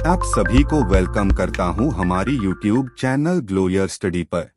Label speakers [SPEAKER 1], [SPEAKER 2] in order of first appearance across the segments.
[SPEAKER 1] आप सभी को वेलकम करता हूं हमारी YouTube channel glow your study पर।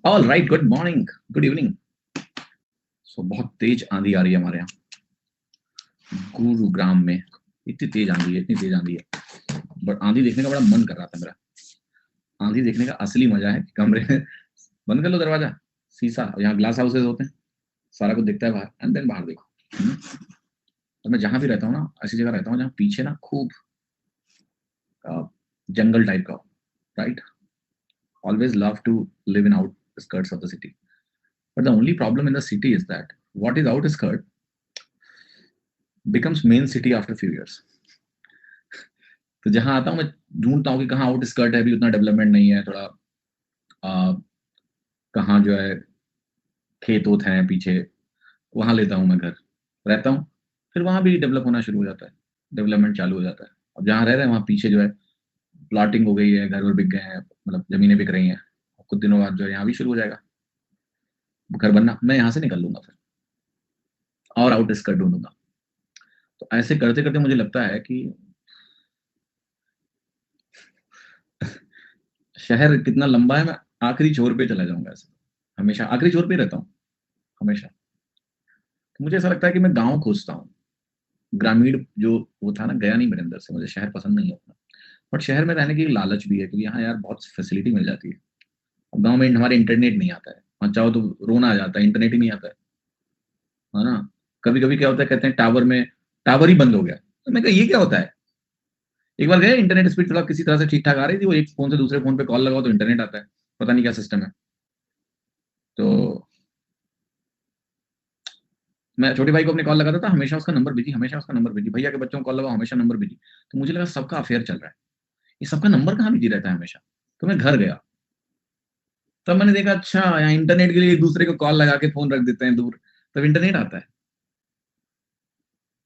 [SPEAKER 2] All right, good morning, good evening. So बहुत तेज आंधी आ रही है हमारे यहाँ गुरुग्राम में। इतनी तेज आंधी है, इतनी तेज आंधी है, बट आंधी देखने का बड़ा मन कर रहा था मेरा। आंधी देखने का असली मजा है कमरे में बंद कर लो दरवाजा, शीशा, यहाँ ग्लास हाउसेज होते हैं, सारा कुछ दिखता है बाहर, एंड देन बाहर देखो। तो मैं जहां भी रहता हूँ ना, ऐसी जगह रहता हूँ जहाँ पीछे ना खूब जंगल टाइप का हो, right. Always love to live in outskirts of the city, but the only problem in the city is that what is outskirt becomes main city after few years। तो जहां आता हूँ मैं ढूंढता हूँ कि कहाँ आउटस्कर्ट है, अभी उतना डेवलपमेंट नहीं है, थोड़ा कहाँ जो है खेत वोत हैं पीछे, वहां लेता हूँ मैं घर, रहता हूँ। फिर वहां भी डेवलप होना शुरू हो जाता है, डेवलपमेंट चालू हो जाता है। अब जहाँ रह रहे हैं वहाँ पीछे जो है प्लॉटिंग हो गई है, घर वर बिक गए हैं, मतलब जमीनें बिक रही हैं। कुछ दिनों बाद जो है यहाँ भी शुरू हो जाएगा घर बनना, मैं यहाँ से निकल लूंगा फिर और आउटस्कर्ट ढूंढूंगा। तो ऐसे करते करते मुझे लगता है कि शहर कितना लंबा है, मैं आखिरी छोर पे चला जाऊंगा। ऐसे हमेशा आखिरी छोर पे रहता हूँ हमेशा। तो मुझे ऐसा लगता है कि मैं गांव खोजता हूँ, ग्रामीण जो वो था ना, गया नहीं मेरे अंदर से। मुझे शहर पसंद नहीं है उतना, बट शहर में रहने की एक लालच भी है क्योंकि यहाँ यार बहुत फैसिलिटी मिल जाती है। अब गांव में हमारे इंटरनेट नहीं आता है, वहाँ चाहो तो रोना आ जाता है, इंटरनेट ही नहीं आता है ना। कभी कभी क्या होता है, कहते हैं टावर में टावर ही बंद हो गया, तो मैं कहा ये क्या होता है। एक बार गया, इंटरनेट स्पीड थोड़ा किसी तरह से ठीक ठाक आ रही थी, वो एक फोन से दूसरे फोन पे कॉल लगाओ तो इंटरनेट आता है, पता नहीं क्या सिस्टम है। तो मैं छोटे भाई को अपने कॉल लगाता था, हमेशा उसका नंबर बिजी, हमेशा उसका नंबर बिजी। भैया के बच्चों को कॉल लगाओ, हमेशा नंबर बिजी। तो मुझे लगा सबका अफेयर चल रहा है, ये सबका नंबर कहाँ बिजी रहता है हमेशा। तो मैं घर गया, तब मैंने देखा अच्छा यहाँ इंटरनेट के लिए एक दूसरे को कॉल लगा के फोन रख देते हैं दूर, तब इंटरनेट आता है।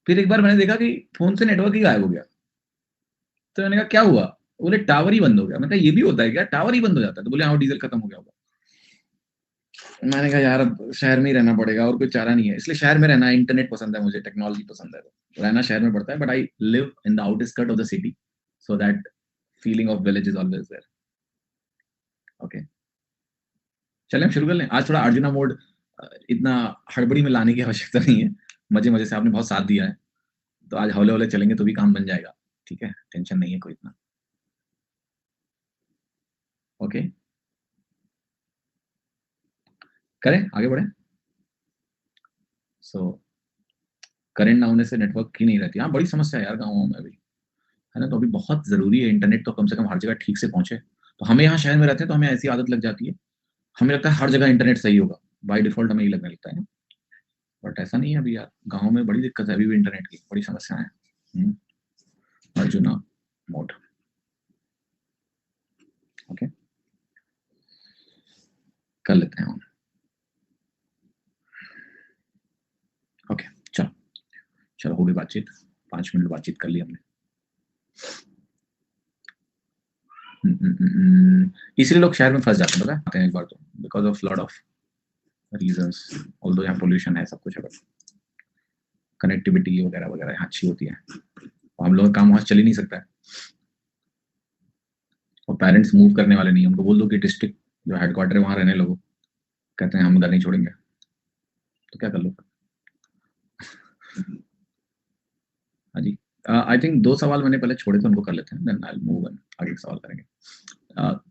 [SPEAKER 2] फिर एक बार मैंने देखा कि फोन से नेटवर्क ही गायब हो गया। तो मैंने कहा क्या हुआ, बोले टावर ही बंद हो गया। मैंने कहा ये भी होता है क्या, टावर ही बंद हो जाता है। तो बोले हाँ डीजल खत्म हो गया होगा। मैंने कहा यार अब शहर में ही रहना पड़ेगा, और कोई चारा नहीं है। इसलिए शहर में रहना, इंटरनेट पसंद है मुझे, टेक्नोलॉजी पसंद है, तो रहना शहर में पड़ता है। But I live in the outskirt of the city, so that feeling of village is always there. Okay, चलें शुरू कर लें। आज थोड़ा अर्जुना मोड, इतना हड़बड़ी में लाने की आवश्यकता नहीं है। मजे मजे से आपने बहुत साथ दिया है, तो आज हौले हौले चलेंगे तो भी काम बन जाएगा। ठीक है, टेंशन नहीं है कोई इतना। ओके, करें आगे बढ़े। सो करंट ना होने से नेटवर्क की नहीं रहती, हाँ बड़ी समस्या है यार गाँवों में भी, है ना। तो अभी बहुत जरूरी है इंटरनेट, तो कम से कम हर जगह ठीक से पहुंचे। तो हमें यहाँ शहर में रहते हैं तो हमें ऐसी आदत लग जाती है, हमें लगता है हर जगह इंटरनेट सही होगा, बाय डिफॉल्ट हमें ये लगने लगता है ना। बट ऐसा नहीं है अभी यार, गाँव में बड़ी दिक्कत है, अभी भी इंटरनेट की बड़ी समस्याएं हैं। अर्जुना मोड, ओके कर लेते हैं हम। ओके चलो, चलो हो गई बातचीत, 5 मिनट बातचीत कर ली हमने। इसलिए लोग शहर में फंस जाते हैं, पता है, आते हैं एक बार तो, because of lot of reasons. Although यहाँ पोल्यूशन है, सब कुछ है, कनेक्टिविटी वगैरह वगैरह यहाँ अच्छी होती है, हम लोग का काम वहाँ चल ही नहीं सकता है। और पेरेंट्स मूव करने वाले नहीं, उनको बोल दो कि डिस्ट्रिक्ट जो हेडक्वार्टर है वहाँ रहने लगो, कहते हैं हम घर नहीं छोड़ेंगे, तो क्या कर लो। हाँ जी, आई थिंक 2 सवाल मैंने पहले छोड़े थे, उनको कर लेते हैं, then I will move on, आगे सवाल करेंगे।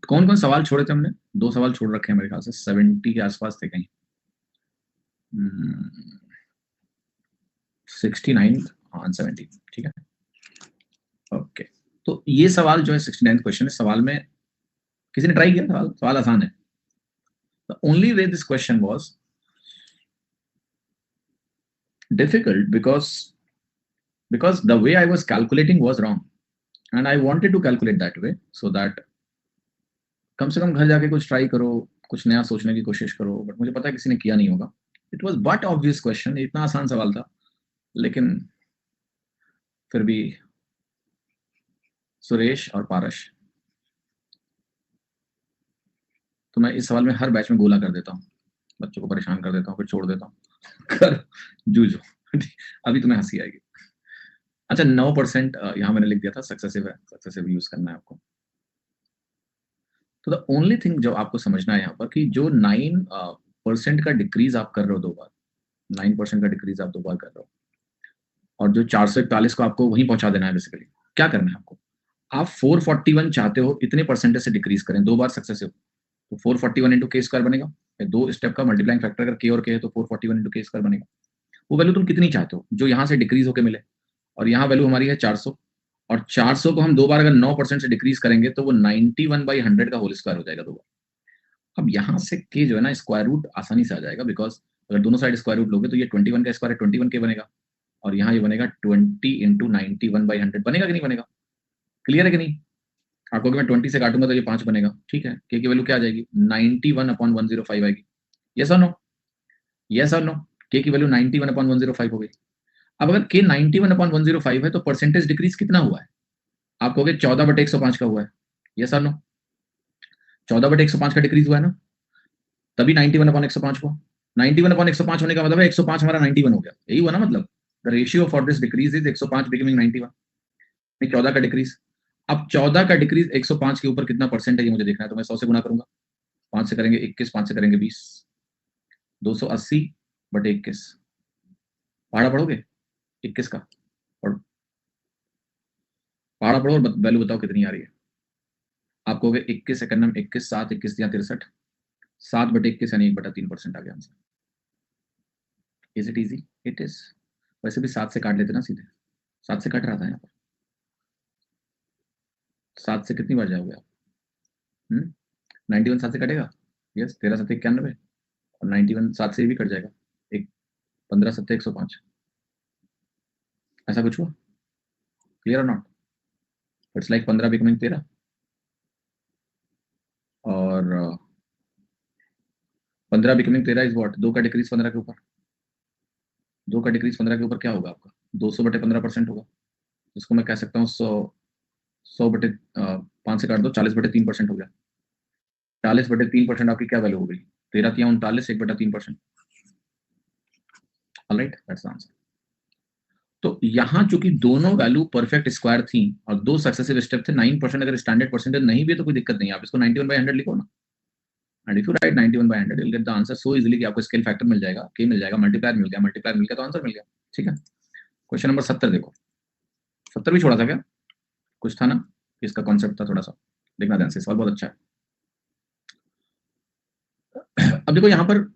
[SPEAKER 2] कौन कौन सवाल छोड़े थे हमने, 2 सवाल छोड़ रखे हैं मेरे ख्याल से, 70 के आसपास थे कहीं। 69 हाँ 70, ठीक है ओके। तो ये सवाल जो है 69th क्वेश्चन है, सवाल में किसी ने ट्राई किया? सवाल आसान है। The only way this question was difficult because the way I was calculating was wrong and I wanted to calculate that way so that कम से कम घर जाके कुछ ट्राई करो, कुछ नया सोचने की कोशिश करो, बट मुझे पता है किसी ने किया नहीं होगा। It was but obvious question, इतना आसान सवाल था, लेकिन फिर भी सुरेश और पारस, तो मैं इस सवाल में हर बैच में गोला कर देता हूँ, बच्चों को परेशान कर देता हूँ, फिर छोड़ देता हूँ। कर जूझो। अभी तुम्हें हंसी आएगी। अच्छा 9% यहाँ मैंने लिख दिया था, सक्सेसिव है, सक्सेसिव यूज करना है आपको। तो द ओनली थिंग जो आपको समझना है यहाँ पर कि जो 9% का डिक्रीज आप कर रहे हो 2 बार, 9% का डिक्रीज आप 2 बार कर रहे हो, और जो 441 को आपको वहीं पहुंचा देना है। बेसिकली क्या करना है आपको, आप 441 चाहते हो इतने परसेंटेज से डिक्रीज करें 2 बार सक्सेसिव, तो 441 इंटू के स्क्वायर बनेगा। 2 स्टेप का मल्टीप्लाइंग फैक्टर अगर के और के है तो 441 इंटू के स्क्वायर बनेगा। वो वैल्यू तुम कितनी चाहते हो जो यहाँ से डिक्रीज होकर मिले, और यहाँ वैल्यू हमारी है 400, और 400 को हम 2 बार अगर 9% से डिक्रीज करेंगे तो वो 91/100 का होल स्क्वायर हो जाएगा 2 बार। अब यहाँ से के जो है ना स्क्वायर रूट आसानी से आ जाएगा, बिकॉज अगर दोनों साइड स्क्वायर रूट लोगे तो ये 21 का स्क्वायर है 21 के बनेगा, और यहाँ ये बनेगा 20 इंटू 91/100 बनेगा कि नहीं बनेगा? क्लियर है कि नहीं? आपको मैं 20 से काटूंगा तो ये 5 बनेगा, ठीक है। के की वैल्यू क्या आ जाएगी? 91/105 आएगी। यस और नो? यस और नो? के की वैल्यू 91/105 हो गई। अब अगर के 91/105 है तो परसेंटेज डिक्रीज कितना हुआ है? आप कहोगे 14/105 का हुआ है। यस और नो? 14/105 का डिक्रीज हुआ है ना, तभी 91/105 हुआ। 91/105 होने का मतलब है 105 हमारा 91 हो गया, यही हुआ ना मतलब। The ratio for this decrease is 105 becoming 91, 14 का डिक्रीज। अब 14 का डिक्रीज 105 के ऊपर कितना परसेंट है ये मुझे देखना है, तो मैं 100 से गुना करूंगा। 5 से करेंगे 21, 5 से करेंगे 20, 280/21। पहाड़ा पढ़ोगे 21 का? पढ़ो, पहाड़ा पढ़ो और वैल्यू बताओ कितनी आ रही है। आप कहोगे 21 सेकंड में 21, 7 21 या 63, 7/21 यानी 1/3% आ गया answer. Is it easy? It is. वैसे भी 7 से काट लेते ना सीधे, 7 से कट रहा था यहाँ पर। 7 से कितनी बार जाओगे आप? 91 7 से कटेगा? यस, 13 7 91, और 91 7 से भी कट जाएगा। 15 7 105। ऐसा कुछ हुआ? क्लियर और नॉट? इट्स लाइक 15 बिकमिंग 13, और 15 बिकमिंग 13 इज व्हाट? 2 का डिक्रीज 15 के ऊपर, 2 का डिक्रीज 15 के ऊपर क्या होगा आपका? 200/15% होगा, जिसको मैं कह सकता हूँ 100/5 से काट दो, 40/3% हो गया। 40/3% आपकी क्या वैल्यू हो गई? 13 या 39, 1/3%। Alright, that's the answer. तो यहाँ चूंकि दोनों वैल्यू परफेक्ट स्क्वायर थी और 2 सक्सेसिव स्टेप थे, 9% अगर स्टैंडर्ड परसेंटेज नहीं भी तो कोई दिक्कत नहीं है, आप इसको 91/100 लिखो ना, and if you right 91/100 you will get the answer so easily कि आपको स्केल फैक्टर मिल जाएगा, के मिल जाएगा, मल्टीप्लायर मिल गया, मल्टीप्लायर मिल गया तो आंसर मिल गया। ठीक है, क्वेश्चन नंबर 70 देखो। 70 भी छोड़ा था क्या? कुछ था ना, इसका कॉन्सेप्ट था, थोड़ा सा देखना ध्यान से, सवाल बहुत अच्छा है। अब देखो यहाँ पर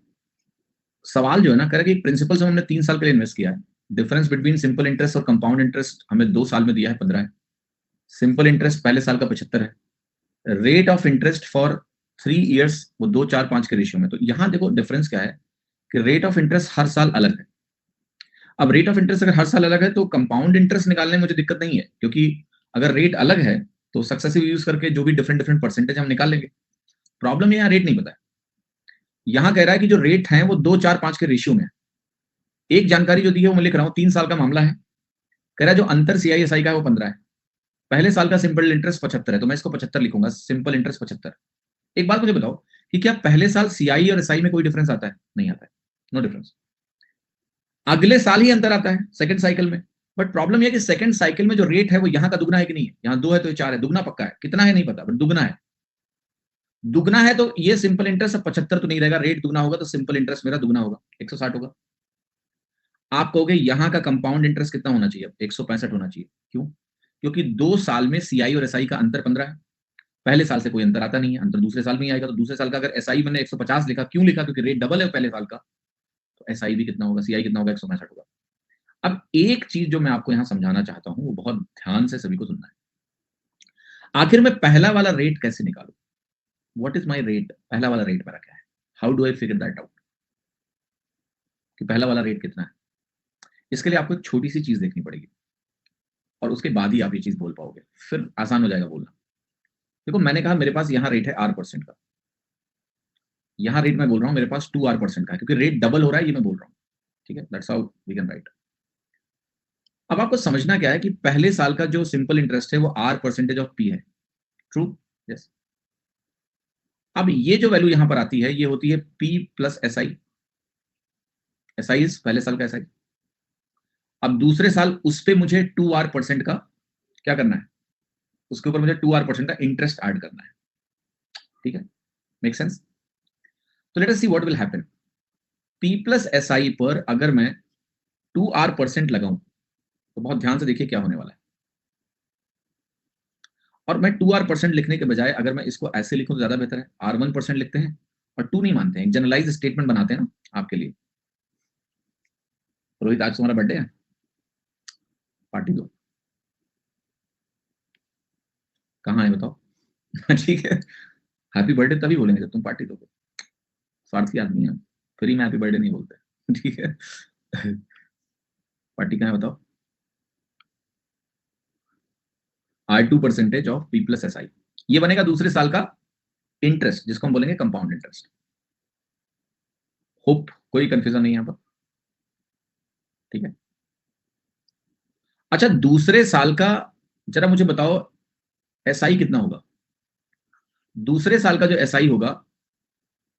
[SPEAKER 2] सवाल जो है ना, कह रहा है कि प्रिंसिपल से हमने 3 साल के लिए इन्वेस्ट किया है, डिफरेंस बिटवीन सिंपल इंटरेस्ट और कंपाउंड इंटरेस्ट हमें 2 साल में दिया है 15 है, सिंपल इंटरेस्ट पहले साल का 75 है, rate of interest for 3 years वो 2 4 5 के रेशियो में। तो यहाँ देखो डिफरेंस क्या है कि रेट ऑफ इंटरेस्ट हर साल अलग है। अब रेट ऑफ इंटरेस्ट अगर हर साल अलग है तो कंपाउंड इंटरेस्ट निकालने में मुझे दिक्कत नहीं है, क्योंकि अगर रेट अलग है तो सक्सेसिव यूज करके जो भी डिफरेंट डिफरेंट परसेंटेज हम निकाल लेंगे। प्रॉब्लम यहाँ रेट नहीं पता है। यहाँ कह रहा है कि जो रेट है वो 2 4 5 के रेशियो में है। एक जानकारी जो दी है वो मैं लिख रहा हूँ, 3 साल का मामला है। कह रहा है जो अंतर CISI का है वो 15 है, पहले साल का सिंपल इंटरेस्ट 75 है, तो मैं इसको 75 लिखूंगा, सिंपल इंटरेस्ट 75। एक बात मुझे बताओ कि क्या पहले साल CI और SI में कोई डिफरेंस आता है? नहीं आता है, नो डिफरेंस। अगले साल ही अंतर आता है सेकंड साइकिल में, बट प्रॉब्लम यह कि सेकंड साइकिल में जो रेट है वो यहाँ का दुगना है कि नहीं है? यहाँ 2 है तो 4 है, दुगना पक्का है, कितना है नहीं पता बट दुगना है। दुगना है तो ये सिंपल इंटरेस्ट 75 तो नहीं रहेगा, रेट दुगना होगा तो सिंपल इंटरेस्ट मेरा दुगना होगा, 160 होगा। आप कहोगे यहाँ का कंपाउंड इंटरेस्ट कितना होना चाहिए? 165 होना चाहिए। क्यों? क्योंकि 2 साल में CI और SI का अंतर 15 है, पहले साल से कोई अंतर आता नहीं है, अंतर दूसरे साल में ही आएगा। तो दूसरे साल का अगर SI मैंने 150 लिखा, क्यों लिखा? क्योंकि रेट डबल है पहले साल का, तो SI भी कितना होगा, CI कितना होगा? 165 होगा। अब एक चीज जो मैं आपको यहाँ समझाना चाहता हूँ वो बहुत ध्यान से सभी को सुनना है। आखिर में पहला वाला रेट कैसे निकालूं? What is my rate? पहला वाला रेट मेरा क्या है? How do I figure that out कि पहला वाला रेट कितना है? इसके लिए आपको एक छोटी सी चीज देखनी पड़ेगी और उसके बाद ही आप ये चीज बोल पाओगे, फिर आसान हो जाएगा बोलना। देखो, मैंने कहा मेरे पास यहाँ रेट है R% का, यहाँ रेट मैं बोल रहा हूँ मेरे पास 2R% का है, क्योंकि रेट डबल हो रहा है, ये मैं बोल रहा हूँ। ठीक है, that's how we can write. अब आपको समझना क्या है कि पहले साल का जो सिंपल इंटरेस्ट है वो R% ऑफ P है। ट्रू? यस। अब ये जो वैल्यू यहां पर आती है ये होती है P plus SI। SI is पहले साल का SI। अब दूसरे साल उस पे मुझे 2R% का क्या करना है? उसके ऊपर मुझे 2R% का इंटरेस्ट ऐड करना है। ठीक है, मेक सेंस? तो let us see what will happen. P plus SI पर अगर मैं 2R% लगाऊं तो बहुत ध्यान से देखिए क्या होने वाला है। और मैं 2R% लिखने के बजाय अगर मैं इसको ऐसे लिखूं तो ज्यादा बेहतर है। R1% लिखते हैं और 2 नहीं मानते हैं, जनरलाइज स्टेटमेंट बनाते हैं ना आपके लिए। रोहित, आज तुम्हारा बर्थडे है, पार्टी दो। कहाँ है बताओ? ठीक है, हैप्पी बर्थडे तभी बोलेंगे जब तुम पार्टी दोगे। स्वार्थी आदमी है, फ्री में हैप्पी बर्थडे नहीं बोलते। ठीक है, पार्टी कहाँ है बताओ? R2% of P plus SI, ये बनेगा दूसरे साल का इंटरेस्ट, जिसको हम बोलेंगे कंपाउंड इंटरेस्ट। होप कोई कंफ्यूजन नहीं है यहाँ पर। ठीक है, अच्छा दूसरे साल का जरा मुझे बताओ SI कितना होगा? दूसरे साल का जो SI होगा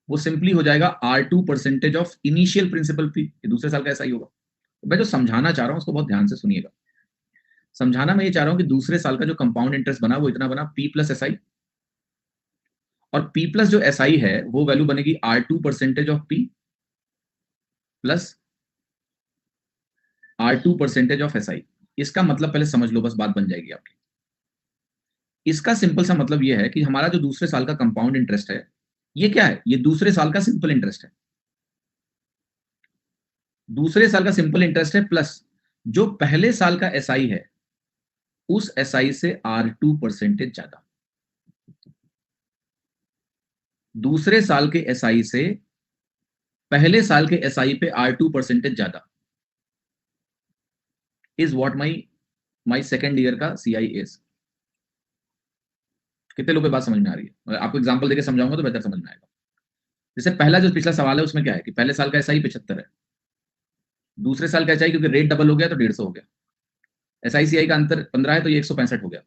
[SPEAKER 2] वो सिंपली हो जाएगा R2% of initial principal P। ये दूसरे साल का SI होगा। मैं जो समझाना चाह रहा हूं उसको बहुत ध्यान से सुनिएगा। समझाना मैं ये चाह रहा हूं कि दूसरे साल का जो कंपाउंड इंटरेस्ट बना वो इतना बना P प्लस SI, और P प्लस जो SI है वो वैल्यू बनेगी R2% of P plus R2% of SI। इसका मतलब पहले समझ लो, बस बात बन जाएगी आपकी। इसका सिंपल सा मतलब ये है कि हमारा जो दूसरे साल का कंपाउंड इंटरेस्ट है ये क्या है? ये दूसरे साल का सिंपल इंटरेस्ट है। दूसरे साल का सिंपल इंटरेस्ट है प्लस जो पहले साल का SI है उस SI से R2% ज्यादा। दूसरे साल के SI से पहले साल के SI पे R2% ज्यादा is what my second year का CI इज। कितने लोगों को बात समझ में आ रही है? आपको एग्जांपल देके समझाऊंगा तो बेहतर समझ में आएगा। जैसे पहला जो पिछला सवाल है उसमें क्या है कि पहले साल का SI 75 है, दूसरे साल का SI क्योंकि रेट डबल हो गया तो 150 हो गया, SI CI का अंतर 15 है तो ये 165 हो गया।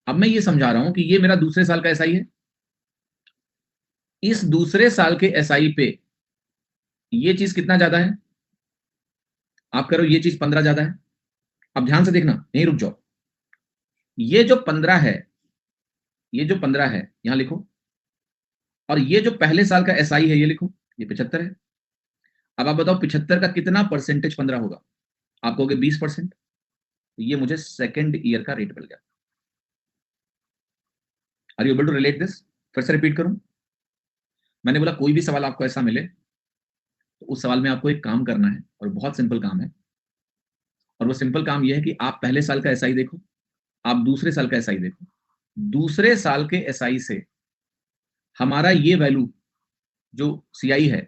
[SPEAKER 2] अब मैं ये समझा रहा हूं कि ये मेरा दूसरे साल का SI है, इस दूसरे साल के SI पे ये चीज कितना ज्यादा है? आप करो ये चीज 15 ज्यादा है। अब ध्यान से देखना, यहीं रुक जाओ। ये जो 15 है, ये जो 15 है यहां लिखो, और ये जो पहले साल का SI है ये लिखो, ये 75 है। अब आप बताओ 75 का कितना परसेंटेज 15 होगा? आप कहोगे 20%। तो ये मुझे सेकेंड ईयर का रेट मिल गया। Are you able to relate this? फिर से रिपीट करूं? मैंने बोला कोई भी सवाल आपको ऐसा मिले तो उस सवाल में आपको एक काम करना है और बहुत सिंपल काम है, और वो सिंपल काम ये है कि आप पहले साल का SI देखो, आप दूसरे साल का SI देखो। दूसरे साल के SI से हमारा ये वैल्यू जो CI है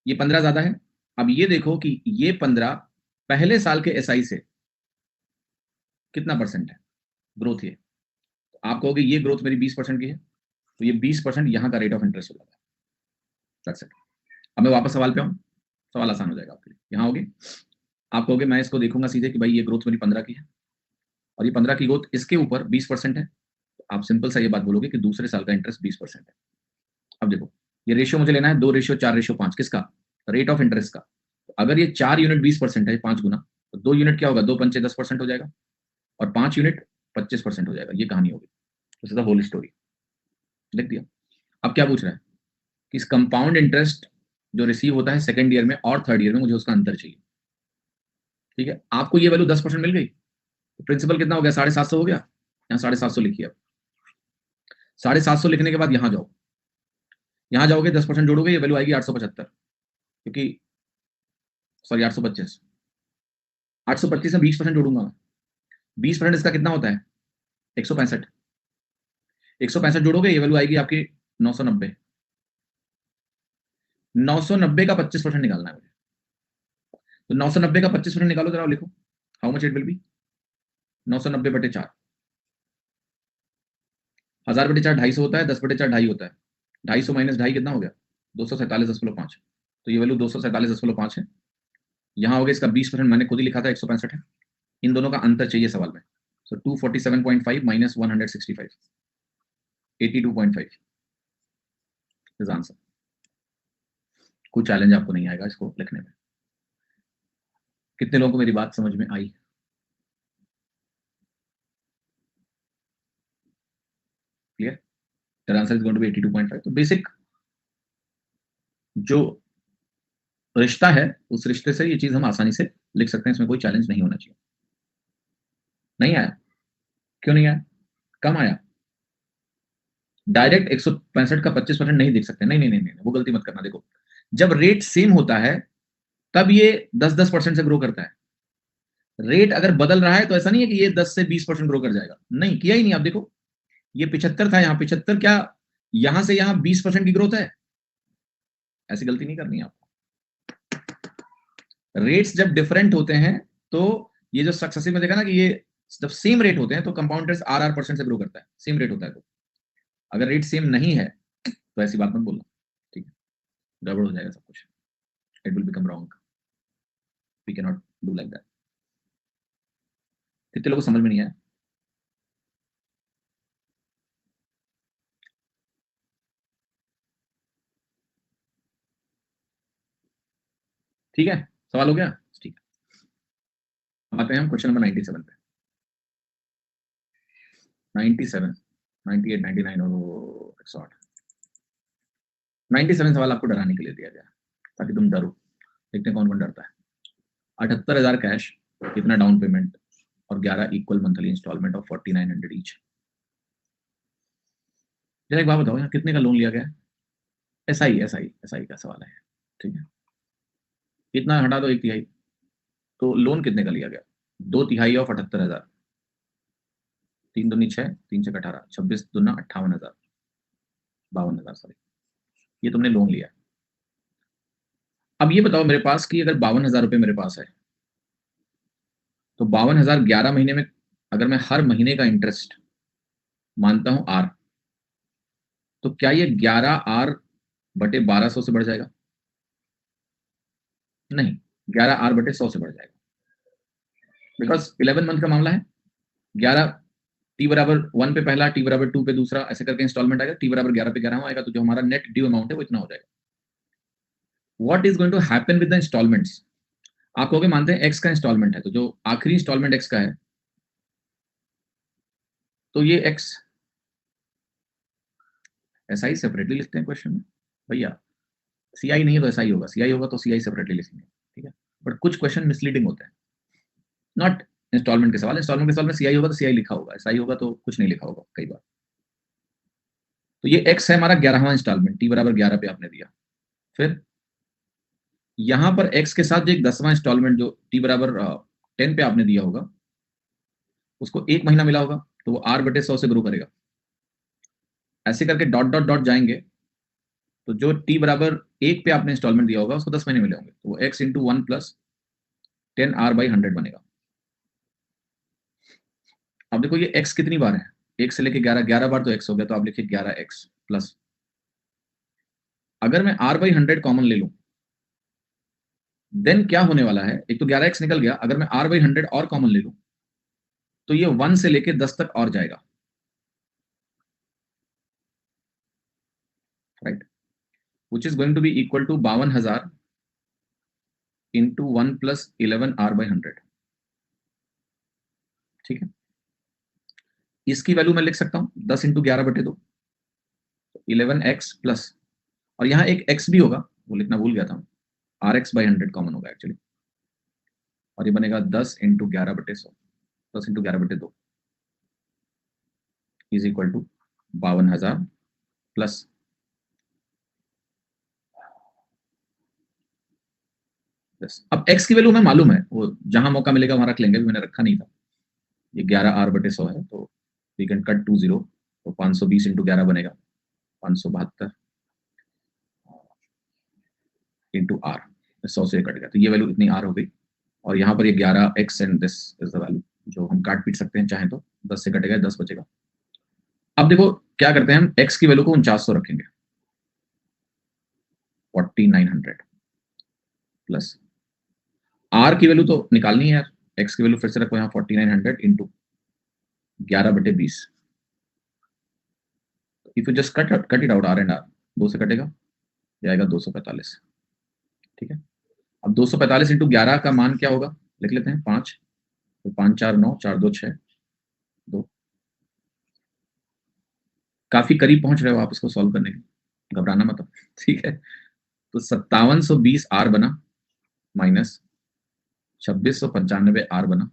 [SPEAKER 2] ये 15 ज्यादा है। अब ये देखो कि ये 15 पहले साल के SI से कितना परसेंट है ग्रोथ? ये तो आप कहोगे ये ग्रोथ मेरी 20% की है, तो ये 20% यहाँ का रेट ऑफ इंटरेस्ट हो जाता है। That's it. अब मैं वापस सवाल पे आऊँ, सवाल आसान हो जाएगा आपके लिए। यहाँ होगी, आप कहोगे मैं इसको देखूंगा सीधे कि भाई ये ग्रोथ मेरी 15 की है और ये 15 की ग्रोथ इसके ऊपर 20% है, तो आप सिंपल सा ये बात बोलोगे कि दूसरे साल का इंटरेस्ट 20% है। अब देखो ये रेशियो मुझे लेना है 2:4:5 किसका? रेट ऑफ इंटरेस्ट का। तो अगर ये 4 यूनिट 20% है, 5 गुना, तो 2 यूनिट क्या होगा? 2 पंचे 10% हो जाएगा, और 5 यूनिट 25% हो जाएगा। ये कहानी होगी, this is the whole story. लिख दिया। अब क्या पूछ रहा है कि इस कंपाउंड इंटरेस्ट जो रिसीव होता है सेकंड ईयर में और थर्ड ईयर में, मुझे उसका अंतर चाहिए। ठीक है, आपको ये वैल्यू 10% मिल गई, तो प्रिंसिपल कितना हो गया? 750 हो गया। यहाँ 750 लिखिए। अब 750 लिखने के बाद यहाँ जाओ, यहाँ जाओगे 10% जोड़ोगे, ये वैल्यू आएगी 875, क्योंकि सॉरी 825, 825 में 20% जोड़ूंगा मैं। 20% इसका कितना होता है? 165 165 जोड़ोगे ये वैल्यू आएगी आपकी 990 990 का 25% निकालना है मुझे। तो 990 का 25% निकालो जरा, लिखो how much it will be. 990/4 1000/4 250 होता है, 10/4 2.5 होता है। 250 माइनस 2.5 कितना हो गया? 247.5 तो ये वैल्यू 247.5 है। यहां हो गया इसका 20%, मैंने खुद ही लिखा था 165 है। इन दोनों का अंतर चाहिए सवाल में। सो 247.5 माइनस 165 82.5 इज आंसर। कोई चैलेंज आपको नहीं आएगा इसको लिखने में। कितने लोगों को मेरी बात समझ में आई? Clear? The answer is going to be 82.5। तो बेसिक जो रिश्ता है उस रिश्ते से ये चीज हम आसानी से लिख सकते हैं, इसमें कोई चैलेंज नहीं होना चाहिए। नहीं आया? क्यों नहीं आया? कम आया? डायरेक्ट 165 का 25% नहीं देख सकते। नहीं नहीं नहीं नहीं, वो गलती मत करना। देखो, जब रेट सेम होता है तब ये 10-10% से ग्रो करता है। रेट अगर बदल रहा है तो ऐसा नहीं है कि ये 10 से 20% ग्रो कर जाएगा। नहीं, किया ही नहीं। आप देखो, ये 75 था, यहाँ 75, क्या यहां से यहां 20% की ग्रोथ है? ऐसी गलती नहीं करनी है आपको। रेट्स जब डिफरेंट होते हैं तो ये जो सक्सेसिव में देखा ना कि ये जब सेम रेट होते हैं तो कंपाउंड इंटरेस्ट RR% से ग्रो करता है, सेम रेट होता है। तो अगर रेट सेम नहीं है तो ऐसी बात मत बोलना, ठीक है? गड़बड़ हो जाएगा सब कुछ। It will become wrong. We can not do like that. कितने लोगों को समझ में नहीं आया? ठीक है, सवाल हो गया? ठीक है, आते हैं हम क्वेश्चन नंबर 97 पे। 97, 98, 99 और 108। 97 सवाल आपको डराने के लिए दिया गया ताकि तुम डरो। देखते हैं कौन कौन डरता है। 78,000 कैश, कितना डाउन पेमेंट और 11 equal monthly instalment of 4900 each. जरा एक बात बताओ, यहाँ कितने का लोन लिया गया? एसआई का सवाल है, ठीक है? कितना हटा दो, 1/3। तो लोन कितने का लिया गया? 2/3 ऑफ 78,000। 3 दूनी 6, 3 6 18, 26 दूना 58,000, 52,000 सॉरी, ये तुमने लोन लिया। अब ये बताओ मेरे पास कि अगर 52,000 रुपये मेरे पास है तो 52,000 11 महीने में, अगर मैं हर महीने का इंटरेस्ट मानता हूं R, तो क्या ये 11R/1200 से बढ़ जाएगा? नहीं, 11R/100 से बढ़ जाएगा। बिकॉज 11 मंथ का मामला है। 11 T=1 पे पहला, T=2 पे दूसरा, ऐसे करके इंस्टॉलमेंट आएगा। T=11 पे 11 आएगा, तो जो हमारा नेट ड्यू अमाउंट है वो इतना हो जाएगा। What is going to happen with the instalments? आप कहोगे मानते हैं X का इंस्टॉलमेंट है, तो जो आखिरी इंस्टॉलमेंट X का है तो ये X SI सेपरेटली लिखते हैं क्वेश्चन में भैया। CI नहीं है तो SI होगा, CI होगा तो CI सेपरेटली लिखेंगे, ठीक है? बट कुछ क्वेश्चन मिसलीडिंग होते हैं। नॉट इंस्टॉलमेंट के सवाल, इंस्टॉलमेंट के सवाल में CI होगा तो CI लिखा होगा, SI होगा तो कुछ नहीं लिखा होगा कई बार। तो ये X है हमारा 11वां इंस्टॉलमेंट, T=11 पे आपने दिया। फिर यहां पर X के साथ जो एक 10वां इंस्टॉलमेंट जो T=10 पे आपने दिया होगा, उसको 1 महीना मिला होगा, तो वो R/100 से ग्रो करेगा। ऐसे करके डॉट डॉट डॉट जाएंगे, तो जो T=1 पे आपने इंस्टॉलमेंट दिया होगा उसको 10 महीने मिले होंगे, तो वो X × 1 + 10R/100 बनेगा। अब देखो ये X कितनी बार है? 1 से लेके 11 बार तो X हो गया, तो आप लिखिए 11X प्लस, अगर मैं R/100 कॉमन ले लूं देन क्या होने वाला है? एक तो 11X निकल गया, अगर मैं R/100 और कॉमन ले लूं तो ये 1 से लेके 10 तक और जाएगा, right? Which is going to be equal to 52,000 × 1 + 11R/100, ठीक है? इसकी वैल्यू मैं लिख सकता हूं 10 × 11/2, 11X प्लस, और यहां एक X भी होगा, वो लिखना भूल गया था, RX/100 कॉमन होगा एक्चुअली, और ये बनेगा 10 × 11/100, 10 × 11/2 इज इक्वल टू 52,000 प्लस अब X की वैल्यू हमें मालूम है, वो जहां मौका मिलेगा वहां रख लेंगे, मैंने रखा नहीं था। ये 11R/100 है, तो वी कैन कट 2 0, तो 520 इंटू 11 बनेगा 572 इंटू आर, 100 से कट गया, तो ये वैल्यू इतनी आर हो गई। और यहाँ पर ये 11x and this is the value जो हम काट पीट सकते हैं चाहें तो। 10 से कटेगा 10 बचेगा। अब देखो क्या करते हैं हम, x की वैल्यू को 4900 रखेंगे, 4900 प्लस r की वैल्यू तो निकालनी है यार, x की वैल्यू फिर से रखो यहाँ 4900 into 11/20। If you just cut it out, r and r 2 से कटेगा, ये आएगा 245। ठीक है, अब 245 इंटू 11 का मान क्या होगा, लिख लेते हैं 5, तो 5 4 9, 4 2 6 2। काफी करीब पहुंच रहे हो आप इसको सॉल्व करने के, घबराना मत। ठीक है, तो 5720 आर बना माइनस 2695 आर बना।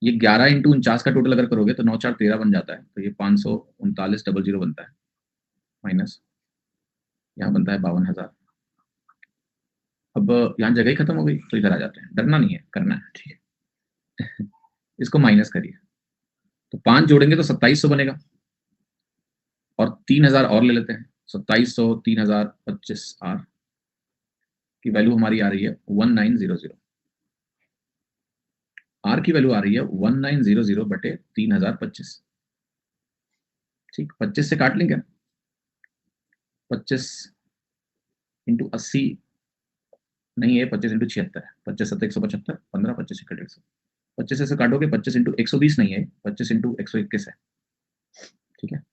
[SPEAKER 2] ये 11 इंटू 49 का टोटल अगर करोगे तो 9 4 13 बन जाता है, तो ये 539,000 बनता है, माइनस यहाँ बनता है 52,000। अब यहाँ जगह ही खत्म हो गई, तो इधर आ जाते हैं, डरना नहीं है, करना है। ठीक है इसको माइनस करिए, तो 5 जोड़ेंगे तो 2700 बनेगा, और 3000 और ले लेते हैं, 2700 3000 25 आर की वैल्यू हमारी आ रही है 1900। आर की वैल्यू आ रही है 1900 बटे 3025। ठीक, 25 से काट लें क्या, 25 इंटू 80 नहीं है, 25 इंटू 76 है, 25 7 175, 15 25 1 100, 25 से काटोगे 25 इंटू 120 नहीं है, 25 इंटू 121 है। ठीक है,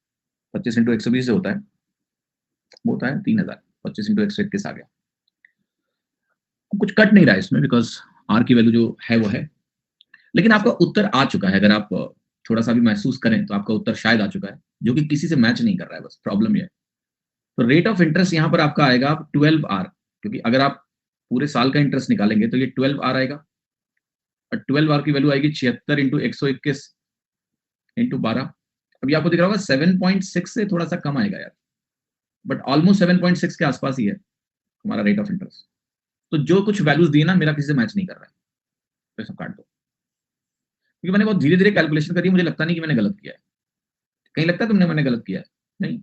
[SPEAKER 2] 25 इंटू 120 जो होता है वो होता है 3000, 25 इंटू 121 आ गया। कुछ कट नहीं रहा है इसमें, बिकॉज आर की वैल्यू जो है वो है, लेकिन आपका उत्तर आ चुका है। अगर आप थोड़ा सा भी महसूस करें तो आपका उत्तर शायद आ चुका है, जो कि किसी से मैच नहीं कर रहा है, बस प्रॉब्लम ये है। तो रेट ऑफ इंटरेस्ट यहाँ पर आपका आएगा 12R, क्योंकि अगर आप पूरे साल का इंटरेस्ट निकालेंगे तो ये 12R आएगा, और 12R की वैल्यू आएगी 76 इंटू 121 इंटू 12। अभी आपको दिख रहा होगा 7.6 से थोड़ा सा कम आएगा यार, बट ऑलमोस्ट 7.6 के आसपास ही है हमारा रेट ऑफ इंटरेस्ट। तो जो कुछ वैल्यूज दिए ना, मेरा किसी से मैच नहीं कर रहा है, तो सब काट दो, क्योंकि मैंने बहुत धीरे धीरे कैलकुलेशन करी, मुझे लगता नहीं कि मैंने गलत किया है। कहीं लगता है तुमने मैंने गलत किया है? नहीं,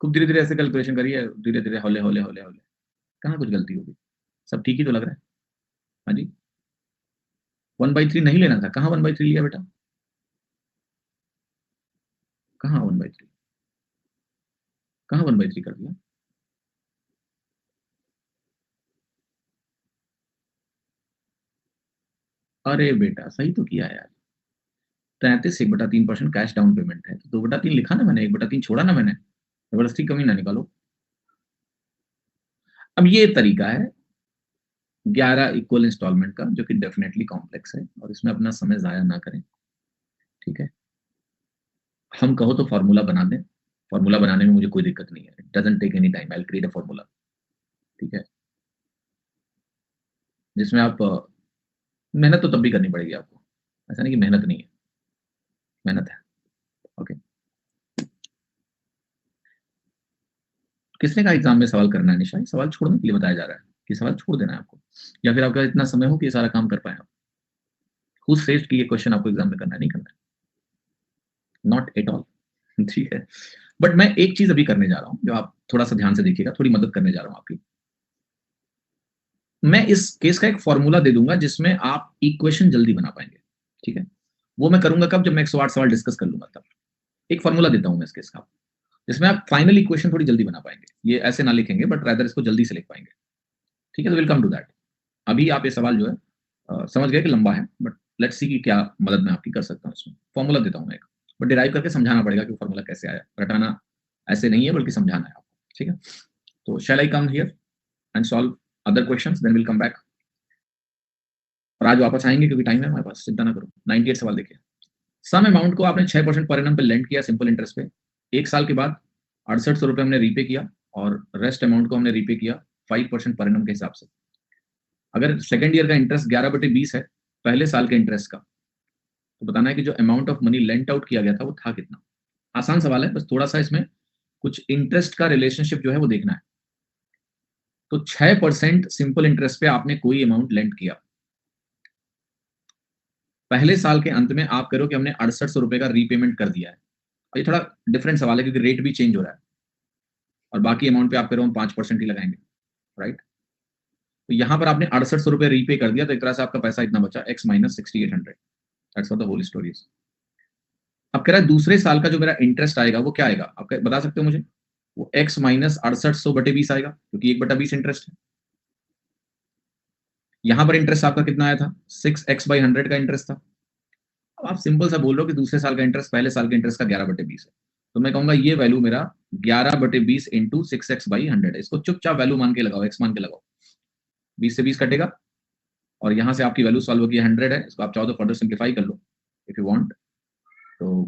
[SPEAKER 2] खूब धीरे धीरे ऐसे कैलकुलेशन करी है, धीरे धीरे हौले हौले हौले हौले, कहाँ कुछ गलती होगी, सब ठीक ही तो लग रहा है। हाँ जी, 1/3 नहीं लेना था, कहाँ 1/3 लिया बेटा, कहाँ 1/3, कहाँ 1/3 कर दिया? अरे बेटा सही तो किया यार, 33 1/3% कैश डाउन पेमेंट है, तो 2/3 लिखा ना मैंने, 1/3 छोड़ा ना मैंने, जबरदस्ती कमी ना निकालो। अब ये तरीका है 11 इक्वल इंस्टॉलमेंट का, जो कि डेफिनेटली कॉम्प्लेक्स है, और इसमें अपना समय जाया ना करें। ठीक है, हम कहो तो फॉर्मूला बना दें, फॉर्मूला बनाने में मुझे कोई दिक्कत नहीं है, it doesn't take any time, I will create a formula. ठीक है, जिसमें आप मेहनत तो तब भी करनी पड़ेगी आपको, ऐसा नहीं कि मेहनत नहीं है, मेहनत है। ओके, किसने कहा एग्जाम में सवाल करना है निशा? सवाल छोड़ने के लिए बताया जा रहा है कि सवाल छोड़ देना है आपको, या फिर आपका इतना समय हो कि ये सारा काम कर पाए आप? हु सेड कि ये क्वेश्चन आपको एग्जाम में करना है? नहीं करना है, नॉट एट ऑल। ठीक है, बट मैं एक चीज अभी करने जा रहा हूं, जो आप थोड़ा सा ध्यान से देखिएगा, थोड़ी मदद करने जा रहा हूं आपकी। मैं इस केस का एक फॉर्मूला दे दूंगा जिसमें आप इक्वेशन जल्दी बना पाएंगे। ठीक है, वो मैं करूंगा कब, जब मैं 108 सवाल डिस्कस कर लूंगा तब। एक फॉर्मूला देता हूं मैं इस केस का, जिसमें आप फाइनल इक्वेशन थोड़ी जल्दी बना पाएंगे, ये ऐसे ना लिखेंगे बट रादर इसको जल्दी से लिख पाएंगे। ठीक है, तो वेलकम टू दैट। अभी आप ये सवाल जो है समझ गए कि लंबा है, बट लेट्स सी कि क्या मदद मैं आपकी कर सकता हूँ इसमें। फॉर्मूला देता हूँ मैं एक, बट डिराइव करके समझाना पड़ेगा कि फॉर्मूला कैसे आया, रटाना ऐसे नहीं है बल्कि समझाना है आपको। ठीक है, तो shall I come here and solve other questions, then will come back. और आज वापस आएंगे क्योंकि टाइम है हमारे पास, चिंता ना करो। 98 सवाल देखिए। सम अमाउंट को आपने 6% पर एनम पे लेंड किया सिंपल इंटरेस्ट पे, एक साल के बाद 6800 रुपए हमने रीपे किया, और रेस्ट अमाउंट को हमने रीपे किया 5% पर एनम के हिसाब से। अगर सेकंड ईयर का इंटरेस्ट 11/20 है पहले साल के इंटरेस्ट का, तो बताना है कि जो amount of money lent out किया गया था वो था कितना। आसान सवाल है, बस थोड़ा सा इसमें कुछ इंटरेस्ट का रिलेशनशिप जो है वो देखना है। तो 6% सिंपल इंटरेस्ट पे आपने कोई अमाउंट लेंट किया, पहले साल के अंत में आप करो कि हमने 6800 रुपए का रीपेमेंट कर दिया है। ये थोड़ा डिफरेंट सवाल है क्योंकि रेट भी चेंज हो रहा है और बाकी अमाउंट पे आप करो हम 5% ही लगाएंगे, राइट। तो यहाँ पर आपने 6800 रुपए रीपे कर दिया, तो एक तरह से आपका पैसा इतना बचा x minus 6800। That's what the whole story is. अब कह रहा है दूसरे साल का जो मेरा इंटरेस्ट आएगा वो क्या आएगा, आप बता सकते हो मुझे? वो x माइनस 6800/20 आएगा, क्योंकि 1/20 इंटरेस्ट है। यहां पर इंटरेस्ट आपका कितना आया था? 6x/100 का इंटरेस्ट था। अब आप सिंपल सा बोल रहे हो कि दूसरे साल का इंटरेस्ट पहले साल के इंटरेस्ट का 11/20 है, तो मैं कहूंगा ये वैल्यू मेरा 11/20 इंटू 6x/100 है। इसको चुपचाप वैल्यू मान के लगाओ, x मान के लगाओ, 20 से 20 कटेगा और यहां से आपकी वैल्यू सॉल्व होगी 100 है। इसको आप चाहो तो फर्दर सिंप्लीफाई कर लो इफ यू वांट, तो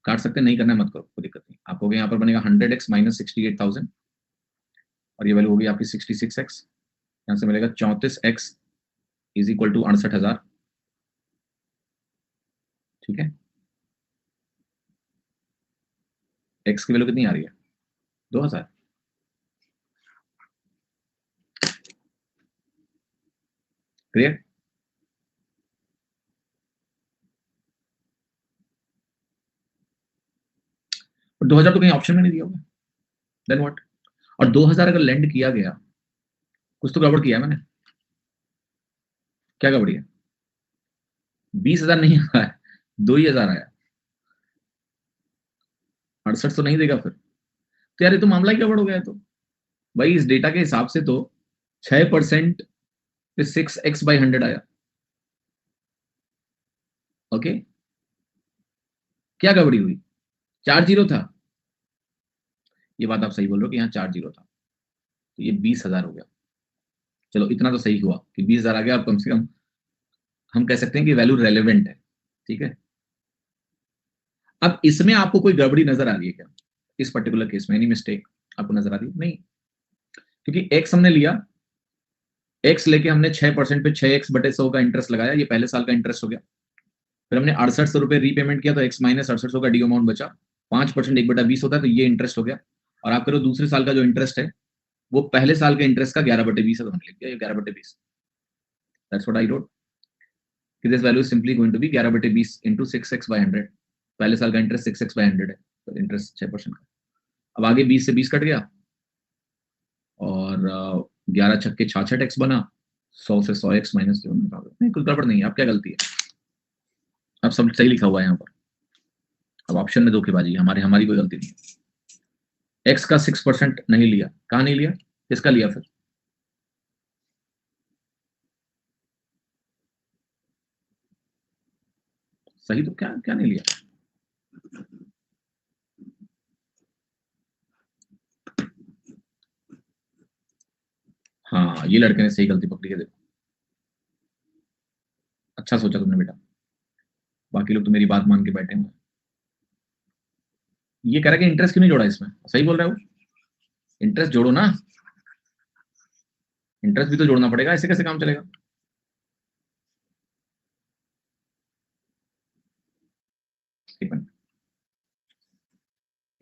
[SPEAKER 2] काट सकते, नहीं करना मत करो, कोई दिक्कत नहीं। आपको यहाँ पर बनेगा 100x माइनस 68,000 और ये वैल्यू होगी आपकी 66x। यहाँ से मिलेगा 34x इज इक्वल टू 68,000। ठीक है, x की वैल्यू कितनी आ रही है? 2000। क्लियर? और 2000 तो कहीं ऑप्शन में नहीं दिया होगा, देन व्हाट? और 2000 अगर लेंड किया गया, कुछ तो गड़बड़ किया है मैंने। क्या गड़बड़ी है? 20,000 नहीं आया, 2,000 आया। 68 तो नहीं देगा फिर, तो यार ये तो मामला ही गड़बड़ हो गया है। तो भाई इस डेटा के हिसाब से तो 6% पे 6x/100 आया। ओके, क्या गड़बड़ी हुई? 4 जीरो था, ये बात आप सही बोल रहे हो कि यहाँ 4 जीरो था, तो ये 20,000 हो गया। चलो इतना तो सही हुआ कि 20,000 आ गया, और कम से कम हम कह सकते हैं कि वैल्यू रेलेवेंट है। ठीक है, अब इसमें आपको कोई गड़बड़ी नजर आ रही है क्या? इस पर्टिकुलर केस में एनी मिस्टेक आपको नजर आ रही है? नहीं, क्योंकि x हमने लिया, x लेके हमने 6% पे 6x/100 का इंटरेस्ट लगाया, ये पहले साल का इंटरेस्ट हो गया। फिर हमने 6800 रुपए रीपेमेंट किया, तो x माइनस 6800 का डी अमाउंट बचा। 5% 1/20 होता है, तो ये इंटरेस्ट हो गया। और आप करो दूसरे साल का जो इंटरेस्ट है वो पहले साल के इंटरेस्ट का 11/20 है, तो हमने लिख दिया ये 11/20। दैट्स व्हाट आई रोट कि this value is simply going to be 11/20 into 6x/100। पहले साल का इंटरेस्ट 6x/100 है, तो इंटरेस्ट 6% का। अब आगे 20 से 20 कट गया और 11 छक्के 66x बना, 100 से 100x माइनस नहीं, कुछ गड़बड़ नहीं है। अब क्या गलती है? अब सब सही लिखा हुआ है यहाँ पर। अब ऑप्शन में धोखेबाजी, हमारी कोई गलती नहीं है। x का 6% नहीं लिया, कहाँ नहीं लिया, किसका लिया फिर? सही तो क्या क्या नहीं लिया? हाँ, ये लड़के ने सही गलती पकड़ी है, देखो। अच्छा सोचा तुमने बेटा, बाकी लोग तो मेरी बात मान के बैठे हैं। ये कह रहा है कि इंटरेस्ट क्यों नहीं जोड़ा इसमें, सही बोल रहे हो, इंटरेस्ट जोड़ो ना, इंटरेस्ट भी तो जोड़ना पड़ेगा, ऐसे कैसे काम चलेगा?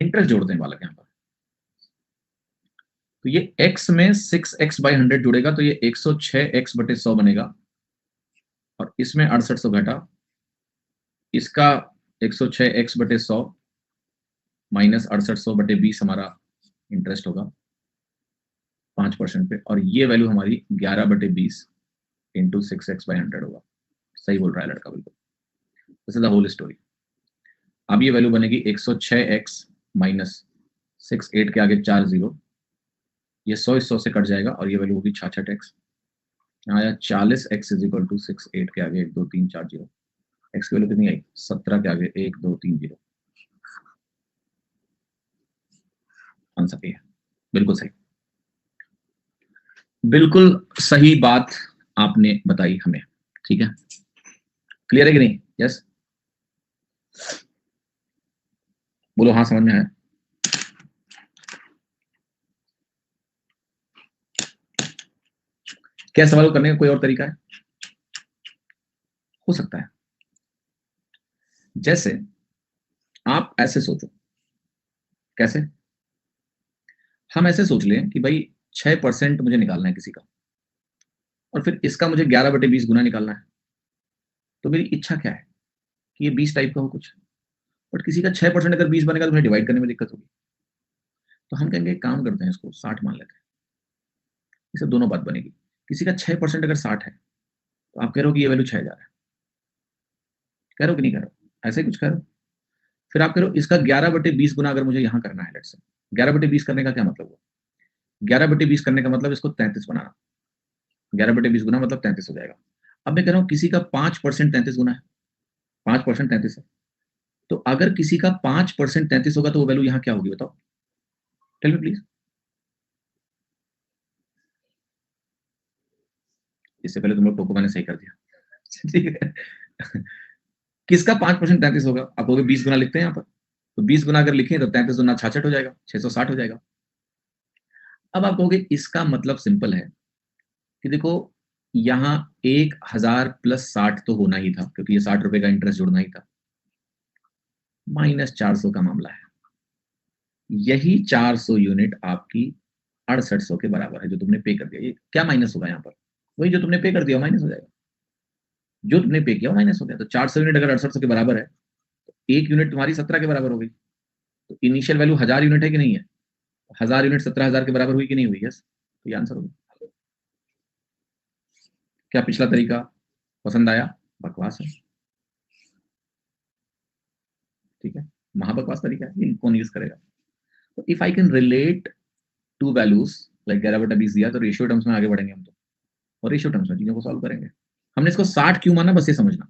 [SPEAKER 2] इंटरेस्ट जोड़ते हैं बालक यहाँ पर। तो ये x में 6x/100 जुड़ेगा, तो ये 106x/100 बनेगा। और इसमें 6800 घटा, इसका 106x/100 माइनस 6800/20 हमारा इंटरेस्ट होगा 5% पे, और ये वैल्यू हमारी 11/20 इंटू 6x/100 होगा। सही बोल रहा है लड़का, बिल्कुल। This is the whole story. अब ये वैल्यू बनेगी 106x माइनस 68 के आगे 4 जीरो, ये 100 इस 100 से कट जाएगा और ये वैल्यू होगी 66x। यहाँ आया 40x इज इक्वल टू 68 के आगे 1 2 3 4 जीरो। x की वैल्यू कितनी आई? 17 के आगे 1 2 3 जीरो। आंसर ये है, बिल्कुल सही, बिल्कुल सही बात आपने बताई हमें। ठीक है, क्लियर है कि नहीं? यस, बोलो हाँ, समझ में आया। क्या सवाल करने का कोई और तरीका है? हो सकता है, जैसे आप ऐसे सोचो। कैसे? हम ऐसे सोच लें कि भाई 6% मुझे निकालना है किसी का, और फिर इसका मुझे 11/20 गुना निकालना है। तो मेरी इच्छा क्या है कि ये 20 टाइप का हो कुछ, बट किसी का 6% अगर 20 बनेगा तो मुझे डिवाइड करने में दिक्कत होगी। तो हम कहेंगे एक काम करते हैं, इसको 60 मान लेते हैं। इससे दोनों बात बनेगी। किसी का 6% अगर 60 है तो आप कह रहे हो कि ये वैल्यू 6000 है, कह रहे हो कि नहीं कह रहे हो, ऐसे ही कुछ कह रहे हो। फिर आप कह रहे हो इसका 11/20 गुना अगर मुझे यहाँ करना है, लेट्स से 11/20 करने का क्या मतलब हुआ? 11/20 करने का मतलब इसको 33 बनाना। 11/20 गुना मतलब 33 हो जाएगा। अब मैं कह रहा हूँ किसी का 5% 33 गुना है, 5% 33 है। तो अगर किसी का 5% 33 होगा तो वो वैल्यू यहाँ क्या होगी बताओ, टेल मी प्लीज। इससे पहले तुम लोग टोको मैंने सही कर दिया। ठीक है। किसका 5% 33 होगा? आप कहोगे 20 गुना लिखते हैं यहाँ पर, तो 20 गुना अगर लिखें तो 33 गुना 66 हो जाएगा, 660 हो जाएगा। अब आप कहोगे इसका मतलब सिंपल है कि देखो यहाँ 1000 प्लस 60 तो होना ही था, क्योंकि ये 60 रुपए का इंटरेस्ट जुड़ना ही था, -400 का मामला है। यही 400 यूनिट आपकी 6800 के बराबर है जो तुमने पे कर दिया। ये क्या माइनस होगा यहाँ पर? वही जो तुमने पे कर दिया माइनस हो जाएगा, जो तुमने पे किया वो माइनस हो गया। तो 400 यूनिट अगर 6800 के बराबर है तो एक यूनिट तुम्हारी 17 के बराबर हो गई। तो इनिशियल वैल्यू 1000 यूनिट है कि नहीं है? 1000 यूनिट 17,000 के बराबर हुई कि नहीं हुई? यस, तो ये आंसर होगा। क्या पिछला तरीका पसंद आया? बकवास है, ठीक है, महाबकवास तरीका है, ये कौन यूज करेगा? तो if I can relate to values like 11/20 दिया तो रेशियो टर्म्स में आगे बढ़ेंगे हम तो, और रेशियो टर्म्स में चीजों को सॉल्व करेंगे। हमने इसको 60 क्यों माना, बस ये समझना।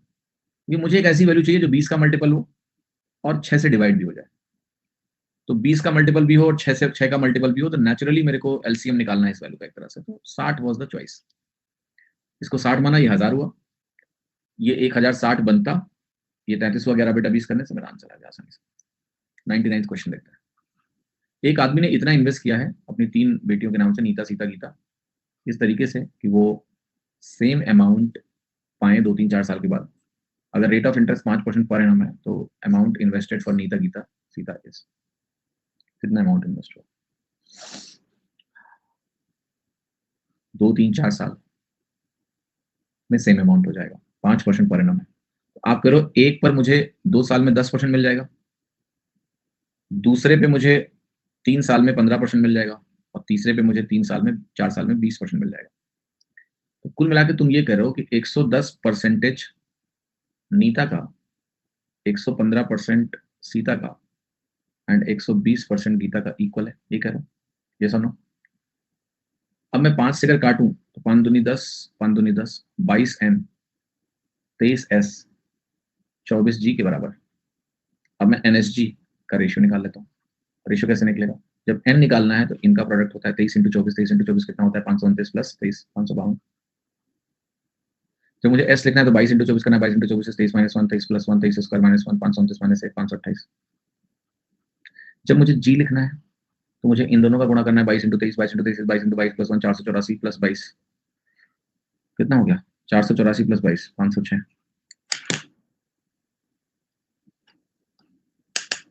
[SPEAKER 2] ये मुझे एक ऐसी वैल्यू चाहिए जो 20 का मल्टीपल हो और 6 से डिवाइड भी हो जाए। तो 20 का मल्टीपल भी हो और 6 का मल्टीपल भी हो, तो नेचुरली मेरे को एलसीएम निकालना है इस वैल्यू का एक तरह से। तो 60 वाज द चॉइस। इसको 60 माना, ये 1000 हुआ, ये 1060 बनता, ये 33 हुआ 11/20 करने से मेरा आंसर आ गया आसानी से। 99 क्वेश्चन देखते हैं। एक आदमी ने इतना इन्वेस्ट किया है अपनी 3 बेटियों के नाम से, नीता, सीता, गीता, इस तरीके से कि वो सेम अमाउंट पाए 2, 3, 4 साल के बाद। अगर रेट ऑफ इंटरेस्ट 5% पर एनम है तो amount invested for Nita, Gita, Sita is कितना अमाउंट इन्वेस्ट हुआ? 2, 3, 4 साल में सेम अमाउंट हो जाएगा, 5% पर एनम है। तो आप करो, एक पर मुझे 2 साल में 10% मिल जाएगा, दूसरे पे मुझे 3 साल में 15% मिल जाएगा, और तीसरे पे मुझे 4 साल में 20% मिल जाएगा। तो कुल मिला के तुम ये कह रहे हो कि 110% नीता का, 115% सीता का एंड 120% गीता का इक्वल है, ये कह रहे हो? ये सुनो, अब मैं 5 से अगर काटूं तो 5 दूनी 10, 5 दूनी 10, 22M, 23S, 24G के बराबर। अब मैं NSG का रेशियो निकाल लेता हूँ। रेशियो कैसे निकलेगा? जब n निकालना है तो इनका प्रोडक्ट होता है 23 × 24, 23 × 24 कितना होता है? 529 प्लस 23, 552। जब मुझे s लिखना है तो 22 × 24 करना है, 22 × 24 23 - 1 23 + 1 23 स्क्वायर -1 529 - 1 528। जब मुझे g लिखना है तो मुझे इन दोनों का गुणा करना है, 22 × 23 22 × 23 22 × 22 + 1 484 + 22 कितना हो गया? 484 + 22 506।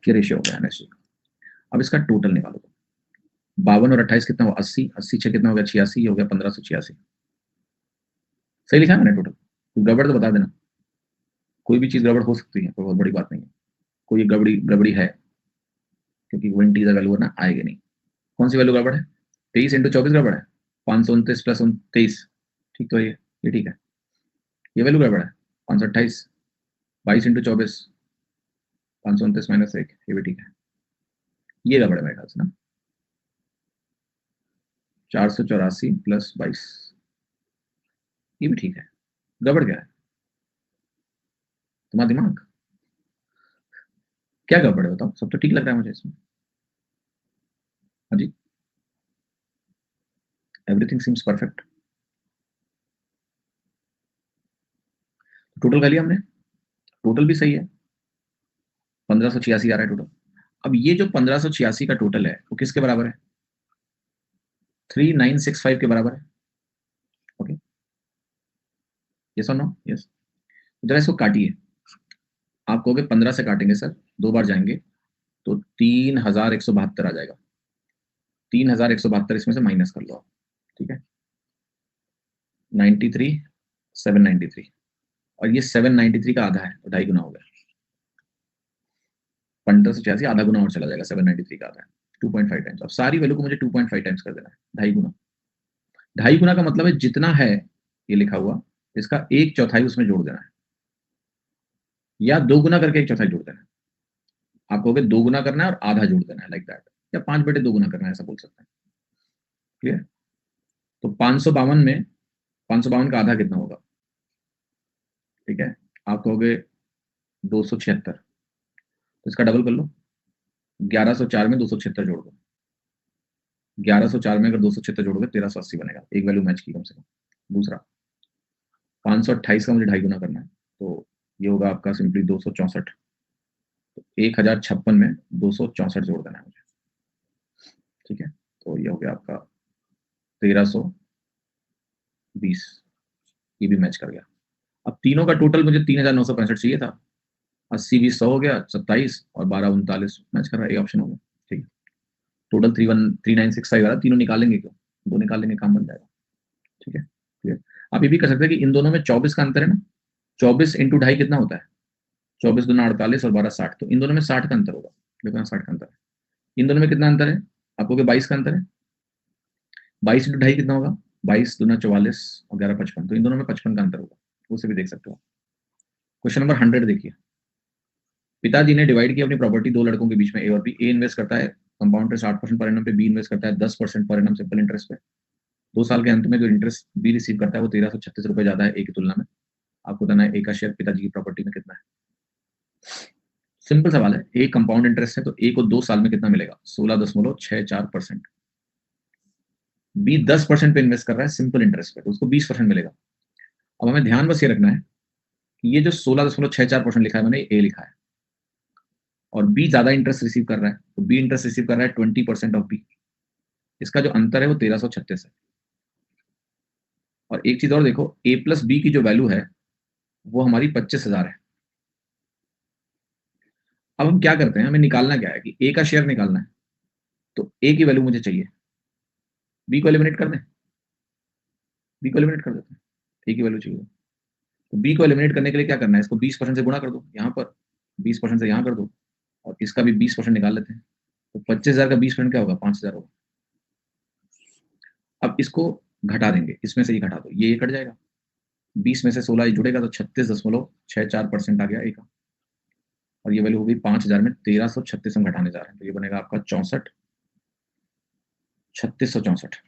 [SPEAKER 2] ये रेशियो हो गया NSG। अब इसका टोटल निकालो। 52 और 28 कितना हुआ? 80, 80 6 कितना हो गया? 86, हो गया 1586। सही लिखा है मैंने टोटल? गड़बड़ तो बता देना, कोई भी चीज गड़बड़ हो सकती है, कोई बहुत बड़ी बात नहीं है। कोई गड़बड़ी गड़बड़ी है, क्योंकि वो इंटीजर वैल्यू ना आएगी नहीं। कौन सी वैल्यू गड़बड़ है? 23 × 24 गड़बड़ है, 529 + 23, ठीक तो है ये ठीक है। ये वैल्यू गड़बड़ है, 528, 22 × 24, 529 - 1, ये भी ठीक है। ये गड़बड़ है मेरे ख्याल से ना, 484 + 22, ये भी ठीक है। गड़बड़ क्या है? तुम्हारा दिमाग, क्या गड़बड़ है बताओ? सब तो ठीक लग रहा है मुझे इसमें। हाँ जी, एवरीथिंग सीम्स परफेक्ट। टोटल कर लिया हमने, टोटल भी सही है, 1586 आ रहा है टोटल। अब ये जो 1586 का टोटल है वो किसके बराबर है? 3965 के बराबर है। ओके, यस और नो? यस। जरा इसको काटिए। आप कहोगे 15 से काटेंगे सर, 2 बार जाएंगे तो 3172 आ जाएगा। 3172 इसमें से माइनस कर लो आप, ठीक है। 93 793 और ये 793 का आधा है, तो 2.5 गुना हो गया। 1586 आधा गुना और चला जाएगा, 793 का आधा है, 2.5 टाइम्स। अब सारी वैल्यू को मुझे 2.5 टाइम्स कर देना है, 2.5 गुना। 2.5 गुना का मतलब है जितना है ये लिखा हुआ, इसका 1/4 उसमें जोड़ देना है, या 2 गुना करके 1/4 जोड़ देना है। आप कहोगे 2 गुना करना है और आधा जोड़ देना है, लाइक दैट, या 5/2 गुना करना है, ऐसा बोल सकते हैं। क्लियर? तो 552 में 552 का आधा कितना होगा? ठीक है, आप कहोगे 276, तो इसका डबल कर लो, 1104 में 276 जोड़ दो। 1104 में अगर 276 जोड़ोगे 1380 बनेगा, एक वैल्यू मैच की कम से कम। दूसरा 528 का मुझे 2.5 गुना करना है, तो ये होगा आपका सिंपली 264। 1056 में 264 जोड़ देना है मुझे। ठीक है, तो ये हो गया आपका 1320, ये भी मैच कर गया। अब तीनों का टोटल मुझे 3965 चाहिए था। 80 20 100 हो गया, 27 और 12 39 मैच कर रहा है, ये ऑप्शन हो गया। ठीक है, टोटल 3965 आ रहा है, तीनों निकालेंगे क्यों, दो निकाल लेंगे, काम बन जाएगा। ठीक है, क्लियर? आप ये भी कर सकते हैं कि इन दोनों में 24 का अंतर है ना, 24 इंटू 2.5 कितना होता है? 24 दूना 48 और 12 60, तो इन दोनों में 60 का अंतर होगा। देखो 60 का अंतर है। इन दोनों में कितना अंतर है? आपको 22 का अंतर है। 22 इंटू 2.5 कितना होगा? 22 दूना 44 और 11 55, तो इन दोनों में 55 का अंतर होगा, उसे भी देख सकते हो। क्वेश्चन नंबर 100 देखिए। पिताजी ने डिवाइड किया अपनी प्रॉपर्टी दो लड़कों के बीच में, ए और बी। ए इन्वेस्ट करता है कंपाउंड इंटरेस्ट 8% पर एनम पे, बी इन्वेस्ट करता है 10% पर एनम सिंपल इंटरेस्ट पे। 2 साल के अंत में जो इंटरेस्ट बी रिसीव करता है वो 1336 रुपए ज्यादा है ए की तुलना में। आपको बताना है ए का शेयर पिताजी की प्रॉपर्टी में कितना है। सिंपल सवाल है, ए कंपाउंड इंटरेस्ट है, तो ए को 2 साल में कितना मिलेगा? 16.64%। बी 10% पे इन्वेस्ट कर रहा है सिंपल इंटरेस्ट पे, तो उसको 20% मिलेगा। अब हमें ध्यान बस ये रखना है कि ये जो 16.64% लिखा है मैंने, ए लिखा है, और बी ज्यादा इंटरेस्ट रिसीव कर रहा है, तो बी इंटरेस्ट रिसीव कर रहा है 20% ऑफ बी। इसका जो अंतर है वो 1336 है। और एक चीज और देखो, ए प्लस बी की जो वैल्यू है वो हमारी 25,000 है। अब हम क्या करते हैं, हमें निकालना क्या है कि ए का शेयर निकालना है, तो ए की वैल्यू मुझे चाहिए, बी को एलिमिनेट कर दें, बी को एलिमिनेट कर देते हैं, ए की वैल्यू चाहिए। तो बी को एलिमिनेट करने के लिए क्या करना है, इसको 20% से गुणा कर दो, यहाँ पर 20% से यहाँ कर दो, और इसका भी 20% निकाल लेते हैं। तो 25,000 का 20% क्या होगा? 5,000 होगा। अब इसको घटा देंगे, इसमें से ही घटा दो, ये कट जाएगा, 20 में से 16 जुड़ेगा, तो 36.64% आ गया ए का। और ये वैल्यू होगी 5,000 में 1336 हम घटाने जा रहे हैं, तो ये बनेगा आपका 64 3664।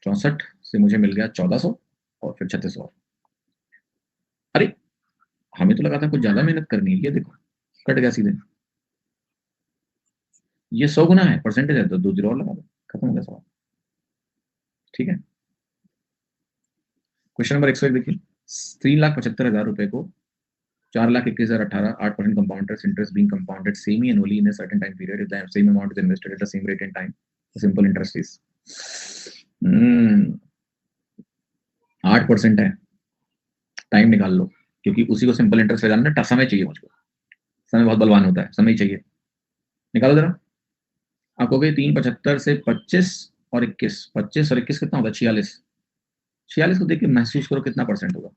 [SPEAKER 2] 64 से मुझे मिल गया 1400 और फिर 3600। अरे हमें तो लगा था कुछ ज्यादा मेहनत करनी है, ये देखो कट गया सीधे। ये 100 गुना है, परसेंटेज है, तो 2 जीरो और लगा दो, खत्म हो गया सवाल। ठीक है, क्वेश्चन नंबर 101 देखिए। 3,75,000 रुपए को 4,21,018 8% compound interest being compounded semi annually in a certain time period, if the same amount is invested at the same rate and time, the simple interest is 8% है। टाइम निकाल लो, क्योंकि उसी को सिंपल इंटरेस्ट पे जानना है, समय चाहिए मुझको, समय बहुत बलवान होता है, समय चाहिए। निकालो जरा। आप कहोगे 375 से 25 और 21, 25 और 21 कितना होगा? 46। 46 को देख के महसूस करो कितना परसेंट होगा,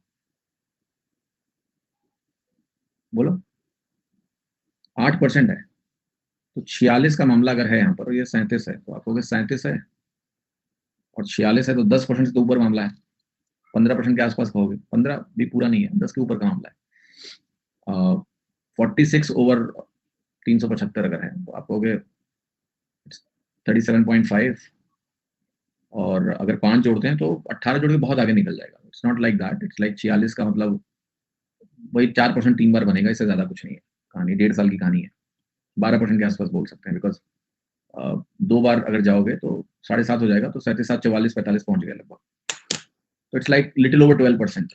[SPEAKER 2] बोलो। 8% है, तो 46 का मामला अगर है यहाँ पर, और ये 37 है, तो आप कहोगे 37 है और 46 है, तो 10% से तो ऊपर मामला है। 15% के आसपास कहोगे, 15 भी पूरा नहीं है, 10 के ऊपर का मामला है। 46/375 अगर है, तो आप कहोगे 37.5, और अगर 5 जोड़ते हैं तो 18 जोड़ के बहुत आगे निकल जाएगा। It's not like that, it's like 46 का मतलब वही 4% 3 बार बनेगा, इससे ज्यादा कुछ नहीं है। कहानी 1.5 साल की कहानी है, 12% के आसपास बोल सकते हैं, बिकॉज 2 बार अगर जाओगे तो 7.5 हो जाएगा, तो 37 44 45 पहुंच गया लगभग। तो इट्स लाइक लिटिल ओवर 12%।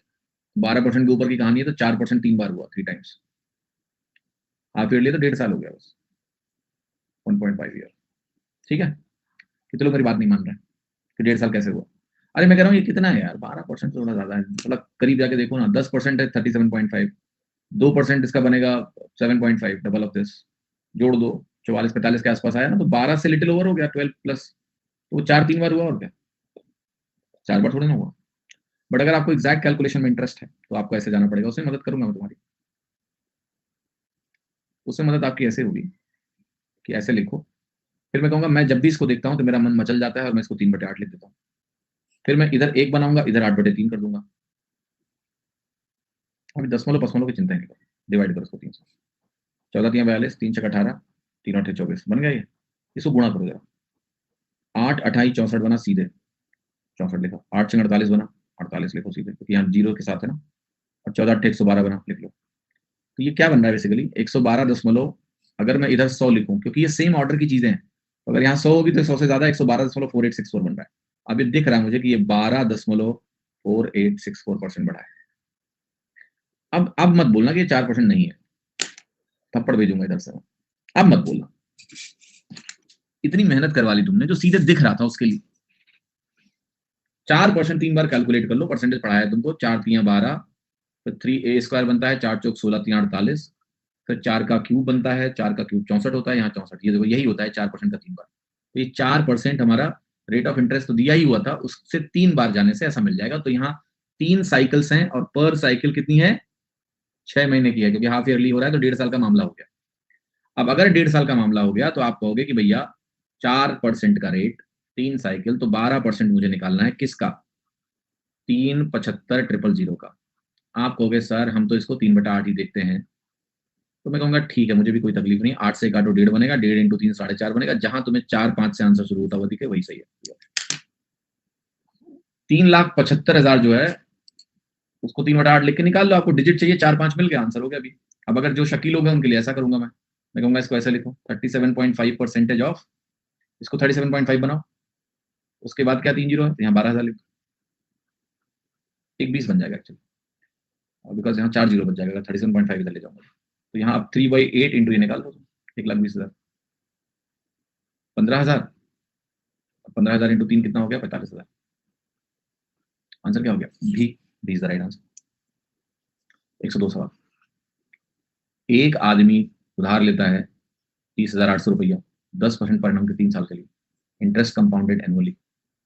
[SPEAKER 2] 12% के ऊपर की कहानी है, तो 4% 3 बार हुआ, 3 टाइम्स। हाफ ईयर लिए तो 1.5 साल हो गया बस, 1.5 ईयर। ठीक है, कितने लोग मेरी बात नहीं मान रहे हैं कि 1.5 साल कैसे हुआ? अरे मैं कह रहा हूँ ये कितना है यार, 12% थोड़ा ज्यादा है, थोड़ा करीब जाके देखो ना। 10% है 37.5, 2% इसका बनेगा 7.5, डबल ऑफ दिस, जोड़ दो, 44 45 के आसपास आया ना, तो 12 से लिटिल ओवर हो गया, 12 प्लस, तो वो 4 3 बार हुआ और क्या, 4 बार थोड़ी ना हुआ। बट अगर आपको एग्जैक्ट कैलकुलेशन में इंटरेस्ट है तो आपको ऐसे जाना पड़ेगा, उसमें मदद करूंगा मैं तुम्हारी। उसमें मदद आपकी ऐसे होगी कि ऐसे लिखो, फिर मैं कहूंगा मैं जब भी इसको देखता हूं तो मेरा मन मचल जाता है और मैं इसको 3/8 लिख देता हूं। फिर मैं इधर 1 बनाऊंगा, इधर 8/3 कर दूंगा। अभी दशमलव पशमलव की चिंता ही नहीं करो, डिवाइड करो इसको 3 से। 14 3 42, 3 6 18, 3 8 24 बन गया ये। इसको गुणा करो जरा, 8 28 64 बना सीधे, 64 लिखा। 8 6 48 बना, 48 लिखो सीधे, क्योंकि यहाँ जीरो के साथ है ना। और 14 8 112 बना, लिख लो। तो ये क्या बन रहा है बेसिकली 112 दशमलव, अगर मैं इधर 100 लिखूं, क्योंकि ये सेम ऑर्डर की चीजें हैं, तो अगर यहाँ 100 होगी तो 100 से ज्यादा 112.4864 बन रहा है। अब ये दिख रहा है मुझे कि ये 12.4864% बढ़ा है। अब मत बोलना कि ये 4% नहीं है, थप्पड़ भेजूंगा इधर से। अब मत बोलना, इतनी मेहनत करवा ली तुमने, जो सीधे दिख रहा था उसके लिए। 4% 3 बार कैलकुलेट कर लो, परसेंटेज पढ़ाया तुमको। 4 3 12, फिर 3a² बनता है, 4 चौक 16 3 48, फिर 4 का क्यूब बनता है, 4 का क्यूब 64 होता है, यहाँ 64। ये देखो यही होता है 4% का 3 बार। तो ये 4% हमारा रेट ऑफ इंटरेस्ट तो दिया ही हुआ था, उससे 3 बार जाने से ऐसा मिल जाएगा। तो यहाँ 3 साइकिल्स हैं और पर साइकिल कितनी है, 6 महीने की है, क्योंकि हाफ ईयरली हो रहा है तो 1.5 साल का मामला हो गया। अब अगर 1.5 साल का मामला हो गया तो आप कहोगे कि भैया 4% का रेट, 3 साइकिल, तो 12% मुझे निकालना है किसका, 375,000 का। आप कहोगे सर हम तो इसको 3/8 ही देखते हैं। तो मैं कहूंगा ठीक है, मुझे भी कोई तकलीफ नहीं। 8 से काटो 1.5 बनेगा, 1.5 इंटू 3 4.5 बनेगा। जहां तुम्हें 4 5 से आंसर शुरू होता हुआ दिखे वही सही है। 3,75,000 जो है उसको 3/8 लिख के निकाल लो। आपको डिजिट चाहिए, 4 5 मिल गया, आंसर हो गया अभी। अब अगर जो शकील हो गए उनके लिए ऐसा करूंगा मैं कहूंगा इसको ऐसे लिखो, 37.5% ऑफ, इसको 37.5 बनाओ। उसके बाद क्या 3 जीरो है, तो यहाँ 12,000 लिखो, 1 20 बन जाएगा एक्चुअली, और बिकॉज यहाँ 4 जीरो बच जाएगा, 37.5 इधर ले जाऊंगा। तो यहाँ आप 3/8 इंटू ये निकाल दो, 1,20,000, 15,000, 15,000 इंटू 3 कितना हो गया, 45,000। आंसर क्या हो गया, भी इज द राइट आंसर। 102 सवाल। एक आदमी उधार लेता है 30,800 रुपया, 10% पर annum के 3 साल के लिए, interest compounded annually.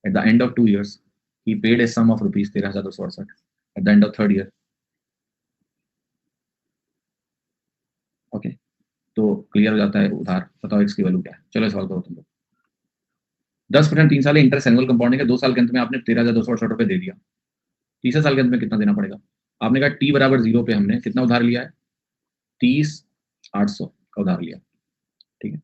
[SPEAKER 2] At the end of 2 years he paid a sum of rupees 13,268 at the end of 3rd year। Okay, तो क्लियर हो जाता है उधार। बताओ इसकी वैल्यू क्या है। चलो सवाल करो तुम लोग। 10% 3 साल इंटरेस्ट एनुअल कंपाउंडिंग है, 2 साल के अंत में आपने 13,268 रुपए दे दिया। तीसरे साल के अंत में कितना देना पड़ेगा। आपने कहा t बराबर 0 पे हमने कितना उधार लिया है, 30,800 का उधार लिया, ठीक है।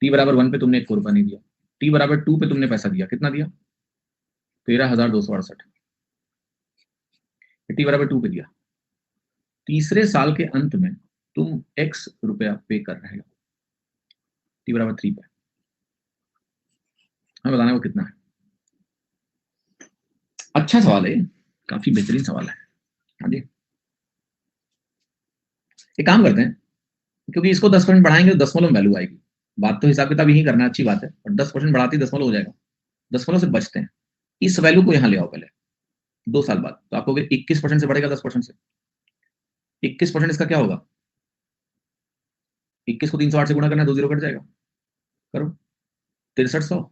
[SPEAKER 2] t बराबर 1 पे तुमने 1 रुपया नहीं दिया, t बराबर 2 पे तुमने पैसा दिया, कितना दिया, 13,268, t बराबर 2 पे दिया। तीसरे साल के अंत में तुम x रुपया पे कर रहे हो, t बराबर 3 पे। हमें बताना है वो कितना है। अच्छा सवाल है, काफी बेहतरीन सवाल है। हाँ जी, एक काम करते हैं, क्योंकि इसको 10% बढ़ाएंगे तो दशमलव में वैल्यू आएगी। बात तो हिसाब किताब यही करना अच्छी बात है, और 10% बढ़ाते ही दशमलव हो जाएगा, दशमलव से बचते हैं। इस वैल्यू को यहाँ ले आओ पहले 2 साल बाद, तो आपको 21% से बढ़ेगा 10% से। 21% इसका क्या होगा, 21 को 308 से गुणा करना है, 2 जीरो कट जाएगा, करो 6300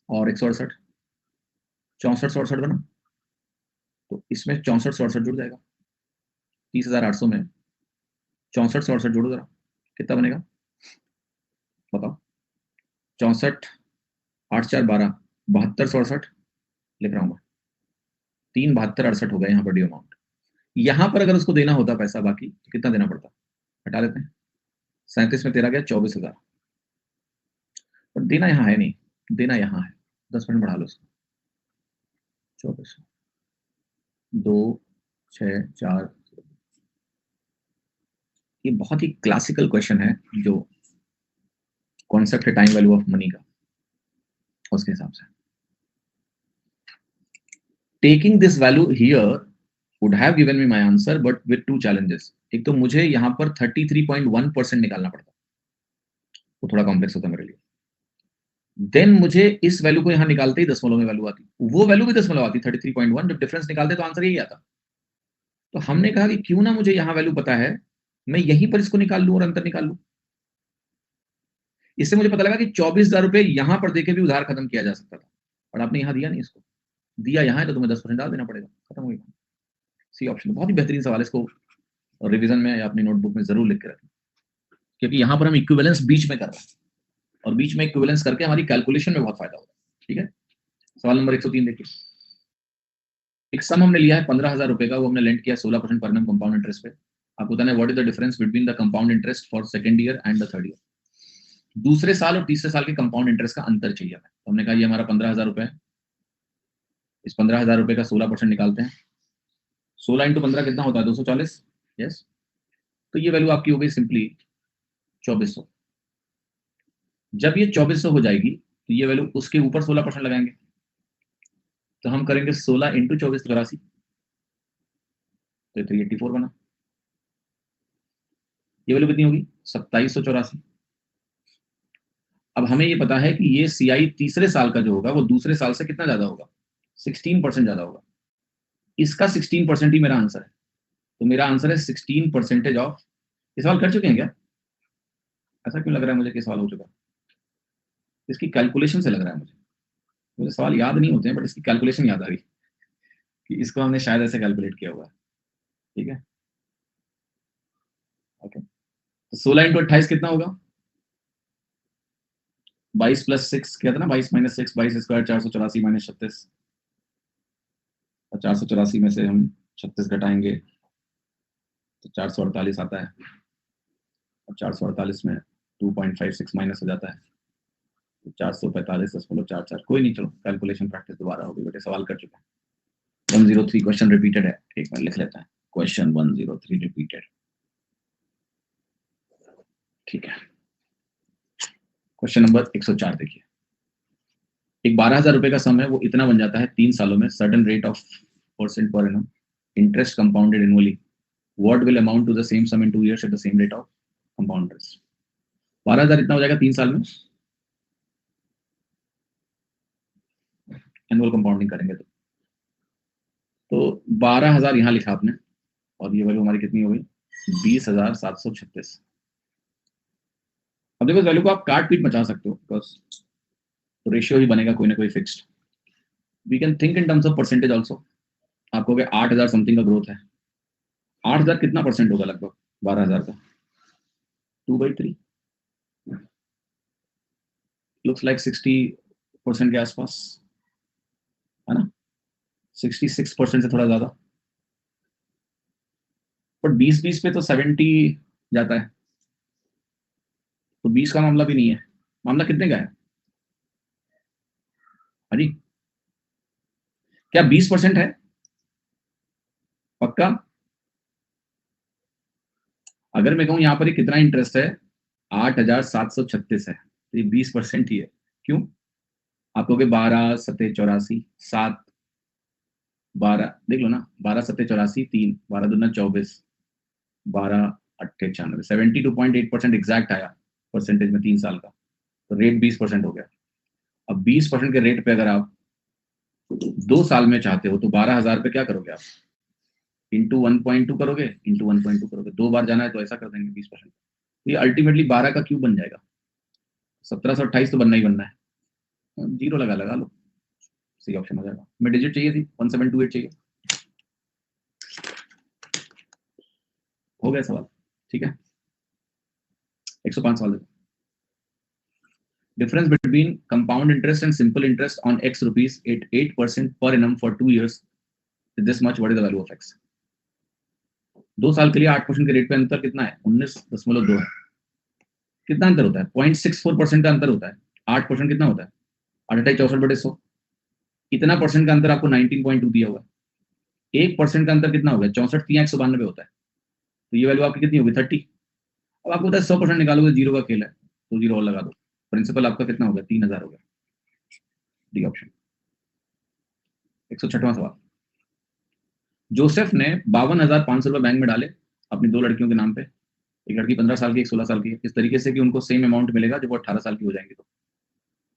[SPEAKER 2] और 168, 6468 बना। तो इसमें 6468 जुड़ जाएगा, 30,800 में 6468 जोड़ो जरा, कितना बनेगा बताओ। 64 8 4 12, 7268 लिख रहा हूँ मैं, 3 72 68 हो गया यहाँ पर ड्यू अमाउंट। यहाँ पर अगर उसको देना होता पैसा बाकी तो कितना देना पड़ता, हटा लेते हैं। 37 में 13 गया, 24,000। पर देना यहाँ है नहीं, देना यहाँ है, 10% बढ़ा लो उसको, 24 2 6 4। ये बहुत ही क्लासिकल क्वेश्चन है, जो कॉन्सेप्ट है टाइम वैल्यू ऑफ मनी का, उसके हिसाब से taking this value here would have given me my answer, but with 2 challenges। एक तो मुझे यहाँ पर 33.1% निकालना पड़ता, वो थोड़ा कॉम्प्लेक्स होता मेरे लिए। देन मुझे इस वैल्यू को यहाँ निकालते ही दशमलव में वैल्यू आती, वो वैल्यू भी दशमलव आती 33.1। जब डिफरेंस निकालते तो आंसर यही आता। तो हमने कहा कि क्यों ना मुझे यहाँ वैल्यू पता है, मैं यहीं पर इसको निकाल लूं और अंतर निकाल लूं। इससे मुझे पता लगा कि 24,000 रुपए यहां पर देके भी उधार खत्म किया जा सकता था, और आपने यहां दिया नहीं इसको। दिया यहाँ है तो तुम्हें 10% डाल देना पड़ेगा, खत्म हो गया। सी ऑप्शन बहुत ही बेहतरीन सवाल है, इसको रिवीजन में या अपनी नोटबुक में जरूर लिख के रखें, क्योंकि यहाँ पर हम इक्विवेलेंस बीच में कर रहे हैं और बीच में इक्विवेलेंस करके हमारी कैलकुलेशन में बहुत फायदा होगा। ठीक है, सवाल नंबर 103 देखिए। एक सम हमने लिया है 15,000 रुपए का, वो हमने लेंड किया 16% पर एनम कंपाउंड इंटरेस्ट पे। आपको बताना है what is the difference between the compound interest for second year and the third year. दूसरे साल और तीसरे साल के कंपाउंड इंटरेस्ट का अंतर चाहिए हमें। तो हमने कहा ये हमारा 15,000 रुपए है, इस 15,000 रुपए का 16% निकालते हैं। 16 इंटू 15 कितना होता है? 240। यस, तो ये वैल्यू आपकी हो गई सिंपली 2400। जब ये 2400 हो जाएगी तो ये वैल्यू उसके ऊपर 16% लगाएंगे, तो हम करेंगे 16 इंटू 24 तो 384 बना। ये वैल्यू कितनी होगी? 2784। अब हमें ये पता है कि ये सीआई तीसरे साल का जो होगा वो दूसरे साल से कितना ज्यादा होगा? 16% ज्यादा होगा। इसका 16% ही मेरा आंसर है, तो मेरा आंसर है 16% ऑफ। ये सवाल कर चुके हैं क्या? ऐसा क्यों लग रहा है मुझे कि सवाल हो चुका है? इसकी कैलकुलेशन से लग रहा है मुझे सवाल याद नहीं होते हैं, बट इसकी कैलकुलेशन याद आ रही कि इसको हमने शायद ऐसे कैलकुलेट किया हुआ है। ठीक है, ओके। तो 16 इंटू 28 कितना होगा? 22 प्लस 6 क्या था ना, 22 माइनस 6, 22 स्क्वायर 484 माइनस 36। और 484 में से हम 36 घटाएंगे तो 448 आता है, और 448 में 2.56 माइनस हो जाता है, तो 445.44। कोई नहीं, चलो कैलकुलेशन प्रैक्टिस दोबारा होगी, बेटे सवाल कर चुके हैं। 103 क्वेश्चन रिपीटेड है, एक बार लिख लेता है, क्वेश्चन 103 रिपीटेड। ठीक है, क्वेश्चन नंबर 104 देखिए। एक 12,000 रुपए का सम है, वो इतना बन जाता है 3 सालों में, certain rate of percent per annum, interest compounded annually, what will amount to the same sum in 2 years at the same rate of compound interest. 12,000 इतना हो जाएगा 3 साल में, एनुअल कंपाउंडिंग करेंगे तो 12,000 यहाँ लिखा आपने, और ये वैल्यू हमारी कितनी हो गई? 20,736। अब देखो इस वैल्यू को आप काट पीट मचा सकते हो, बिकॉज तो रेशियो ही बनेगा कोई ना कोई fixed. We can think in terms of percentage also. आपको 8,000 समथिंग का ग्रोथ है, 8,000 कितना परसेंट होगा लगभग 12,000 का? 2/3, लुक्स लाइक 60% के आसपास है ना, 66% से थोड़ा ज्यादा, बट 20-20 पे तो 70 जाता है, तो 20 का मामला भी नहीं है। मामला कितने का है? हाँ जी, क्या 20% है? पक्का? अगर मैं कहूं यहाँ पर कितना इंटरेस्ट है, 8,736 है, तो ये 20% ही है। क्यों? आप कहोगे 12 सत्ते 84, 7 12 देख लो ना, 12 सत्ते 84, 3 12 दूना 24, 12 अट्ठे 96, 72.8% एग्जैक्ट आया परसेंटेज में 3 साल का, तो रेट 20% हो गया। अब 20% के रेट पे अगर आप 2 साल में चाहते हो तो 12,000 पे क्या करोगे आप? इंटू 1.2 करोगे, इंटू 1.2 करोगे, 2 बार जाना है तो ऐसा कर देंगे 20%। तो ये अल्टीमेटली 12 का क्यूब बन जाएगा, 1728 तो बनना ही बनना है, जीरो लगा लो, सही ऑप्शन हो जाएगा। मैं डिजिट चाहिए थी, 1728 चाहिए, हो गया सवाल। ठीक है, 105 सवाल। Difference between compound interest and simple interest on X rupees at 8% per annum for 2 years is this much. What is the value of X? 2 साल के लिए 8% के रेट पे अंतर कितना है? 19.2 है। कितना अंतर होता है? 0.64% का अंतर होता है। 8% कितना होता है? 8/64/100। इतना परसेंट का अंतर आपको 19.2 दिया हुआ है। 1% का अंतर कितना होगा? 64/192 होता है, तो ये वैल्यू आपकी कितनी होगी? 30। अब आपको पता है 100% निकालोगे, जीरो का खेल है, तो जीरो और लगा दो। प्रिंसिपल आपका कितना होगा? 3,000 हो गया। D option. 106वां सवाल। जोसेफ ने 52,500 रुपए बैंक में डाले अपनी 2 लड़कियों के नाम पे। एक लड़की 15 साल की, एक 16 साल की है, इस तरीके से कि उनको सेम अमाउंट मिलेगा जब वो 18 साल की हो जाएंगी। तो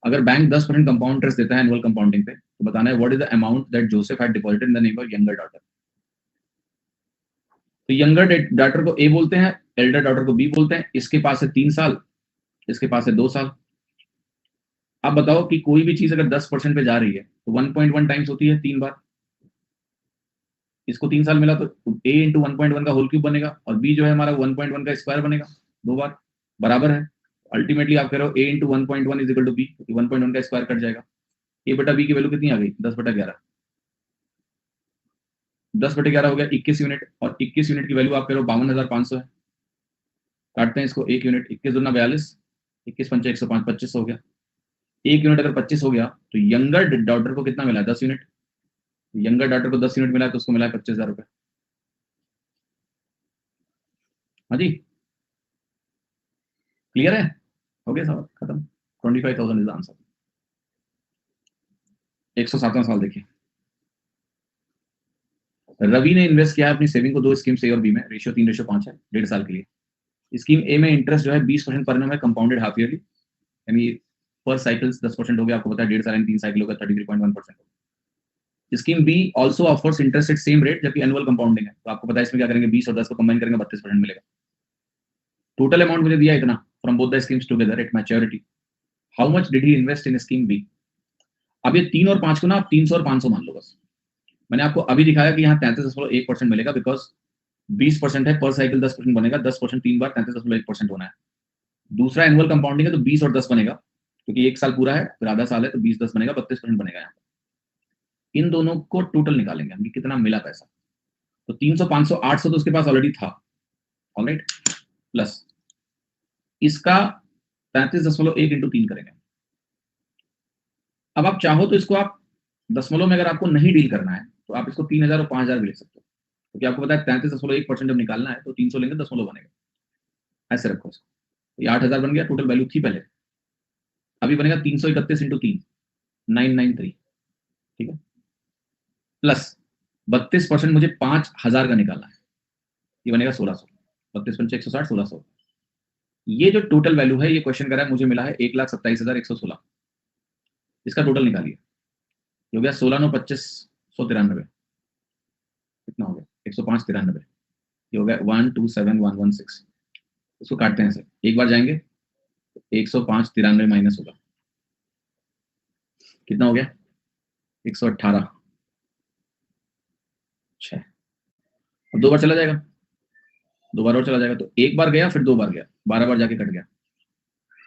[SPEAKER 2] अगर बैंक 10% कंपाउंड इंटरेस्ट देता है एनुअल कंपाउंडिंग पे, तो बताना है what is the amount that Joseph had deposited in the name of younger daughter. तो यंगर डॉटर को ए बोलते हैं, एल्डर डॉटर को बी बोलते हैं। इसके पास है 3 साल, इसके पास है 2 साल। आप बताओ कि कोई भी चीज अगर 10% पे जा रही है तो 1.1 टाइम्स होती है 3 बार। इसको 3 साल मिला तो a इंटू 1.1 का होल क्यूब बनेगा और b जो है हमारा 1.1 का स्क्वायर बनेगा 2 बार, बराबर है। अल्टीमेटली आप कह रहे हो a into 1.1 is equal to b, क्योंकि 1.1 का स्क्वायर कट जाएगा। a बटा b की वैल्यू कितनी आ गई? 10/11। 10/11 हो गया 21 यूनिट, और 21 यूनिट की वैल्यू आप कह रहे हो 52,500 है। काटते हैं इसको, 1 यूनिट 21 दूना 42, 21 पंचे 105, 25 हो गया। 1 यूनिट अगर 25 हो गया तो यंगर डॉटर को कितना मिला है? 10 यूनिट। यंगर डॉटर को 10 यूनिट मिला है तो उसको मिला है 25,000 रुपए। हाँ जी, क्लियर है? हो गया सवाल खत्म। 25,000 इज आंसर। 107वां सवाल देखिए। रवि ने इन्वेस्ट किया है अपनी सेविंग को 2 स्कीम ए और बी में, रेशियो 3:5 है 1.5 साल के लिए। स्कीम ए में इंटरेस्ट जो है 20% पर एनम है, कंपाउंडेड हाफ ईयरली, यानी पर साइकिल्स 10% हो गया। आपको पता है 1.5 साल यानी 3 साइकिल होगा 33.1%। Scheme B also offers interest at same rate, जबकि एनुअल कंपाउंडिंग है। तो आपको पता है इसमें क्या करेंगे, 20 और 10 को कंबाइन करेंगे 32% मिलेगा। टोटल अमाउंट मुझे दिया इतना from both the schemes together at maturity. How much did he invest in scheme B? अब ये 3 और 5 को ना आप 300 और 500 मान लो बस। मैंने आपको अभी दिखाया कि यहाँ 33.1% मिलेगा, बिकॉज 20% है पर साइकिल 10% बनेगा, 10% 3 बार 33.1% होना है। दूसरा एनुअल कंपाउंडिंग है तो 20 और 10 बनेगा, क्योंकि 1 साल पूरा है फिर आधा साल है तो 20 10 बनेगा 32% बनेगा। यहाँ इन दोनों को टोटल निकालेंगे हम कि कितना मिला पैसा। तो 300 500 800 तो उसके पास ऑलरेडी था, ऑलराइट, प्लस इसका 33.1 इंटू 3 करेंगे। अब आप चाहो तो इसको आप दशमलव में, अगर आपको नहीं डील करना है तो आप इसको 3,000 और 5,000 भी लिख सकते हो, क्योंकि आपको पता है 33.1% जब निकालना है तो 300 लेंगे दशमलव बनेगा। ऐसे रखो इसको, ये 8,000 बन गया, टोटल वैल्यू थी पहले। अभी बनेगा 331 इंटू 3, 993, ठीक है, प्लस 32% मुझे 5,000 का निकालना है, ये बनेगा 1,600। 32 पंचे 160, 1,600। ये जो टोटल वैल्यू है, ये क्वेश्चन कर रहा है, मुझे मिला है 1,27,116। इसका टोटल निकालिए, ये हो गया 16,9,25,193। कितना हो गया? 105,93। ये हो गया 127,116। इसको काटते हैं, सर एक बार जाएंगे 105,93 माइनस होगा, कितना हो गया? 118। अच्छा, अब 2 बार चला जाएगा, 2 बार और चला जाएगा, तो 1 बार गया फिर 2 बार गया, 12 बार जाके कट गया,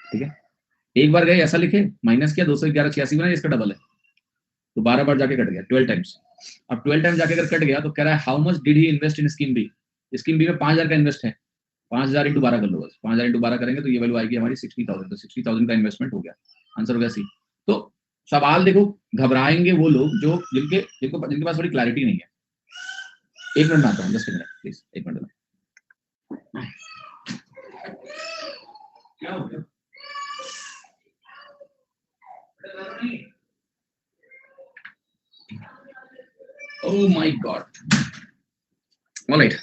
[SPEAKER 2] ठीक है। 1 बार गए ऐसा लिखे, माइनस किया, 211 86 बना, इसका डबल है, तो 12 बार जाके कट गया 12 टाइम्स। अब 12 टाइम्स जाके अगर कट गया तो कह रहा है how much did he invest in scheme B? Scheme B में 5,000 का इन्वेस्ट है, 5,000 इंटू 12 कर लो बस, 5,000 इंटू 12 करेंगे तो ये वैल्यू आएगी हमारी 60,000। तो 60,000 का इन्वेस्टमेंट हो गया, आंसर हो गया सी। तो सवाल देखो, घबराएंगे वो लोग जो जिनके पास थोड़ी क्लैरिटी नहीं है। 1 मिनट में आता हूँ, जस्ट मिनट प्लीज, 1 मिनट में। क्या हो गया? Oh my God. All right.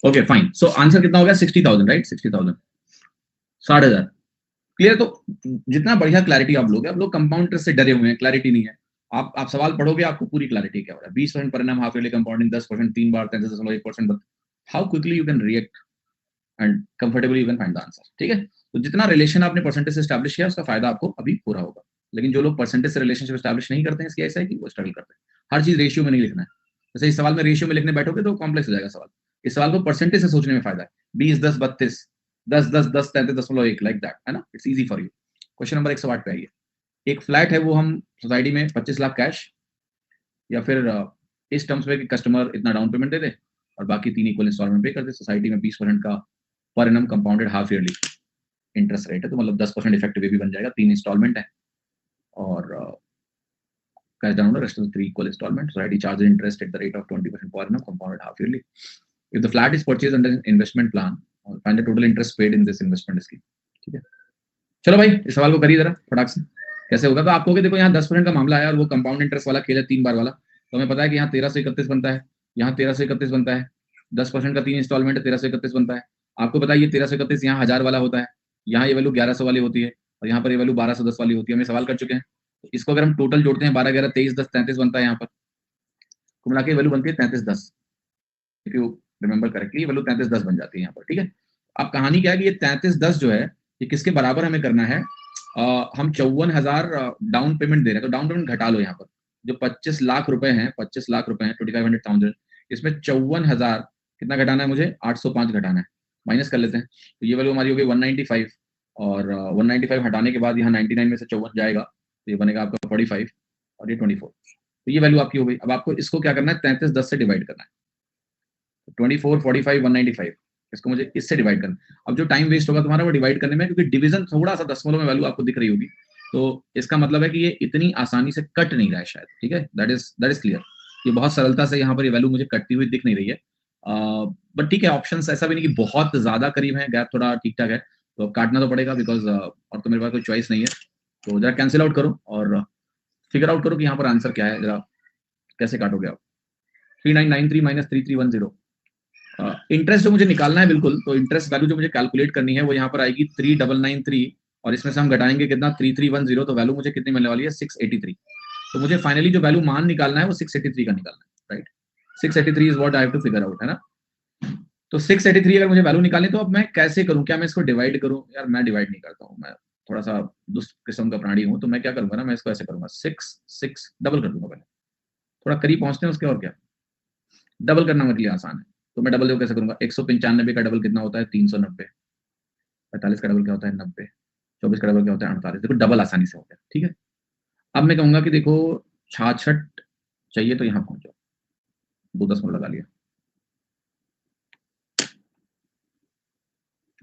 [SPEAKER 2] Okay, fine. So answer कितना हो गया? 60,000, राइट? 60,000, 60,000। क्लियर? तो जितना बढ़िया क्लैरिटी आप लोगे, आप लोग कंपाउंड इंटरेस्ट से डरे हुए हैं, क्लैरिटी नहीं है। आप सवाल पढ़ोगे, आपको पूरी क्लैरिटी क्या हो रहा है। 20% per annum half yearly compounding, 10% 3 bar 33.1%, how quickly you can react and comfortably you can find the answer, ठीक है। तो जितना रिलेशन आपने परसेंटेज से एस्टैब्लिश किया, उसका फायदा आपको अभी पूरा होगा। लेकिन जो लोग परसेंटेज से रिलेशनशिप एस्टैब्लिश नहीं करते हैं, इसकी ऐसा है कि वो स्ट्रगल करते हैं। हर चीज रेशियो में नहीं लिखना है। जैसे इस सवाल में रेशियो में लिखने बैठोगे तो कॉम्प्लेक्स हो जाएगा सवाल। इस सवाल को परसेंटेज से सोचने में फायदा है। 20 10 32, 10 10 10 33.1, लाइक दैट, है ना। It's easy for you. Question number 108 पे आइए। एक फ्लैट है, वो हम सोसाइटी में 25 लाख कैश, या फिर इस टर्म्स में कि कस्टमर इतना डाउन पेमेंट दे दे और बाकी 3 इक्वल इंस्टॉलमेंट पे कर दे। सोसाइटी में 20% का पर annum compounded half yearly interest rate है, तो मतलब 10% इफेक्टिव भी बन जाएगा। 3 इंस्टॉलमेंट है और cash down rest of 3 equal installment. Society charges interest at the rate of 20% per annum compounded half yearly. If the flat is purchased under investment plan, find the total interest paid in this investment scheme, ठीक है। चलो भाई, इस सवाल को करिए जरा फटाक से। कैसे होगा? तो आपको देखो, यहाँ 10% का मामला है और वो कंपाउंड इंटरेस्ट वाला खेल है 3 बार वाला। तो हमें पता है कि यहाँ 1331 बनता है, यहाँ 1331 बनता है। 10% का 3 इंस्टॉलमेंट है, 1331 बनता है। आपको पता है ये 1331 यहाँ 1000 वाला होता है, यहाँ ये वैल्यू 1100 वाली होती है, और यहाँ पर ये वैल्यू 1210 वाली होती है। हमें सवाल कर चुके हैं। तो इसको अगर हम टोटल जोड़ते हैं, 12 11 23 10 33 बनता है। यहाँ पर कुल मिला के वैल्यू बनती है 3310। इफ यू रिमेंबर करेक्टली, ये वैल्यू 3310 बन जाती है यहाँ पर, ठीक है। अब कहानी क्या है कि ये 3310 जो है, ये किसके बराबर हमें करना है, हम 54,000 डाउन पेमेंट दे रहे हैं, तो डाउन पेमेंट घटा लो यहाँ पर, जो 25 लाख रुपए हैं, 25 लाख रुपए हैं, 2500,000, इसमें 54,000 कितना घटाना है मुझे, 805 घटाना है, माइनस कर लेते हैं, तो ये वैल्यू हमारी हो गई 195, और 195 हटाने के बाद यहाँ 99 में से 54 जाएगा, तो ये बनेगा आपका 45 और ये 24, तो ये वैल्यू आपकी हो गई। अब आपको इसको क्या करना है, 3310 से डिवाइड करना है, 24, 45, 195, इसको मुझे इससे डिवाइड करना है। अब जो टाइम वेस्ट होगा तुम्हारा वो डिवाइड करने में, क्योंकि डिवीजन थोड़ा सा दशमलव में वैल्यू आपको दिख रही होगी, तो इसका मतलब है कि ये इतनी आसानी से कट नहीं रहा है शायद, ठीक है, दैट इज क्लियर, ये बहुत सरलता से यहाँ पर ये वैल्यू मुझे कटती हुई दिख नहीं रही है, बट ठीक है, ऑप्शन ऐसा भी नहीं कि बहुत ज्यादा करीब है, गैप थोड़ा ठीक ठाक है, तो काटना तो पड़ेगा, बिकॉज और तो मेरे पास कोई चॉइस नहीं है, तो जरा कैंसिल आउट करो और फिगर आउट करो कि यहाँ पर आंसर क्या है, जरा कैसे काटोगे आप, 3993 माइनस 3310, इंटरेस्ट जो मुझे निकालना है बिल्कुल, तो इंटरेस्ट वैल्यू जो मुझे कैलकुलेट करनी है वो यहाँ पर आएगी 3993, और इसमें से हम घटाएंगे कितना, 3310, तो वैल्यू मुझे कितनी मिलने वाली है, 683, तो मुझे फाइनली जो वैल्यू मान निकालना है वो 683 का निकालना है, right, 683 is what I have to figure out, है ना, तो 683 अगर मुझे वैल्यू निकालनी, तो अब मैं कैसे करूं, क्या मैं इसको डिवाइड करूं, यार मैं डिवाइड नहीं करता हूं, मैं थोड़ा सा दुष्ट किस्म का प्राणी हूं, तो मैं क्या करूंगा ना, मैं इसको ऐसे करूंगा, 6 डबल कर दूंगा पहले, थोड़ा करीब पहुंचते हैं उसके, और क्या, डबल करना मेरे लिए आसान है, तो मैं डबल देखो कैसे करूंगा, 195 का डबल कितना होता है, 390, 45 का डबल क्या होता है, 90, 24 का डबल क्या होता है, 48, देखो डबल आसानी से हो गया, ठीक है। अब मैं कहूंगा कि देखो 66 चाहिए, तो यहाँ पहुंच जाओ, 2 दशमलव लगा लिया,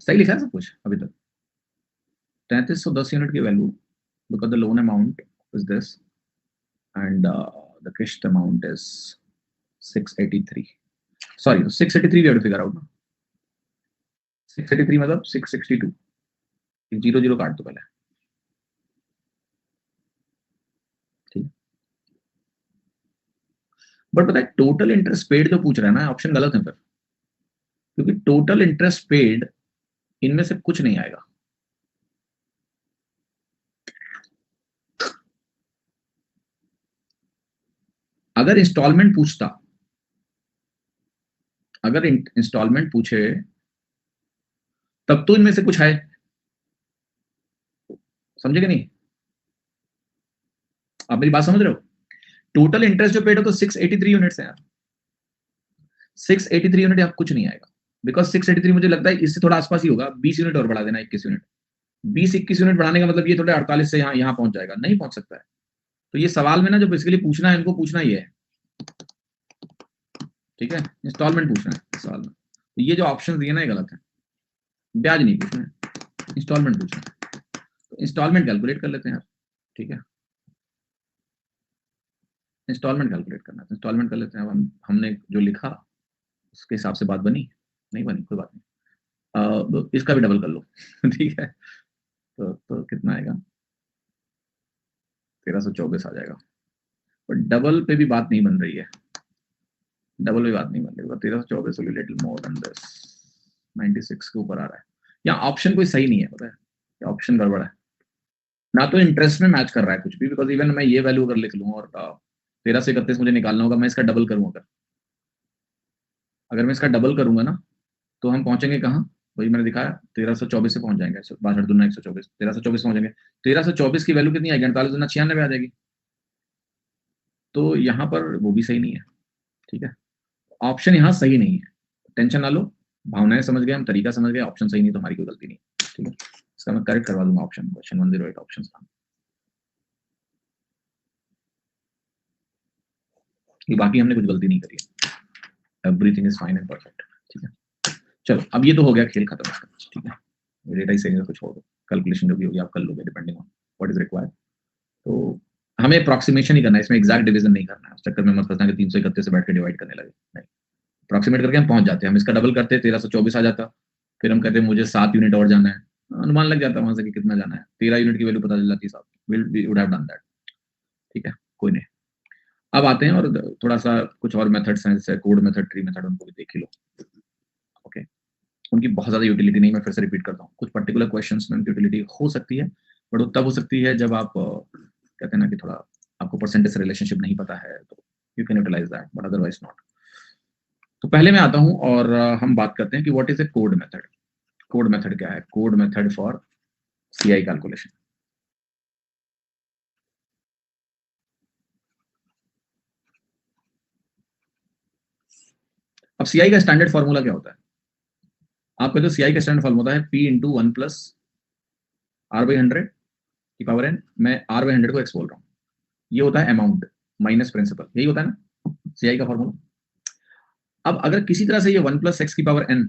[SPEAKER 2] सही लिखा है सब कुछ अभी तक, 3310 यूनिट की value, because the loan amount is this and the किश्त amount is 683, sorry 683 we have to figure out ना, 683 मतलब 662, 0 काट दो पहले, ठीक, बट पता है टोटल इंटरेस्ट पेड जो पूछ रहा है ना, ऑप्शन गलत है फिर, क्योंकि टोटल इंटरेस्ट पेड इनमें से कुछ नहीं आएगा, अगर इंस्टॉलमेंट पूछता, अगर इंस्टॉलमेंट पूछे तब तो इनमें से कुछ है, समझे कि नहीं, आप मेरी बात समझ रहे हो, टोटल इंटरेस्ट जो पेड हो तो 683 यूनिट्स है यार, 683 यूनिट यहाँ कुछ नहीं आएगा, बिकॉज 683 मुझे लगता है इससे थोड़ा आसपास ही होगा, 20 यूनिट और बढ़ा देना, 21 यूनिट, 20-21 यूनिट बढ़ाने का मतलब ये थोड़े 48 से यहाँ पहुंच जाएगा, नहीं पहुंच सकता है, तो ये सवाल में ना जो बेसिकली पूछना है, इनको पूछना ये है, ठीक है, इंस्टॉलमेंट पूछना है सवाल में, तो ये जो ऑप्शन दिए ना ये गलत है, ब्याज नहीं पूछना है, इंस्टॉलमेंट पूछना है, तो इंस्टॉलमेंट कैलकुलेट कर लेते हैं यार, ठीक है, इंस्टॉलमेंट कैलकुलेट करना है, इंस्टॉलमेंट कर लेते हैं, अब हमने जो लिखा उसके हिसाब से बात बनी, नहीं बनी कोई बात नहीं, इसका भी डबल कर लो ठीक है, तो कितना आएगा, 1324 आ जाएगा, पर डबल पे भी बात नहीं बन रही है, डबल पे बात नहीं बन रही है, 1324 लिटिल मोर देन दिस, 96 के ऊपर आ रहा है, यहाँ ऑप्शन कोई सही नहीं है, पता है ऑप्शन गड़बड़ है, ना तो इंटरेस्ट में मैच कर रहा है कुछ भी, बिकॉज इवन मैं ये वैल्यू अगर लिख लूँ और 13 से 31 मुझे निकालना होगा, मैं इसका डबल करूँ, अगर मैं इसका डबल करूंगा ना, तो हम पहुंचेंगे कहाँ, वही मैंने दिखाया, 1324 से पहुंच जाएंगे, 62 दूना 124, 1324 पहुंचेंगे, 1324 की वैल्यू कितनी आएगी, 48 दूना 96 आ जाएगी, तो यहाँ पर वो भी सही नहीं है, ठीक है, ऑप्शन यहाँ सही नहीं है, टेंशन ना लो, भावनाएं समझ गए हम, तरीका समझ गए, ऑप्शन सही नहीं तो हमारी कोई गलती नहीं, ठीक है, इसका मैं करेक्ट करवा दूंगा ऑप्शन, क्वेश्चन 108 ऑप्शन का, ये बाकी हमने कुछ गलती नहीं करी है, everything is fine and perfect, ठीक है, चलो अब ये तो हो गया खेल खत्म इसका, ठीक है, डेटा ही सही कुछ छोड़ दो, कैलकुलेशन जो भी होगी आप कर लोगे depending on what is required, तो हमें अप्रॉक्सीमेशन ही करना है, इसमें एग्जैक्ट डिवीजन नहीं करना है, उस चक्कर में मत फंसना कि 331 से बैठ के डिवाइड करने लगे, नहीं, अप्रॉक्सीमेट करके हम पहुंच जाते हैं, हम इसका डबल करते 1324 आ जाता, फिर हम कहते हैं मुझे 7 यूनिट और जाना है, अनुमान लग जाता है वहां से कि कितना जाना है, 13 यूनिट की वैल्यू पता चल जाती है, we would have done that, ठीक है, कोई नहीं, अब आते हैं और थोड़ा सा कुछ और मेथड्स हैं, जैसे कोड मेथड, ट्री मेथड, उनको भी देख ही लो, ओके, उनकी बहुत ज्यादा यूटिलिटी नहीं, मैं फिर से रिपीट करता हूँ, कुछ पर्टिकुलर क्वेश्चंस में उनकी यूटिलिटी हो सकती है, बट वो तब हो सकती है जब आप कहते हैं ना कि थोड़ा आपको परसेंटेज से रिलेशनशिप नहीं पता है, तो you can utilize that, but otherwise not. तो पहले मैं आता हूं और हम बात करते हैं कि what is a code method, code method क्या है, code method for CI calculation. अब सीआई का स्टैंडर्ड फॉर्मूला क्या होता है? आपका जो सीआई का स्टैंडर्ड फॉर्मूला है P into one plus R by 100 की पावर एन, मैं आर बाई 100 को एक्स बोल रहा हूँ, ये होता है अमाउंट माइनस प्रिंसिपल, यही होता है ना सीआई का फॉर्मूला। अब अगर किसी तरह से ये वन प्लस एक्स की पावर एन,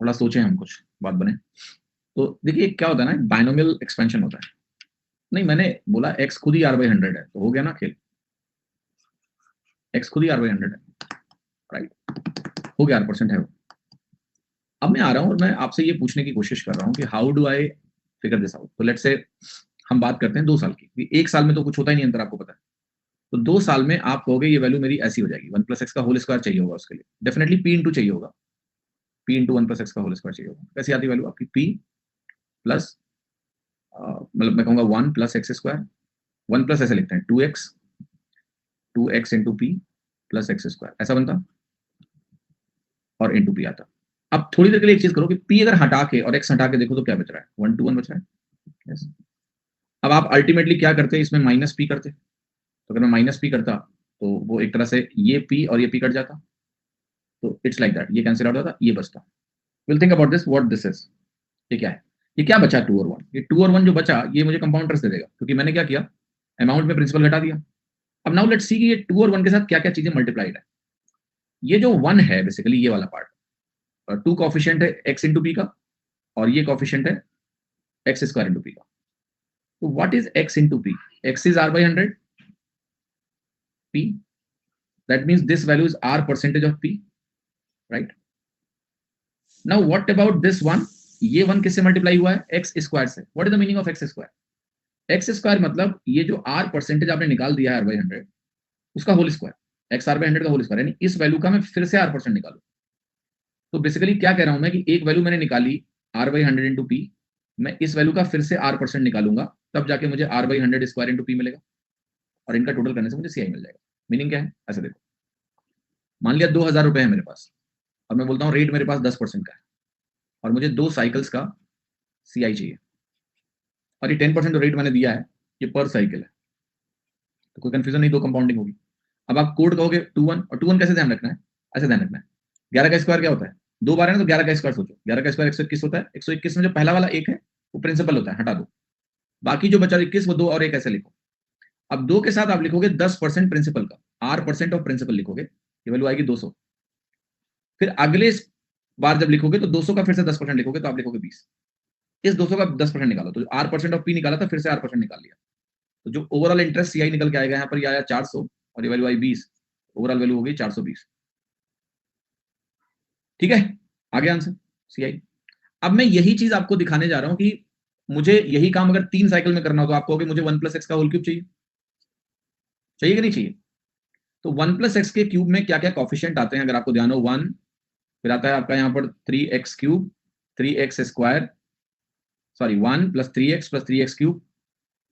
[SPEAKER 2] थोड़ा सोचें हम कुछ बात बने, तो देखिए क्या होता है ना, बाइनोमियल एक्सपेंशन होता है। नहीं, मैंने बोला एक्स खुद ही आर बाई 100 है, तो हो गया ना खेल, एक्स खुद ही आर बाई 100 है, राइट, हो गया, R% है वो। अब मैं आ रहा हूं और मैं आपसे ये पूछने की कोशिश कर रहा हूं कि how do I figure this out. तो लेट्स से हम बात करते हैं 2 साल की, एक साल में तो कुछ होता ही नहीं अंतर, आपको पता है। तो 2 साल में आप कहोगे ये वैल्यू मेरी ऐसी हो जाएगी, वन प्लस एक्स का होल स्क्वायर चाहिए होगा उसके लिए, डेफिनेटली पी इंटू चाहिए होगा, P into one plus x का होल स्क्वायर चाहिए होगा। कैसी आती वैल्यू आपकी? पी प्लस, मतलब मैं कहूंगा one plus x square, one plus ऐसे लिखते हैं 2x into P plus x square, ऐसा बनता और इंटू पी आता। अब थोड़ी देर के लिए एक चीज करो कि पी अगर हटा के और एक्स हटा के देखो तो क्या बच रहा है? 1 to 1 बच रहा है। yes. अब आप अल्टीमेटली क्या करते हैं, इसमें माइनस पी करते, तो अगर मैं माइनस पी करता तो वो एक तरह से ये पी और ये पी कट जाता, तो इट्स लाइक दैट, ये कैंसिल आउट होता, ये बचता। Will think about this, what this is, ये क्या है? ये क्या बचा? 2 और 1, ये 2 और 1 जो बचा ये मुझे कंपाउंडर्स दे देगा, क्योंकि मैंने क्या किया, अमाउंट में प्रिंसिपल घटा दिया। अब नाउ लेट्स सी कि ये 2 और 1 के साथ क्या क्या चीजें मल्टीप्लाइड है। ये जो 1 है बेसिकली ये वाला पार्ट, 2 कॉफिशिएंट है x इंटू पी का, और ये कॉफिशिएंट है एक्स स्क्वायर इंटू पी का। तो what is x into P? x is r by 100 p, that means this value is r percentage of p, right? Now what about this one? ये 1 किससे multiply हुआ है? x square से। What is the meaning of x square? x square मतलब ये जो r percentage आपने निकाल दिया है r बाई 100, उसका whole square, x r by 100 का होल स्क्वायर, यानी इस वैल्यू का मैं फिर से r% निकालू। तो बेसिकली क्या कह रहा हूं मैं कि एक वैल्यू मैंने निकाली r बाई 100 इंटू पी, मैं इस वैल्यू का फिर से r% निकालूंगा, तब जाके मुझे r by 100 square into P मिलेगा, और इनका टोटल करने से मुझे सीआई मिल जाएगा। मीनिंग क्या है? ऐसे देखो, मान लिया 2000 रुपए है मेरे पास, और मैं बोलता हूँ रेट मेरे पास 10% का है, और मुझे 2 साइकिल्स का सीआई चाहिए, और ये 10% जो रेट मैंने दिया है ये पर साइकिल है, तो कोई कंफ्यूजन नहीं, 2 कंपाउंडिंग होगी। अब आप कोड कहोगे 2 1, और 2 1 कैसे ध्यान रखना है? ऐसे ध्यान रखना है, 11 का स्क्वायर क्या होता है? 2 बार है ना, तो 11 का स्क्वायर सोचो, 11 का स्क्वायर 121 होता है। 121 में जो पहला वाला एक है वो प्रिंसिपल होता है, हटा दो, बाकी जो बचा 21 वो 2 और 1 ऐसे लिखो। अब 2 के साथ आप लिखोगे 10% प्रिंसिपल का, R% ऑफ प्रिंसिपल लिखोगे, ये वैल्यू आएगी 200। फिर अगले बार जब लिखोगे तो 200 का फिर से 10% लिखोगे, तो आप लिखोगे 20। इस 200 का 10% निकालो, तो R% ऑफ पी निकाला था, फिर से R% निकाल लिया, तो जो ओवरऑल इंटरेस्ट सीआई निकल के आएगा यहाँ पर, ये आया 400 और ये वैल्यू आई 20, ओवरऑल वैल्यू हो गई 420। ठीक है, आगे आंसर सीआई। अब मैं यही चीज आपको दिखाने जा रहा हूं कि मुझे यही काम अगर 3 साइकिल में करना हो, तो आप कहोगे मुझे 1 प्लस एक्स का होल क्यूब चाहिए, चाहिए कि नहीं चाहिए? तो 1 प्लस एक्स के क्यूब में क्या क्या कॉफिशिएंट आते हैं, अगर आपको ध्यान हो, 1, फिर आता है आपका यहाँ पर 3x cube, 3x square, sorry 1 plus 3x plus 3x cube,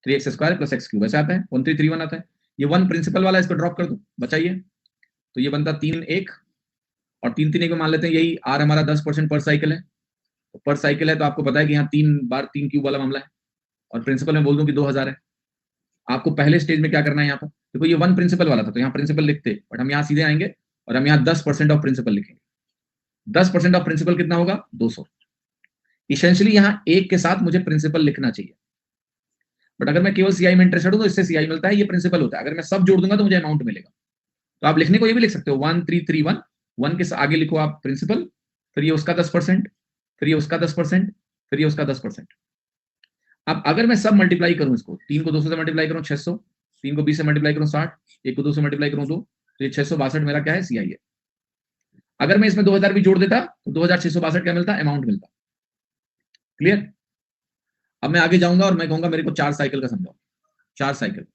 [SPEAKER 2] 3x square plus x cube, ऐसे आता है, 1331 आता है। ये 1 प्रिंसिपल वाला, इसको ड्रॉप कर दो, बचाइए, तो ये बनता 3 1, और 3 3 1 में मान लेते हैं यही r हमारा 10% पर साइकिल है, तो पर साइकिल है तो आपको पता है कि यहाँ 3 बार 3 क्यूब वाला मामला है, और प्रिंसिपल में बोल दूं कि 2000 है। आपको पहले स्टेज में क्या करना है, यहाँ पर देखो ये 1 प्रिंसिपल वाला था, तो यहाँ प्रिंसिपल लिखते, बट हम यहाँ सीधे आएंगे और हम यहाँ 10% ऑफ प्रिंसिपल लिखेंगे। 10% ऑफ प्रिंसिपल कितना होगा? 200। इसेंशियली यहाँ 1 के साथ मुझे प्रिंसिपल लिखना चाहिए, बट अगर मैं केवल सीआई में इंटरेस्टेड हूं तो इससे सीआई मिलता है, ये प्रिंसिपल होता है। अगर मैं सब जोड़ दूंगा तो मुझे अमाउंट मिलेगा। तो आप लिखने को ये भी लिख सकते हो 1331, 1 के आगे लिखो आप प्रिंसिपल, फिर ये उसका 10%, फिर ये उसका 10%, फिर ये उसका 10%। अब अगर मैं सब मल्टीप्लाई करूं, इसको 3 को 200 से मल्टीप्लाई करूं 600, 3 को 20 से मल्टीप्लाई करूं 60, 1 को 2 से मल्टीप्लाई करूं 2, तो ये 662 मेरा क्या है? सीआई है। अगर मैं इसमें 2000 भी जोड़ देता तो 2662 क्या मिलता? अमाउंट मिलता। क्लियर? अब मैं आगे जाऊंगा और मैं कहूंगा मेरे को 4 साइकिल का समझाओ। 4 साइकिल,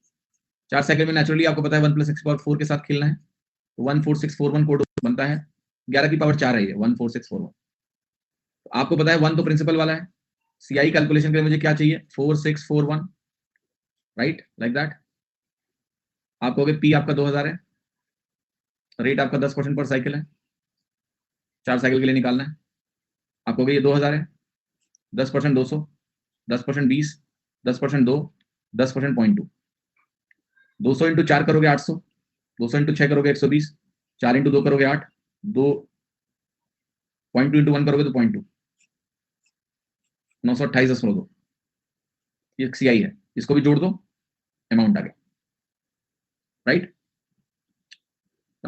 [SPEAKER 2] 4 साइकिल में नेचुरली आपको पता है 1 प्लस एक्स पावर 4 के साथ खेलना है, तो 14641 कोड बनता है, 11 की पावर 4 है ये 14641। तो आपको पता है 1 तो प्रिंसिपल वाला है, सीआई कैलकुलेशन के लिए मुझे क्या चाहिए? 4641, राइट, लाइक दैट। आप कहोगे पी आपका 2000 है, रेट आपका 10% पर साइकिल है, 4 साइकिल के लिए निकालना है। आप कहोगे ये 2000 है, 10% 200, 10% 20, 10% 2, 10% 0.2, 200 इंटू 4 करोगे 800, 200 इंटू 6 करोगे 120, 4 इंटू 2 करोगे 8, 2 0.2 इंटू 1 करोगे तो 0.2, 928 दशमलव 2, ये सीआई है, इसको भी जोड़ दो, अमाउंट आ गया, right?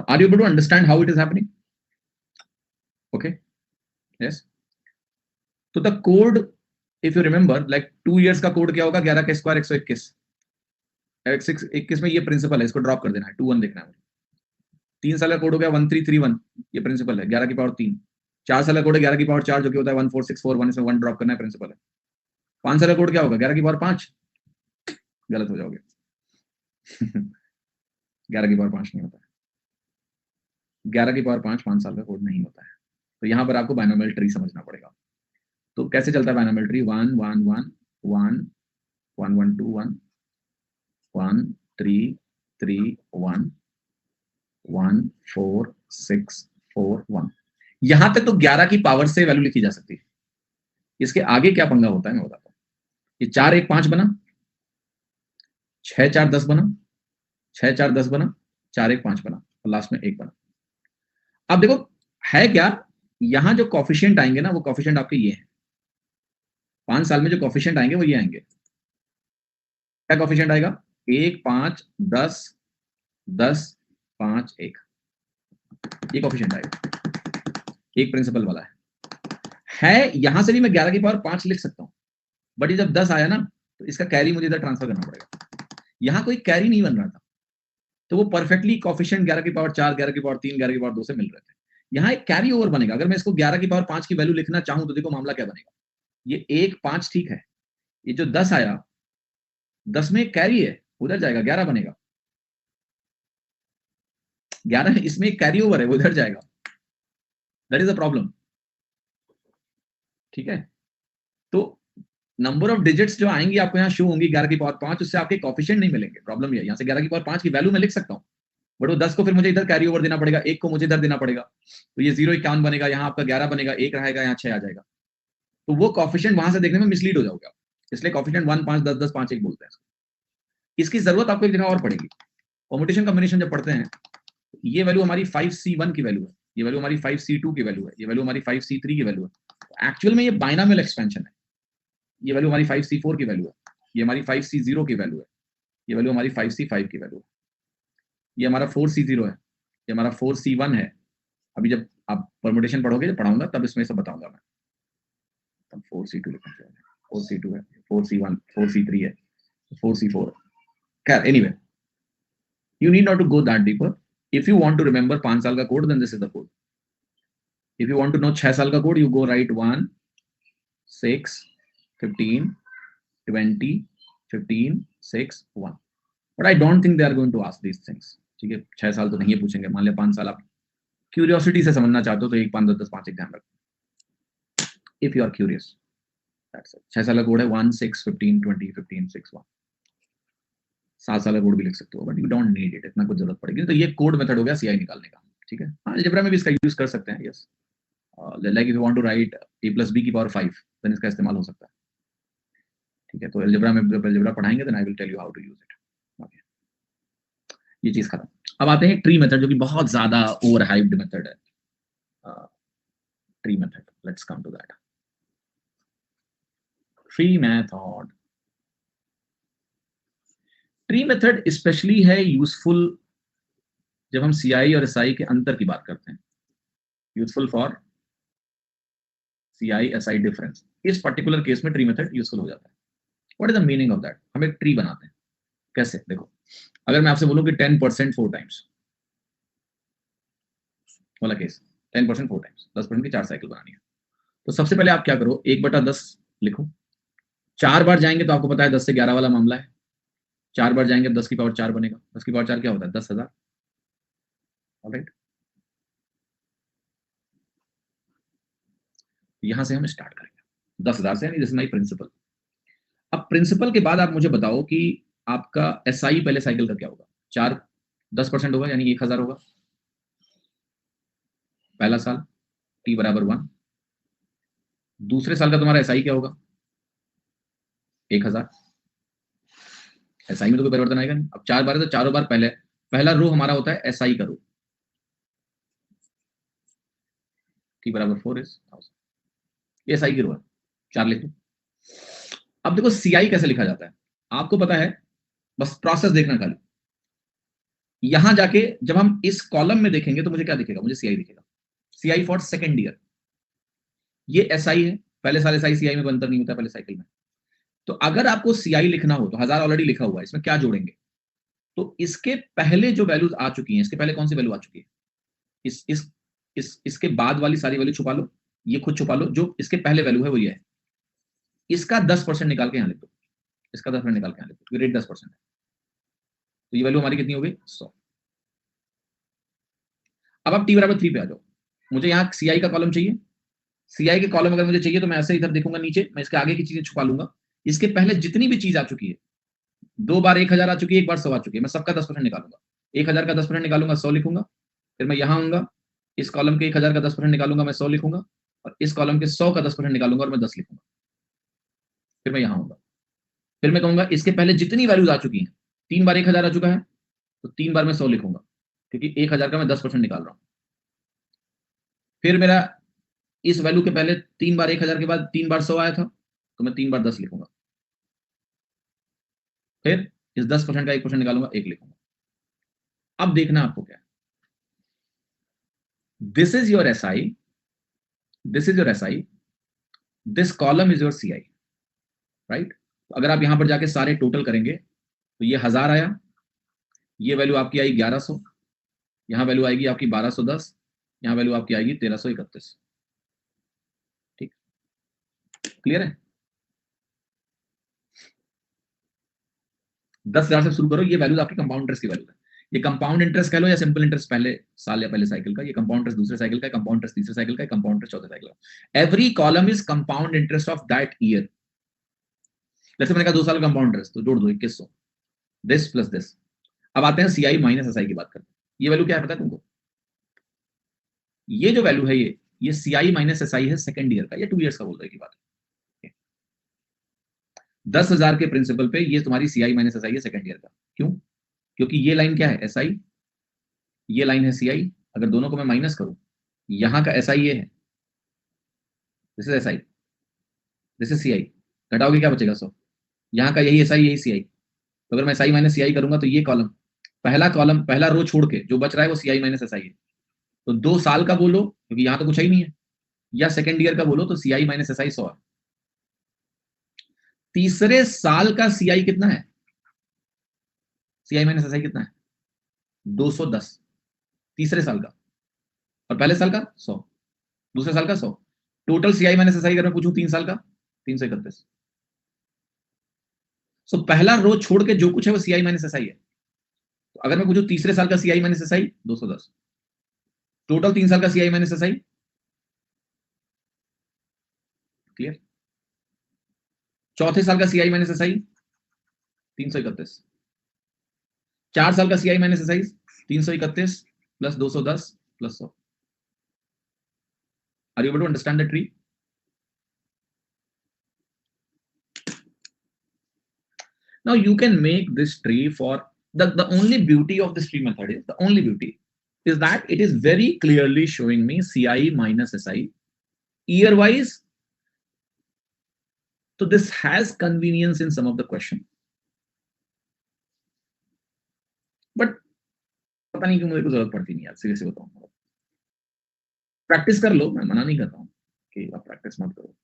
[SPEAKER 2] Are you able to understand how it is happening? Okay, yes. तो the code, if you remember, like 2 years का कोड क्या होगा? 11 का स्क्वायर 121, 121 में ये प्रिंसिपल है, इसको ड्रॉप कर देना है, 21 देखना है। 3 साल का कोड हो गया 1331, ये प्रिंसिपल है, 11 की पावर 3। 4 साल का कोड है 11 की पावर 4, जो कि होता है 14641, इसमें 1 ड्रॉप करना है, प्रिंसिपल है। 5 साल का कोड क्या होगा? 11 की पावर 5, गलत हो जाओगे। 11 की पावर 5 नहीं होता है, 11 की पावर 5 साल का कोड नहीं होता है। तो यहां पर आपको बाइनोमियल ट्री समझना पड़ेगा। तो कैसे चलता है बाइनोमियल ट्री? 1 1 1 1 1 1 2 1 1 3 3 1 1 4 6 4 1। यहां तक तो 11 की पावर से वैल्यू लिखी जा सकती है। इसके आगे क्या पंगा होता है मैं बताता हूं। ये 4 1 5 बना, 6 4 10 बना, 6 4 10 बना, 4 1 5 बना, और लास्ट में 1 बना। अब देखो है क्या, यहां जो कॉफिशिएंट आएंगे ना, वो कॉफिशिएंट आपके ये हैं। 5 साल में जो कॉफिशिएंट आएंगे वो ये आएंगे। क्या कॉफिशिएंट आएगा? 1 5 10 10 5 1, ये कॉफिशिएंट आएगा, एक प्रिंसिपल वाला है। यहां से भी मैं 11 की पावर 5 लिख सकता हूं, बट ये जब 10 आया ना, तो इसका कैरी मुझे इधर ट्रांसफर करना पड़ेगा। यहां कोई कैरी नहीं बन रहा था, तो वो परफेक्टली कॉफिशिएंट 11 की पावर 4, 11 की पावर 3, 11 की पावर 2 से मिल रहे थे। यहां एक कैरी ओवर बनेगा। अगर मैं इसको 11 की पावर 5 की वैल्यू लिखना चाहूं तो देखो मामला क्या बनेगा। ये 1 5 ठीक है, ये जो 10 आया, 10 में एक कैरी है, उधर जाएगा, 11 बनेगा। 11 इसमें एक कैरी ओवर है, वो उधर जाएगा। दैट इज अ प्रॉब्लम, ठीक है? तो नंबर ऑफ डिजिट्स जो आएंगी आपको यहाँ शो होंगी 11 की पावर 5, उससे आपके कॉफिशिएंट नहीं मिलेंगे। प्रॉब्लम ये है, यहाँ से 11 की पावर 5 की वैल्यू मैं लिख सकता हूँ, बट वो 10 को फिर मुझे इधर कैरी ओवर देना पड़ेगा, 1 को मुझे इधर देना पड़ेगा, तो ये 0 51 बनेगा, यहाँ आपका 11 बनेगा, 1 रहेगा, यहाँ 6 आ जाएगा। तो वो कॉफिशिएंट वहां से देखने में मिसलीड हो जाओगे आप, इसलिए कॉफिशिएंट 1 5 10 10 5 1 बोलते हैं। इसकी जरूरत आपको एक जगह और पड़ेगी। परमुटेशन कॉम्बिनेशन जब पढ़ते हैं, ये वैल्यू हमारी 5C1 की वैल्यू है, ये वैल्यू हमारी 5C2 की वैल्यू है, ये वैल्यू हमारी 5C3 की वैल्यू है। एक्चुअल में ये बाइनोमियल एक्सपेंशन है। ये वैल्यू हमारी 5C4 की वैल्यू है, ये हमारी 5C0 की वैल्यू है, ये वैल्यू हमारी 5C5 की वैल्यू है, ये हमारा 4C0 है, ये हमारा 4C1 है। अभी जब आप परमुटेशन पढ़ोगे, जब पढ़ाऊंगा तब इसमें सब बताऊंगा मैं। तब 4C2 लिखना चाहिए, 4C2 है, 4C1, 4C3 है, 4C4 है। खैर, anyway, you need not to go that deeper. If you want to remember 5 साल का code, then this is the code. If you want to know 6 साल का code, you go write 1 6 15 20 15 6 1. But I don't think they are going to ask these things. ठीक है, 6 साल तो नहीं है पूछेंगे। मान लिया 5 साल आप क्यूरियोसिटी से समझना चाहते हो, तो 1 5 10 10 5 एग्जाम रखो। If you are curious, that's it. 6 साल का कोड है 1 6 15 20 15 6 1. 7 साल का कोड भी लिख सकते हो, but you don't need it, इतना कुछ जरूरत पड़ेगी। तो ये कोड मेथड हो गया सीआई निकालने का, ठीक है? हाँ, अलजेब्रा में भी इसका यूज कर सकते हैं, yes. Like if you want to write a + b की पावर 5, देन इसका इस्तेमाल हो सकता है, ठीक है? तो अलजेब्रा में जब अलजेब्रा पढ़ाएंगे, then I will tell you how to use it. Okay, ये चीज खत्म। अब आते हैं ट्री मेथड, जो कि बहुत ज्यादा ओवर हाइप्ड मेथड है। Tree method, let's come to that. Tree method, tree method specially है यूजफुल जब हम सीआई और एसआई के अंतर की बात करते हैं। Useful for CI SI difference. इस पर्टिकुलर केस में ट्री मेथड यूजफुल हो जाता है। What is the meaning of that? हम एक ट्री बनाते हैं, कैसे? देखो, अगर मैं आपसे बोलूं कि 10% 4 टाइम्स वाला केस, 10% 4 टाइम्स, 10% की 4 साइकिल बनानी है, तो सबसे पहले आप क्या करो, 1/10 लिखो। 4 बार जाएंगे तो आपको पता है 10 से 11 वाला मामला है। 4 बार जाएंगे 10 की पावर 4 बनेगा। 10 की पावर 4 क्या होता है? 10,000। ऑलराइट, यहां से हम स्टार्ट करेंगे 10,000 से, यानी दिस इज माय प्रिंसिपल। अब प्रिंसिपल के बाद आप मुझे बताओ कि आपका एसआई पहले साइकिल का क्या होगा? 4 10% होगा, यानी 1,000 होगा पहला साल, t = 1। दूसरे साल का तुम्हारा एसआई क्या होगा? 1000। एसआई में तो कोई परिवर्तन आएगा नहीं। अब 4 बार है तो चारों बार पहला रो हमारा होता है एसआई का रो, t बराबर 4 इज 1000, ये एसआई की रो है, 4 लिख दो। अब देखो सीआई कैसे लिखा जाता है, आपको पता है, बस प्रोसेस देखना खाली। यहां जाके जब हम इस कॉलम में देखेंगे तो मुझे क्या दिखेगा, मुझे सीआई दिखेगा, सीआई फॉर सेकेंड ईयर। ये एसआई है, पहले साल एसआई सीआई में अंतर नहीं होता पहले साइकिल में। तो अगर आपको सीआई लिखना हो तो 1000 ऑलरेडी लिखा हुआ है, इसमें क्या जोड़ेंगे, तो इसके पहले जो वैल्यूज आ चुकी हैं, इसके पहले कौन सी वैल्यू आ चुकी है, इसके बाद वाली सारी वैल्यू छुपा लो, ये खुद छुपा लो, जो इसके पहले वैल्यू है वो ये है। इसका 10% निकाल के यहां लिख दो, इसका 10% निकाल के यहां लिख दो, रेट 10% है, तो ये वैल्यू हमारी कितनी हो गई 100। अब आप t बराबर 3 पे आ जाओ, मुझे यहाँ सीआई का कॉलम चाहिए। सीआई के कॉलम अगर मुझे चाहिए तो मैं ऐसे इधर देखूंगा नीचे, मैं इसके आगे की चीजें छुपा लूंगा। इसके पहले जितनी भी चीज आ चुकी है, 2 बार 1000 आ चुकी है, 1 बार 100 आ चुकी है, मैं सबका 10% निकालूंगा। 1000 का 10% निकालूंगा 100 लिखूंगा, फिर मैं यहां आऊंगा, इस कॉलम के 1000 का 10% निकालूंगा मैं 100 लिखूंगा, और इस कॉलम के 100 का 10% निकालूंगा और मैं 10 लिखूंगा, फिर मैं यहां आऊंगा, फिर मैं कहूंगा इसके पहले जितनी वैल्यूज आ चुकी हैं, 3 बार 1000 आ चुका है तो 3 बार मैं 100 लिखूंगा, क्योंकि 1000 का मैं 10% निकाल रहा हूं। फिर मेरा इस वैल्यू के पहले 3 बार 1000 के बाद 3 बार 100 आया था, तो मैं 3 बार 10 लिखूंगा, फिर इस 10% का 1% निकालूंगा, 1 लिखूंगा। अब देखना आपको क्या, this is your SI, this is your SI, this column is your CI, right. अगर आप यहां पर जाके सारे टोटल करेंगे तो ये 1000 आया, ये वैल्यू आपकी आई 1100, यहां वैल्यू आएगी आपकी 1210, यहां वैल्यू आपकी आएगी 1331। ठीक, क्लियर है। 10,000 से शुरू करो, ये वैल्यूज आपकी कंपाउंड इंटरेस्ट की वैल्यू है। ये कंपाउंड इंटरेस्ट कह लो या सिंपल इंटरेस्ट पहले साल या पहले साइकिल का, ये कंपाउंड इंटरेस्ट दूसरे साइकिल का, कंपाउंड इंटरेस्ट तीसरे साइकिल का, कंपाउंड इंटरेस्ट चौथे साइकिल का। Every column is compound interest of that year. जैसे मैंने कहा 2 साल कंपाउंड इंटरेस्ट, तो जोड़ दो 2100, दिस प्लस दिस। अब आते हैं सीआई माइनस एसआई की बात करते हैं। ये वैल्यू क्या है पता है तुमको, ये जो वैल्यू है ये सीआई माइनस एसआई है सेकंड ईयर का, ये 2 इयर्स का बोल रहे की बात है। 10,000 के प्रिंसिपल पे ये तुम्हारी सीआई माइनस एसआई है सेकंड ईयर का। क्यों, क्योंकि ये लाइन क्या है एसआई, ये लाइन है सीआई, अगर दोनों को मैं माइनस करूं, यहां का एसआई ये है, this is SI, this is CI, घटाओगे क्या बचेगा 100, यहाँ का यही एसआई यही सीआई, तो अगर मैं एसआई माइनस सीआई करूंगा तो ये कॉलम पहला रो छोड़ के जो बच रहा है वो सीआई माइनस एसआई है। तो 2 साल का बोलो क्योंकि यहां तो कुछ ही नहीं है, या सेकंड ईयर का बोलो तो सीआई माइनस एसआई 100 है। तीसरे साल का सीआई कितना है, सीआई माइनस एसआई कितना है 210, तीसरे साल का, और पहले साल का 100, दूसरे साल का 100, टोटल सीआई माइनस एसआई अगर मैं पूछूं 3 साल का 331। सो पहला रो छोड़ के जो कुछ है वो सीआई माइनस एसआई है। तो अगर मैं पूछूं तीसरे साल का सीआई माइनस एसआई 210, टोटल 3 साल का सीआई माइनस एसआई, क्लियर। चौथे साल का सीआई माइनस एसआई 331, 4 साल का CI minus SI 331 plus 210 plus 100। Are you able to understand the tree. Now you can make this tree for the only beauty of this tree method is, the only beauty is that it is very clearly showing me CI minus SI year wise. So this has convenience in some of the question, but पता नहीं क्यों मुझे को जरूरत पड़ती नहीं यार, seriously बताऊं। प्रैक्टिस कर लो, मैं मना नहीं करता हूं कि आप प्रैक्टिस मत करो,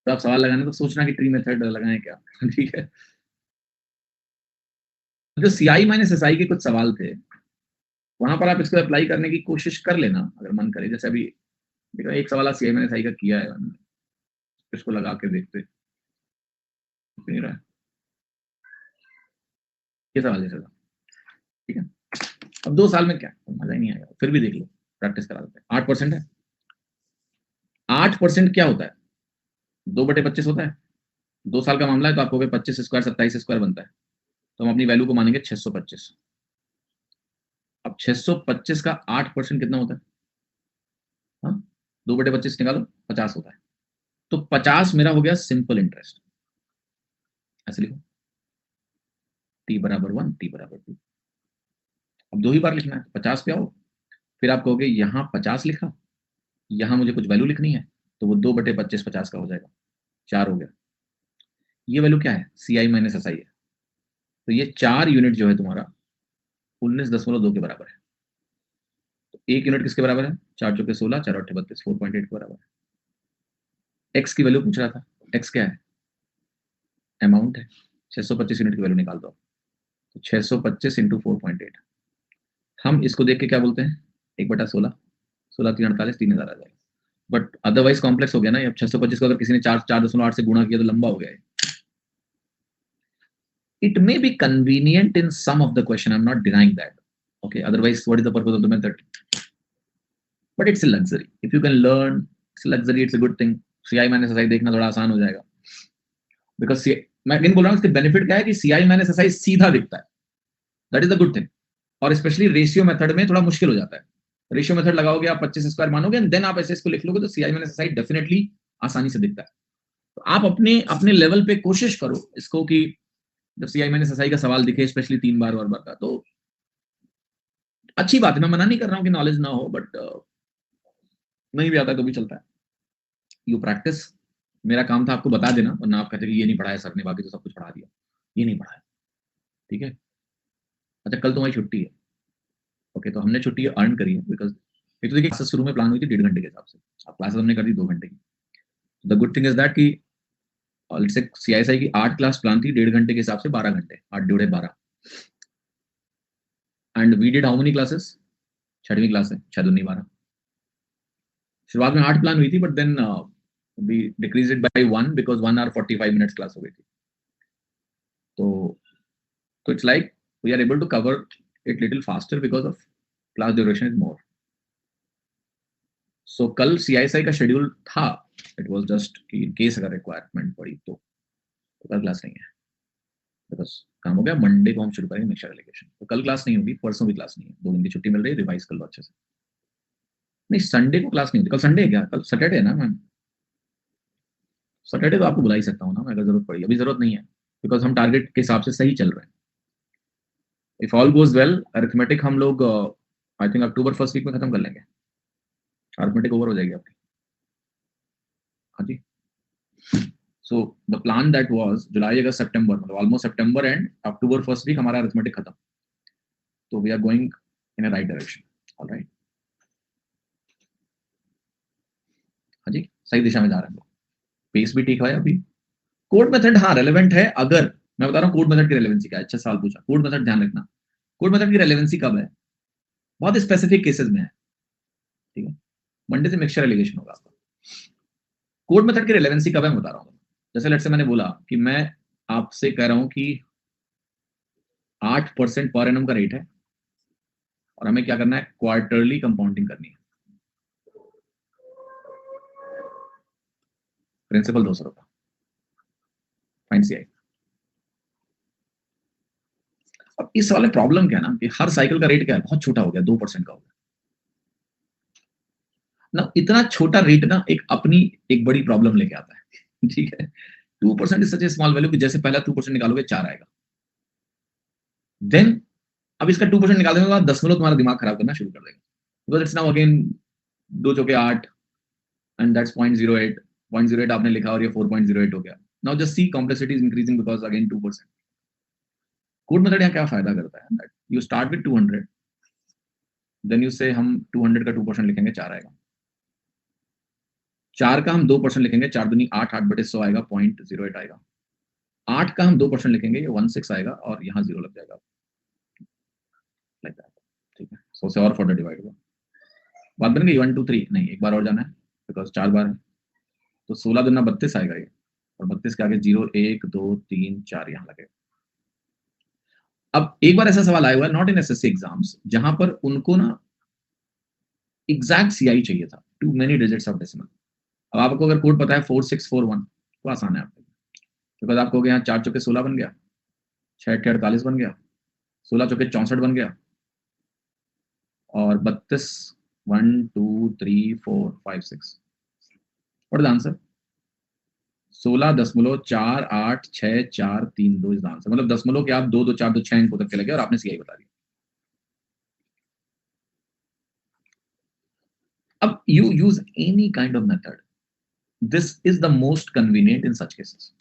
[SPEAKER 2] तो आप सवाल लगाने तो सोचना कि ट्री मेथड लगाएं क्या ठीक है। जो सीआई माइनस एसआई के कुछ सवाल थे वहां पर आप इसको अप्लाई करने की कोशिश कर लेना अगर मन करे। जैसे अभी देखो एक सवाल सीआई माइनस एसआई का किया है, इसको लगा के देखते नहीं रहा है, ये सवाल है, ठीक है। अब 2 साल में क्या मजा ही नहीं आएगा, फिर भी देख लो, प्रैक्टिस करा देते हैं। 8% है, 8% क्या होता है, 2/25 होता है। 2 साल का मामला है तो आपको 25 स्क्वायर 27 स्क्वायर बनता है, तो हम अपनी वैल्यू को मानेंगे 625। अब 625 का 8% कितना होता है, हाँ 2/25 निकालो 50 होता है। तो 50 मेरा हो गया सिंपल इंटरेस्ट, ऐसे लिखो t बराबर 1 t बराबर 2। अब 2 ही बार लिखना है, 50 पे आओ, फिर आप कहोगे यहाँ 50 लिखा, यहाँ मुझे कुछ वैल्यू लिखनी है, तो वो 2/25 50 का हो जाएगा, 4 हो गया। ये वैल्यू क्या है, CI माइनस SI है, तो ये 4 यूनिट जो है तुम्हारा 19.2 के बराबर है। तो 1 यूनिट किसके बराबर है, 4 चौके 16, 4 8 32, 4.8 के बराबर है। x की वैल्यू पूछ रहा था, x क्या है, अमाउंट है, 625 यूनिट की वैल्यू निकाल दो, तो 625 इंटू 4.8, हम इसको देख के क्या बोलते हैं, 1/16, 16 3 48, 3000 आ जाएगा। बट अदरवाइज कॉम्प्लेक्स हो गया ना, अब 625 को अगर किसी ने 4.8 से गुणा किया तो लंबा हो गया है। It may be convenient in some of the question, I'm not denying that, okay, otherwise what is the purpose of the method? But it's a luxury, if you can learn, it's a luxury, it's a good thing। CI minus SI देखना थोड़ा आसान हो जाएगा, because मैं again बोल रहा हूँ इसके बेनिफिट क्या है कि CI माइनस SI सीधा दिखता है, that is the good thing. और स्पेशली रेशियो मेथड में थोड़ा मुश्किल हो जाता है, रेशियो मेथड लगाओगे आप 25 स्क्वायर मानोगे, देन आप ऐसे इसको लिख लोगे, तो CI माइनस SI डेफिनेटली आसानी से दिखता है। तो आप अपने अपने लेवल पे कोशिश करो इसको, कि जब CI माइनस SI का सवाल दिखे, स्पेशली 3 बार और बार का, तो अच्छी बात है, मैं मना नहीं कर रहा हूँ कि नॉलेज ना हो, बट नहीं भी आता तो भी चलता है, यू प्रैक्टिस। मेरा काम था आपको बता देना, वरना आप कहते कि ये नहीं पढ़ाया सर ने, बाकी तो सब कुछ पढ़ा दिया, ये नहीं पढ़ाया, ठीक है। अच्छा, कल तुम्हारी छुट्टी है, ओके, तो हमने छुट्टी अर्न करी है, बिकॉज एक तो देखिए क्लासेस शुरू में प्लान हुई थी 1.5 घंटे के हिसाब से, अब क्लासेस हमने कर दी 2 घंटे की। The good thing is that कि से CISI की 8 क्लास प्लान थी 1.5 घंटे के हिसाब से, 12 घंटे, 8 जोड़े 12, and we did how many classes, 6वीं क्लास है, 6 दूनी 12। शुरुआत में 8 प्लान हुई थी, but then we decrease it by 1 because 1 hour 45 minutes class हो गई थी। तो it's like we are able to cover it little faster because of class duration is more. So कल CISI का शेड्यूल था, इट वाज जस्ट कि in case अगर requirement पड़ी तो कल क्लास नहीं है, बिकॉज काम हो गया। मंडे को हम शुरू करेंगे मिक्सचर एलिगेशन, तो कल क्लास नहीं होगी, परसों भी क्लास नहीं है, 2 दिन की छुट्टी मिल रही है, रिवाइज कर लो अच्छे से। नहीं, संडे को क्लास नहीं होती, कल संडे है क्या, कल सैटरडे है ना मैम, सैटरडे तो आपको बुला ही सकता हूँ ना मैं, अगर जरूरत पड़ी, अभी जरूरत नहीं है, बिकॉज हम टारगेट के हिसाब से सही चल रहे हैं। If all goes well, arithmetic हम लोग I think October first week में खत्म कर लेंगे, अरिथमेटिक ओवर हो जाएगी आपकी। हाँ जी, so the plan that was जुलाई अगस्त सितंबर, मतलब ऑलमोस्ट सितंबर एंड अक्टूबर फर्स्ट वीक हमारा अरिथमेटिक खत्म, तो we are going in a right direction, alright. हाँ जी, सही दिशा में जा रहे हैं, पेस भी ठीक है अभी। कोड मेथड हाँ रेलेवेंट है, अगर मैं बता रहा हूँ कोड मेथड की रेलेवेंसी क्या है, अच्छा सवाल पूछा, कोड मेथड ध्यान रखना, कोड मेथड की रेलेवेंसी कब है, बहुत स्पेसिफिक केसेस में है, ठीक है। मंडे से मिक्सचर एलिगेशन होगा आपका। कोड मेथड की रेलेवेंसी कब है मैं बता रहा हूँ, जैसे लेट्स से मैंने बोला कि मैं आपसे कह रहा हूँ कि 8% पर एनम का रेट है, और हमें क्या करना है, क्वार्टरली कंपाउंडिंग करनी है, प्रिंसिपल 200 रुपया, फाइन CI। अब इस वाले प्रॉब्लम क्या है ना, कि हर साइकिल का रेट क्या है, बहुत छोटा हो गया, 2% का हो गया ना। इतना छोटा रेट ना एक अपनी एक बड़ी प्रॉब्लम लेके आता है, ठीक है। 2% is such A small value कि जैसे पहला 2% निकालोगे 4 आएगा, देन अब इसका 2% निकालने के बाद 10 तुम्हारा दिमाग खराब करना शुरू कर देगा, बिकॉज इट्स नाउ अगेन 2 चौके 8 एंड दैट्स 0.08 आपने लिखा और ये 4.08 हो गया। Now just see complexity is increasing because again 2%। Code method यहाँ क्या फायदा करता है, you start with 200, then you say हम 200 का 2% लिखेंगे, 4 आएगा, 4 का हम 2% लिखेंगे, 4 दूनी 8, 8/100 आएगा, 0.08 आएगा, 8 का हम 2% लिखेंगे, ये 16 आएगा, और यहाँ 0 लग जाएगा, लाइक दैट, ठीक है। सो से और फर्दर डिवाइड हुआ, बात बन गई 1 2 3, नहीं एक बार और जाना है बिकॉज 4 बार है, तो 16 दूना 32 आएगा ये, और 32 के आगे 0 1 2 3 4 यहाँ लगेगा। अब एक बार ऐसा सवाल आया हुआ है नॉट इन SSC एग्जाम्स, जहां पर उनको ना एग्जैक्ट CI चाहिए था, too many digits of decimal. अब आपको अगर कोड पता है 4641 तो आसान है आपके, बिकॉज आप कहोगे यहाँ 4 चौके 16 बन गया, 6 अट्ठे 48 बन गया, 16 चौके 64 बन गया, और 32 1 2 3 4 5 6, व्हाट इज द आंसर, 16.486432 इस आंसर, मतलब दशमलव के आप 2 2 4 2 6 इनको तक चले गए और आपने सीआई बता दिया। अब you use any kind of method, this is the most convenient in such cases,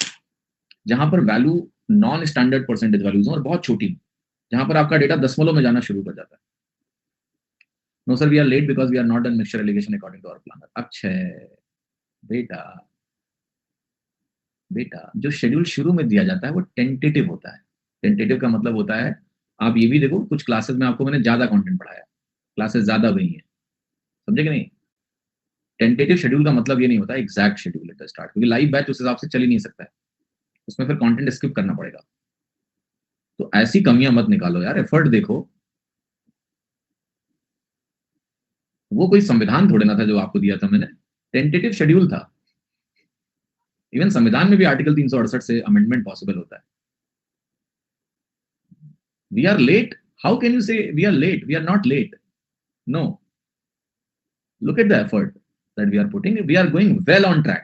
[SPEAKER 2] जहां पर value non standard percentage values और बहुत छोटी, जहां पर आपका डेटा दशमलव में जाना शुरू कर जाता है। No sir we are late because we are not done mixture alligation according to our planner. Akshay बेटा, बेटा जो शेड्यूल शुरू में दिया जाता है वो टेंटेटिव होता है। टेंटेटिव का मतलब होता है, आप ये भी देखो कुछ क्लासेस में आपको मैंने ज्यादा कंटेंट पढ़ाया, क्लासेस ज्यादा हुई हैं, समझे कि नहीं? टेंटेटिव शेड्यूल का मतलब ये नहीं होता exact schedule at the start, क्योंकि लाइव बैच उस हिसाब से चल ही नहीं सकता है, उसमें फिर कंटेंट स्किप करना पड़ेगा। तो ऐसी कमियां मत निकालो यार, एफर्ट देखो। वो कोई संविधान थोड़े ना था जो आपको दिया था मैंने, टेंटेटिव शेड्यूल था। इवन संविधान में भी आर्टिकल 368 से अमेंडमेंट पॉसिबल होता है। We are late, how can you say we are late? We are not late, no, look at the effort that we are putting, we are going well on track,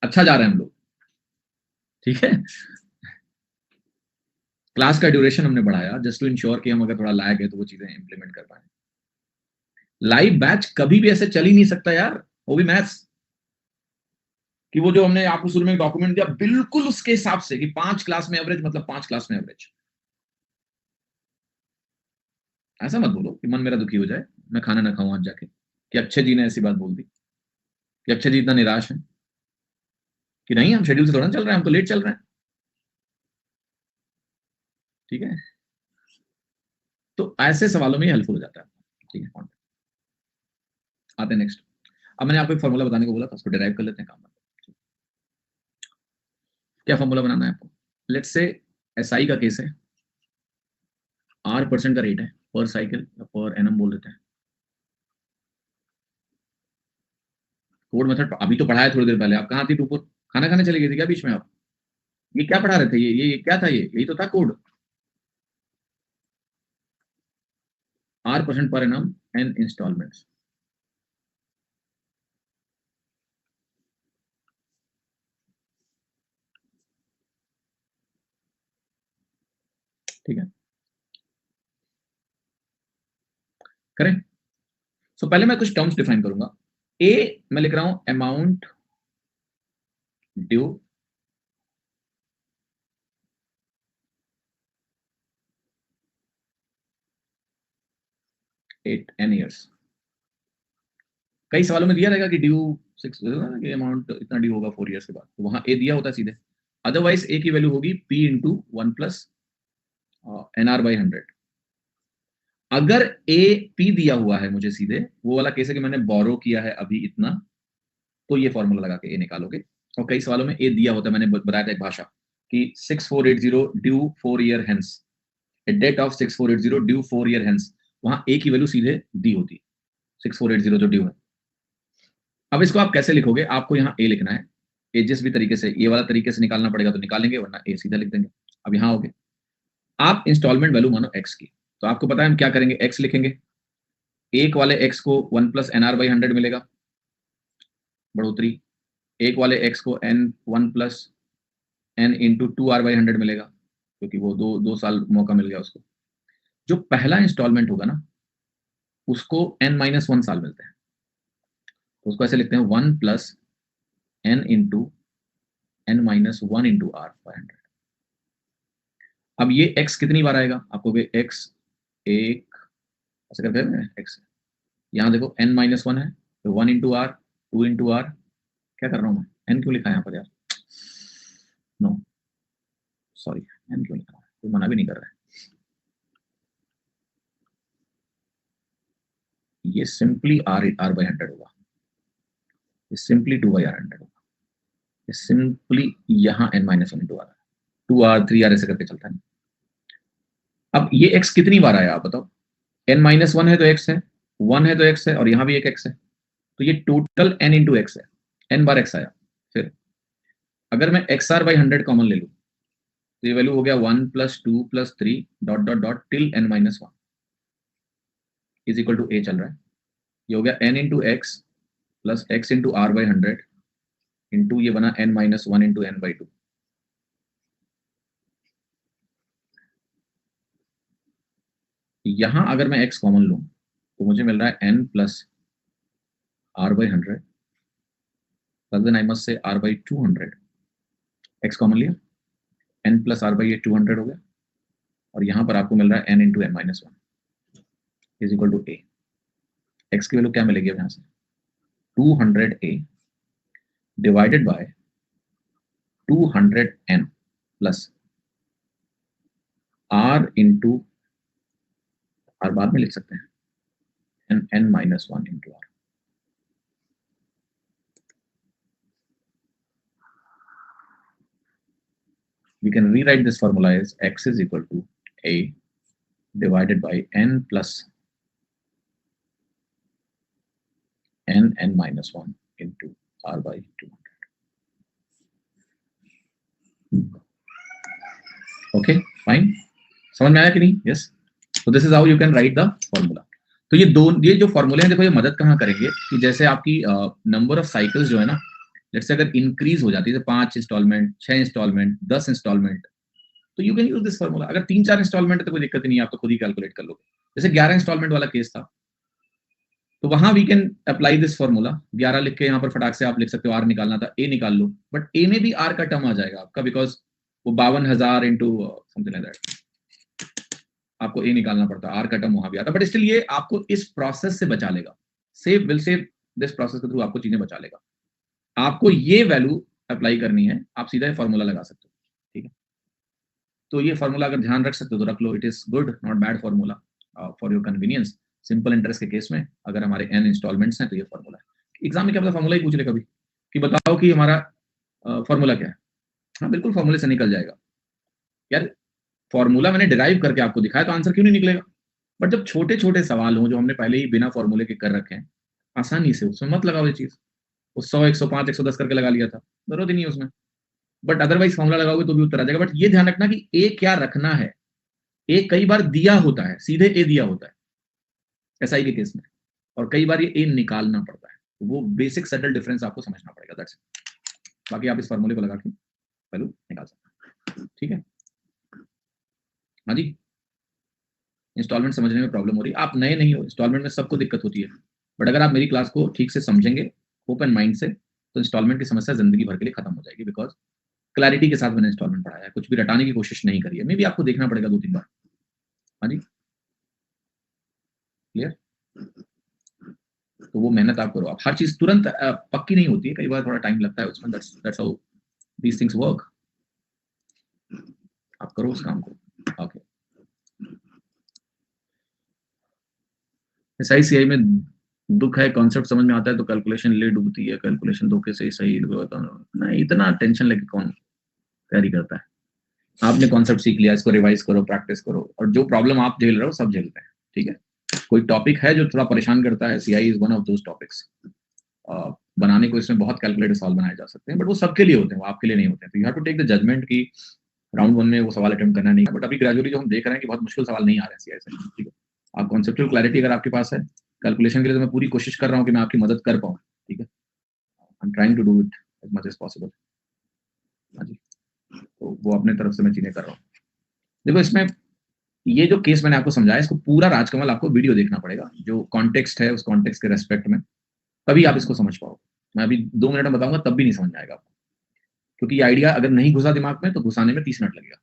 [SPEAKER 2] अच्छा जा रहे हैं हम लोग, ठीक है। क्लास का ड्यूरेशन हमने बढ़ाया जस्ट टू इंश्योर कि हम अगर थोड़ा लैग है तो वो चीजें इंप्लीमेंट कर पाए। लाइव बैच कभी भी ऐसे चल ही नहीं सकता यार, वो भी मैथ्स कि वो जो हमने आपको शुरू में डॉक्यूमेंट दिया बिल्कुल उसके हिसाब से कि 5 क्लास में एवरेज मतलब 5 क्लास में एवरेज। ऐसा मत बोलो कि मन मेरा दुखी हो जाए, मैं खाना ना खाऊं आज जाके, कि अक्षय जी ने ऐसी बात बोल दी, कि अक्षय जी इतना निराश है कि नहीं हम शेड्यूल से थोड़ा चल रहे हैं, हम तो लेट चल रहे हैं, ठीक है। तो ऐसे सवालों में हेल्पफुल हो जाता है, ठीक है। आते हैं नेक्स्ट। अब मैंने आपको एक फॉर्मूला बताने को बोला था, उसको डिराइव कर लेते हैं। काम क्या फॉर्मूला बनाना है आपको? लेट्स से एसआई का केस है, R% का रेट है पर साइकिल या पर एनम बोल देते हैं। कोड मेथड अभी तो पढ़ाया थोड़ी देर पहले, आप कहाँ थी टूपुर? खाना खाने चले गए थे क्या बीच में आप? ये क्या पढ़ा रहे थे? ये क्या था? ये यही तो था code. R% per annum n installments, ठीक है, करें। सो पहले मैं कुछ टर्म्स डिफाइन करूंगा। ए मैं लिख रहा हूं amount due, at n years. कई सवालों में दिया रहेगा कि ड्यू 6, कि अमाउंट इतना ड्यू होगा 4 ईयर्स के बाद, तो वहां ए दिया होता है सीधे। अदरवाइज ए की वैल्यू होगी P इंटू 1 प्लस NR/100। अगर ए पी दिया हुआ है मुझे सीधे, वो वाला केस है कि मैंने बोरो किया है अभी इतना, तो ये फॉर्मूला लगा के ए निकालोगे। और कई सवालों में ए दिया होता है, मैंने बताया था एक भाषा कि 6480 due 4 year hence, date of 6480 due 4 year hence, वहां ए की वैल्यू सीधे दी होती 6480 जो ड्यू है। अब इसको आप कैसे लिखोगे? आपको यहाँ ए लिखना है, ए जिस भी तरीके से, ये वाला तरीके से निकालना पड़ेगा तो निकालेंगे, वरना ए सीधा लिख देंगे। अब यहाँ हो गए, आप इंस्टॉलमेंट वैल्यू मानो एक्स की, तो आपको पता है हम क्या करेंगे, एक्स लिखेंगे। एक वाले एक्स को 1 प्लस NR/100 मिलेगा, बढ़ोतरी। एक वाले एक्स को n 1 plus n into 2R/100 मिलेगा, क्योंकि वो दो साल मौका मिल गया उसको। जो पहला इंस्टॉलमेंट होगा ना, उसको n-1 साल मिलते हैं, तो उसको ऐसे लिखते हैं 1 plus n into n-1 into R/100। अब ये x कितनी बार आएगा? आपको x एक ऐसे करके x, यहाँ देखो n-1 है, तो 1 इंटू R, 2 इंटू R, क्या कर रहा हूँ मैं? n क्यों लिखा है यहाँ पर यार? नो सॉरी, n क्यों लिखा है? कोई मना भी नहीं कर रहा है। ये सिंपली R/100 होगा, ये सिंपली 2/R100 होगा, ये सिंपली यहाँ n-1 into R, 2R 3R ऐसे करके चलता है। अब ये x कितनी बार आया आप बताओ? n-1 है तो x है, 1 है तो x है, और यहाँ भी एक x है, तो ये टोटल n इंटू x है, n बार x आया। फिर अगर मैं XR/100 कॉमन ले लूँ, तो ये वैल्यू हो गया 1 plus 2 plus 3 dot dot dot till n-1 is equal to a चल रहा है। ये हो गया n into x plus x into R/100 into ये बना n-1 इंटू n/2। यहां अगर मैं x कॉमन लूं तो मुझे मिल रहा है n plus r/100 plus then I must say r/200। x common लिया, n प्लस r/200 हो गया, और यहां पर आपको मिल रहा है n into n-1 is equal to a। x की वैल्यू क्या मिलेगी अब यहां से, 200a divided by 200n plus r into r बाद में लिख सकते हैं n-1 into r। We can rewrite this formula as x is equal to a divided by n plus n-1 into r/200। Okay, fine, समझ में आया कि नहीं? Yes, so this is how you can write the formula। तो ये जो फॉर्मूले हैं, देखो ये मदद कहाँ करेंगे कि जैसे आपकी नंबर ऑफ साइकिल्स जो है ना, जैसे अगर इंक्रीज हो जाती है 5 इंस्टॉलमेंट, 6 इंस्टॉलमेंट, 10 इंस्टॉलमेंट, तो you can use this formula. अगर 3-4 इंस्टॉलमेंट है तो कोई दिक्कत नहीं है, आप तो खुद ही कैलकुलेट कर लोगे। जैसे 11 इंस्टॉलमेंट वाला केस था, तो वहां we can apply this formula. 11 लिख के यहाँ पर फटाक से आप लिख सकते हो, आर निकालना था, ए निकाल लो, बट ए में भी आर का टर्म आ जाएगा आपका, बिकॉज वो 52,000 इंटू समथिंग लाइक दैट आपको ए निकालना पड़ता, आर का टर्म वहां भी आता, बट स्टिल ये आपको इस प्रोसेस से बचा लेगा। सेव दिस प्रोसेस के थ्रू आपको चीजें बचा लेगा। आपको ये वैल्यू अप्लाई करनी है, आप सीधा फॉर्मूला लगा सकते हो, ठीक है। तो ये फॉर्मूला अगर ध्यान रख सकते हो तो रख लो, it is good, not bad formula for your convenience. Simple interest के केस में अगर हमारे n इंस्टॉलमेंट्स हैं तो ये फॉर्मूला है। एग्जाम में क्या पता फॉर्मूला ही पूछ ले कभी कि बताओ कि हमारा फॉर्मूला क्या है। हाँ बिल्कुल फॉर्मूले से निकल जाएगा यार, फॉर्मूला मैंने डिराइव करके आपको दिखाया तो आंसर क्यों नहीं निकलेगा। बट जब छोटे छोटे सवाल हो जो हमने पहले ही बिना फॉर्मूले के कर रखे हैं, आसानी से उसमें मत लगाओ ये चीज। वो 100, 105, 110 करके लगा लिया था, जरूरत ही नहीं है उसमें। बट अदरवाइज फॉर्मूला लगाओगे तो भी उत्तर आ जाएगा। बट ये ध्यान रखना कि ए क्या रखना है। ए कई बार दिया होता है, सीधे ए दिया होता है एसआई के केस में, और कई बार ये ए निकालना पड़ता है। तो वो बेसिक सटल डिफरेंस आपको समझना पड़ेगा, दैट्स इट। बाकी आप इस फॉर्मूले को लगा के वैल्यू निकाल सकते हैं, ठीक है। हाँ जी, इंस्टॉलमेंट समझने में प्रॉब्लम हो रही है, आप नए नहीं हो, इंस्टॉलमेंट में सबको दिक्कत होती है, बट अगर आप मेरी क्लास को ठीक से समझेंगे ओपन माइंड से, तो इंस्टॉलमेंट की समस्या जिंदगी भर के लिए खत्म हो जाएगी। बिकॉज क्लैरिटी के साथ मैंने इंस्टॉलमेंट पढ़ाया है, कुछ भी रटाने की कोशिश नहीं करी है। मे भी आपको देखना पड़ेगा 2-3 बार। हाँ जी, क्लियर। तो वो मेहनत आप करो। आप हर चीज तुरंत पक्की नहीं होती है, कई बार थोड़ा टाइम लगता है उसमें। That's how these things work. आप करो उस काम को। ओके, एसआई सीआई में दुख है, कॉन्सेप्ट समझ में आता है तो कैलकुलेशन ले डूबती है, कैलकुलेशन धोखे से सही नहीं, इतना टेंशन लेके कौन तैयारी करता है। आपने कॉन्सेप्ट सीख लिया, इसको रिवाइज करो, प्रैक्टिस करो, और जो प्रॉब्लम आप झेल रहे हो सब झेलते हैं, ठीक है। कोई टॉपिक है जो थोड़ा परेशान करता है, CI is one of those topics. बनाने को इसमें बहुत कैलकुलेटेड सवाल बनाए जा सकते हैं, बट वो सबके लिए होते हैं, वो आपके लिए नहीं होते हैं। तो you have to take the judgment कि राउंड 1 में वो सवाल अटेम्प्ट करना नहीं है। बट अभी ग्रेजुअली जो हम देख रहे हैं कि बहुत मुश्किल सवाल नहीं आ रहे हैं सीआई से, ठीक है। आप कॉन्सेप्चुअल क्लैरिटी अगर आपके पास है कैलकुलेशन के लिए, तो मैं पूरी कोशिश कर रहा हूँ कि मैं आपकी मदद कर पाऊँ, ठीक है। I am trying to do it as much as possible. हाँ जी, तो वो अपने तरफ से मैं चीजें कर रहा हूँ। देखो इसमें ये जो केस मैंने आपको समझाया, इसको पूरा राजकमल आपको वीडियो देखना पड़ेगा, जो कॉन्टेक्स्ट है उस कॉन्टेक्स्ट के रेस्पेक्ट में, तभी आप इसको समझ पाओ। मैं अभी 2 मिनट में बताऊंगा तब भी नहीं समझ में आएगा आपको, क्योंकि ये आइडिया अगर नहीं घुसा दिमाग में तो घुसाने में 30 मिनट लगेगा।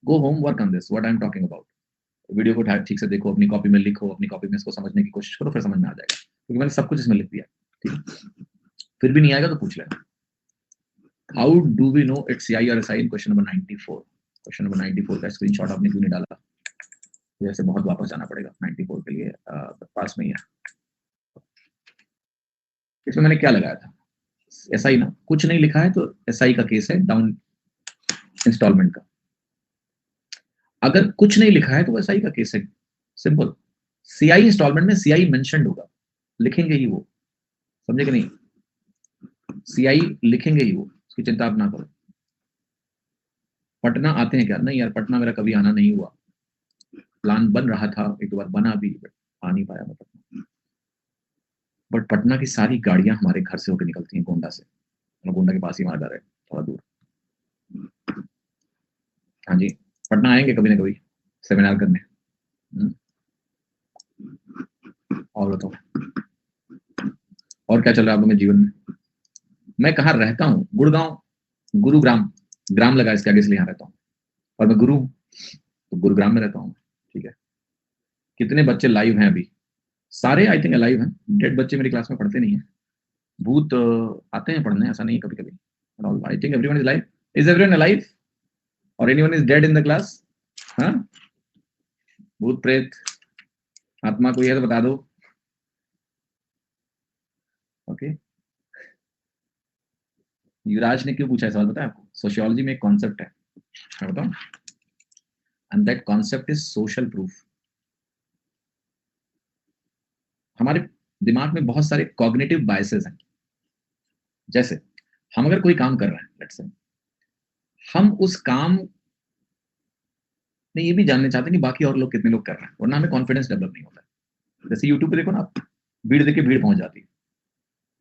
[SPEAKER 2] Go home, work on this, what I am talking about. Video को ठीक से देखो, अपनी कॉपी में लिखो, अपनी कॉपी में इसको समझने की कोशिश करो, फिर समझ में आ जाएगा, क्योंकि मैंने सब कुछ इसमें लिख दिया, ठीक है। फिर भी नहीं आएगा तो पूछ लेना। How do we know it's CI और SI in question number 94। Question number 94 का स्क्रीनशॉट आपने क्यों नहीं डाला? जैसे बहुत वापस जाना पड़ेगा 94 के लिए, पास में ही है। इसमें मैंने क्या लगाया था, एसआई ना, कुछ नहीं लिखा है तो एसआई का केस है डाउन इंस्टॉलमेंट का। अगर कुछ नहीं लिखा है तो एसआई का केस है सिंपल। सीआई इंस्टॉलमेंट में सीआई मेंशन्ड होगा, लिखेंगे ही वो, समझे कि नहीं। सीआई लिखेंगे ही वो, उसकी चिंता आप ना करो। पटना आते हैं क्या? नहीं यार, पटना मेरा कभी आना नहीं हुआ। प्लान बन रहा था, एक बार बना भी, बट आ नहीं पाया मैं पटना। बट पटना की सारी गाड़ियां हमारे घर से होकर निकलती हैं, गोंडा से। गोंडा के पास ही मार रहे थोड़ा दूर। हाँ जी, पटना आएंगे कभी ना कभी सेमिनार करने। और बताओ, और क्या चल रहा है आप लोगों के जीवन में? मैं कहाँ रहता हूँ? गुड़गांव, गुरुग्राम, ग्राम लगा इसके आगे, इसलिए यहाँ रहता हूँ। और मैं गुरु हूँ, तो गुरुग्राम में रहता हूँ। ठीक है। कितने बच्चे लाइव हैं अभी? सारे आई थिंक अलाइव हैं। डेड बच्चे मेरी क्लास में पढ़ते नहीं है। भूत आते हैं पढ़ने, ऐसा नहीं कभी कभी। I think everyone is live. Is everyone alive और anyone is dead in the class? हाँ, भूत प्रेत आत्मा कोई है तो बता दो। ओके, युवराज ने क्यों पूछा सवाल पता है आपको? सोशियोलॉजी में एक कॉन्सेप्ट है, मैं बताऊं, and that concept is social proof. हमारे दिमाग में बहुत सारे कॉग्निटिव बायसेस हैं। जैसे हम अगर कोई काम कर रहे हैं, लेट्स से, हम उस काम में ये भी जानने चाहते हैं कि बाकी और लोग कितने लोग कर रहे हैं, वरना हमें कॉन्फिडेंस डेवलप नहीं होता है। जैसे यूट्यूब पे देखो ना आप, भीड़ देख के भीड़ पहुंच जाती है।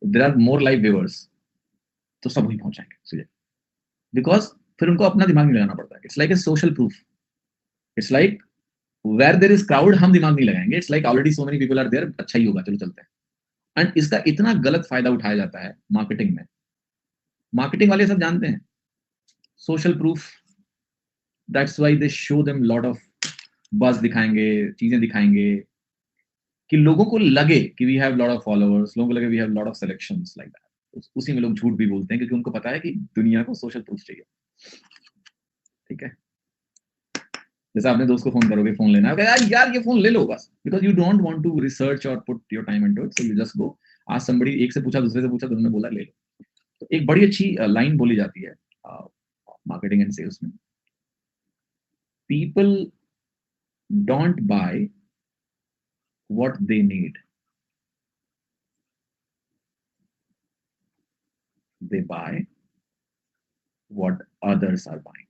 [SPEAKER 2] There are more live viewers, तो सब वही पहुंच जाएंगे सीधे, बिकॉज फिर उनको अपना दिमाग नहीं लगाना पड़ता है। It's like a social proof. It's like where there is crowd, हम दिमाग नहीं लगाएंगे। It's like already so many people are there, अच्छा ही होगा, चलो चलते हैं। एंड इसका इतना गलत फायदा उठाया जाता है मार्केटिंग में। मार्केटिंग वाले सब जानते हैं social proof, that's why they show them lot of बस दिखाएंगे, चीजें दिखाएंगे कि लोगों को लगे कि we have lot of followers, लोगों को लगे we have lot of selections like that. उसी में लोग झूठ भी बोलते हैं क्योंकि उनको पता है कि दुनिया को सोशल प्रूफ चाहिए। ठीक है। जैसे आपने दोस्त को फोन करोगे, फोन लेना है, यार यार ये फोन ले लो बस, because you don't want to research और put your time into it, so you just go. आज समबडी, एक से पूछा, दूसरे से पूछा, दोनों ने बोला ले लो। तो एक बड़ी अच्छी लाइन बोली जाती है मार्केटिंग एंड सेल्स में, people don't by what they need, they buy what others are buying,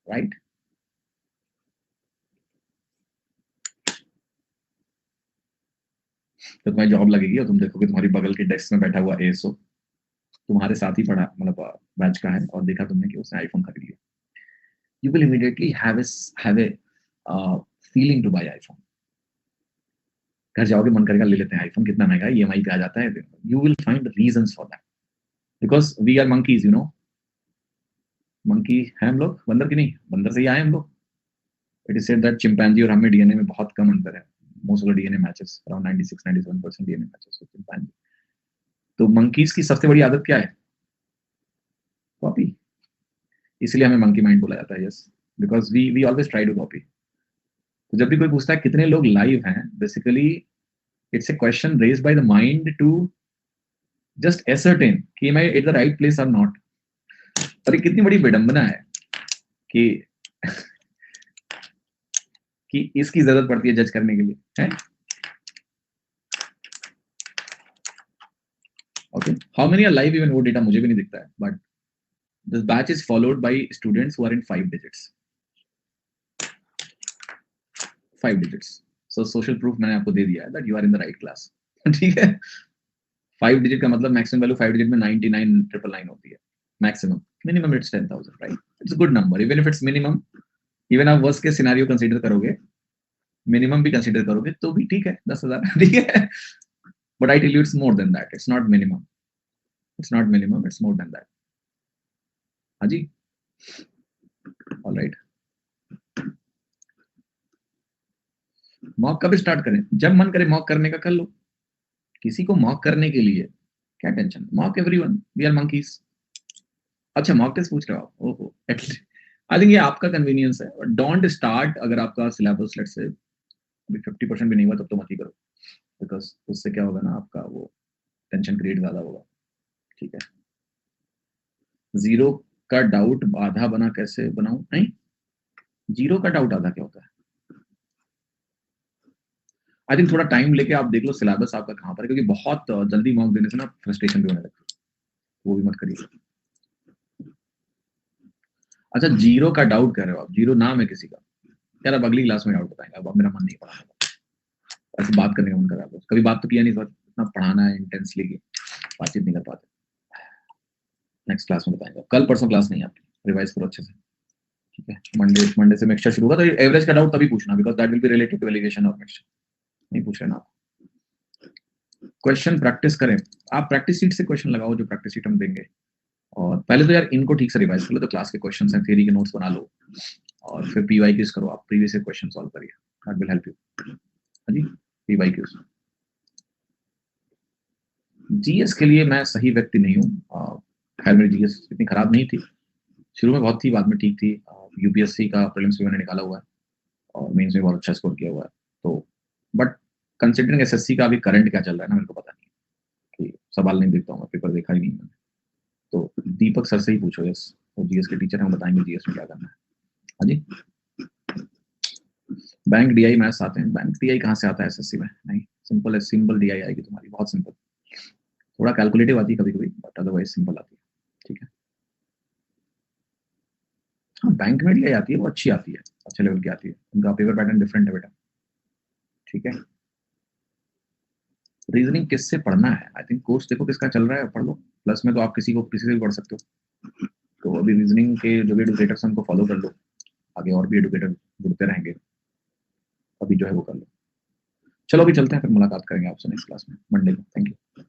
[SPEAKER 2] right? तो तुम्हारी जॉब लगेगी और तुम देखोगे तुम्हारी बगल के डेस्क में बैठा हुआ एएसओ तुम्हारे साथ ही पढ़ा, मतलब बैच का है, और देखा तुमने कि उसने आईफोन खरीद लिया, you will immediately have a feeling to buy iPhone. घर जाओगे, मन करेगा ले लेते हैं आईफोन, कितना महंगा है, ईएमआई पे आ जाता है। You will find reasons for that, because we are monkeys, you know. Monkey है हम लोग, बंदर की नहीं, बंदर से ही आए हम लोग। It is said that chimpanzee और हमें डीएनए में बहुत कम अंतर है। Most of the DNA matches, around 96-97% DNA matches with chimpanzee. तो मंकीज की सबसे बड़ी आदत क्या है? कॉपी। इसलिए हमें मंकी माइंड बोला जाता है, yes, because we always try to copy. तो जब भी कोई पूछता है कितने लोग लाइव हैं, basically it's a question raised by the mind to just ascertain कि am I at the right place or not। और ये कितनी बड़ी विडंबना है कि कि इसकी जरूरत पड़ती है जज करने के लिए, है। Okay, how many are live, even वो डेटा मुझे भी नहीं दिखता है, but this batch is followed by students who are in 5 digits, 5 digits. So social proof मैंने आपको दे दिया है that you are in the right class. ठीक है। 5 डिजिट का मतलब मैक्सिमम वैल्यू 5 डिजिट में 99,999 होती है, maximum. Minimum it's 10,000, right? It's a good number, even if it's minimum. Even आप वर्स्ट के सिनेरियो कंसीडर करोगे, मिनिमम भी कंसीडर करोगे तो भी ठीक है, 10,000। ठीक है। But I tell you it's more than that, it's not minimum, it's not minimum, it's more than that. हाँ जी, ऑलराइट। मॉक कब स्टार्ट करें? जब मन करे मॉक करने का कर लो। किसी को मॉक करने के लिए क्या tension? Mock everyone, we are monkeys. अच्छा, मॉक टेस्ट पूछ रहे हो आप? ओहो, आई थिंक ये आपका कन्वीनियंस है। डोंट स्टार्ट, अगर आपका सिलेबस लेट्स से अभी 50% भी नहीं हुआ तब तो मत ही करो, बिकॉज उससे क्या होगा ना, आपका वो टेंशन क्रिएट ज्यादा होगा। ठीक है। जीरो का डाउट आधा बना कैसे बनाऊं? नहीं, जीरो का डाउट आधा क्या होता है? आई थिंक थोड़ा टाइम लेके आप देख लो सिलेबस आपका कहाँ पर है, क्योंकि बहुत जल्दी मॉक देने से ना फ्रस्ट्रेशन भी होने लगती है, वो भी मत करिए। अच्छा, जीरो का डाउट कर रहे हो आप? जीरो नाम है किसी का? यार अब अगली क्लास में डाउट बताएंगे, अब मेरा मन नहीं पढ़ाने का, ऐसे बात करने का मन कर रहा है। कभी बात तो किया नहीं, इतना पढ़ाना है इंटेंसली की बातचीत नहीं कर पाते। नेक्स्ट क्लास में बताएंगे। कल परसों क्लास नहीं है आपकी, रिवाइज करो अच्छे से, ठीक है। मंडे से मिक्सचर शुरू होगा, तो एवरेज का डाउट तभी पूछना, because that will be related to alligation और मिक्सचर, नहीं पूछ लेना आप। क्वेश्चन प्रैक्टिस करें, आप प्रैक्टिस शीट से क्वेश्चन लगाओ, जो प्रैक्टिस शीट हम देंगे। और पहले तो यार इनको ठीक से रिवाइज कर लो, तो क्लास के क्वेश्चंस हैं, थ्योरी के नोट्स बना लो, और फिर पीवाईक्यूज करो, आप प्रीवियस क्वेश्चन सॉल्व करिए, दैट विल हेल्प यू। हाँ जी, पीवाईक्यूज। जीएस के लिए मैं सही व्यक्ति नहीं हूँ, खैर मेरी जीएस इतनी खराब नहीं थी, शुरू में बहुत थी, बाद में ठीक थी। यूपीएससी का प्रीलिम्स भी मैंने निकाला हुआ है और मेंस में बहुत अच्छा स्कोर किया हुआ है, तो बट कंसिडरिंग एसएससी का अभी करंट क्या चल रहा है ना, मेरे को पता नहीं कि सवाल नहीं देखता हूँ मैं, पेपर देखा ही नहीं मैंने, तो दीपक सर से ही पूछो, यस वो जीएस के टीचर हैं, बताएंगे जीएस में क्या करना है। हाँ जी, बैंक डीआई मैथ्स आते हैं, बैंक डीआई कहाँ से आता है एसएससी में, नहीं, सिंपल है, सिंपल डीआई आएगी तुम्हारी, बहुत सिंपल, थोड़ा कैलकुलेटिव आती है कभी कभी, बट अदरवाइज सिंपल आती है, ठीक है। हाँ, बैंक में डीआई आती है, वो अच्छी आती है, अच्छे लेवल की आती है, उनका पेपर पैटर्न डिफरेंट है बेटा, ठीक है। रीजनिंग किससे पढ़ना है, आई थिंक कोर्स देखो किसका चल रहा है, पढ़ लो, प्लस में तो आप किसी से भी पढ़ सकते हो, तो अभी रीजनिंग के जो भी एडुकेटर्स हैं उनको फॉलो कर लो, आगे और भी एडुकेटर जुड़ते रहेंगे, अभी जो है वो कर लो। चलो अभी चलते हैं, फिर मुलाकात करेंगे आपसे नेक्स्ट क्लास में मंडे को, थैंक यू।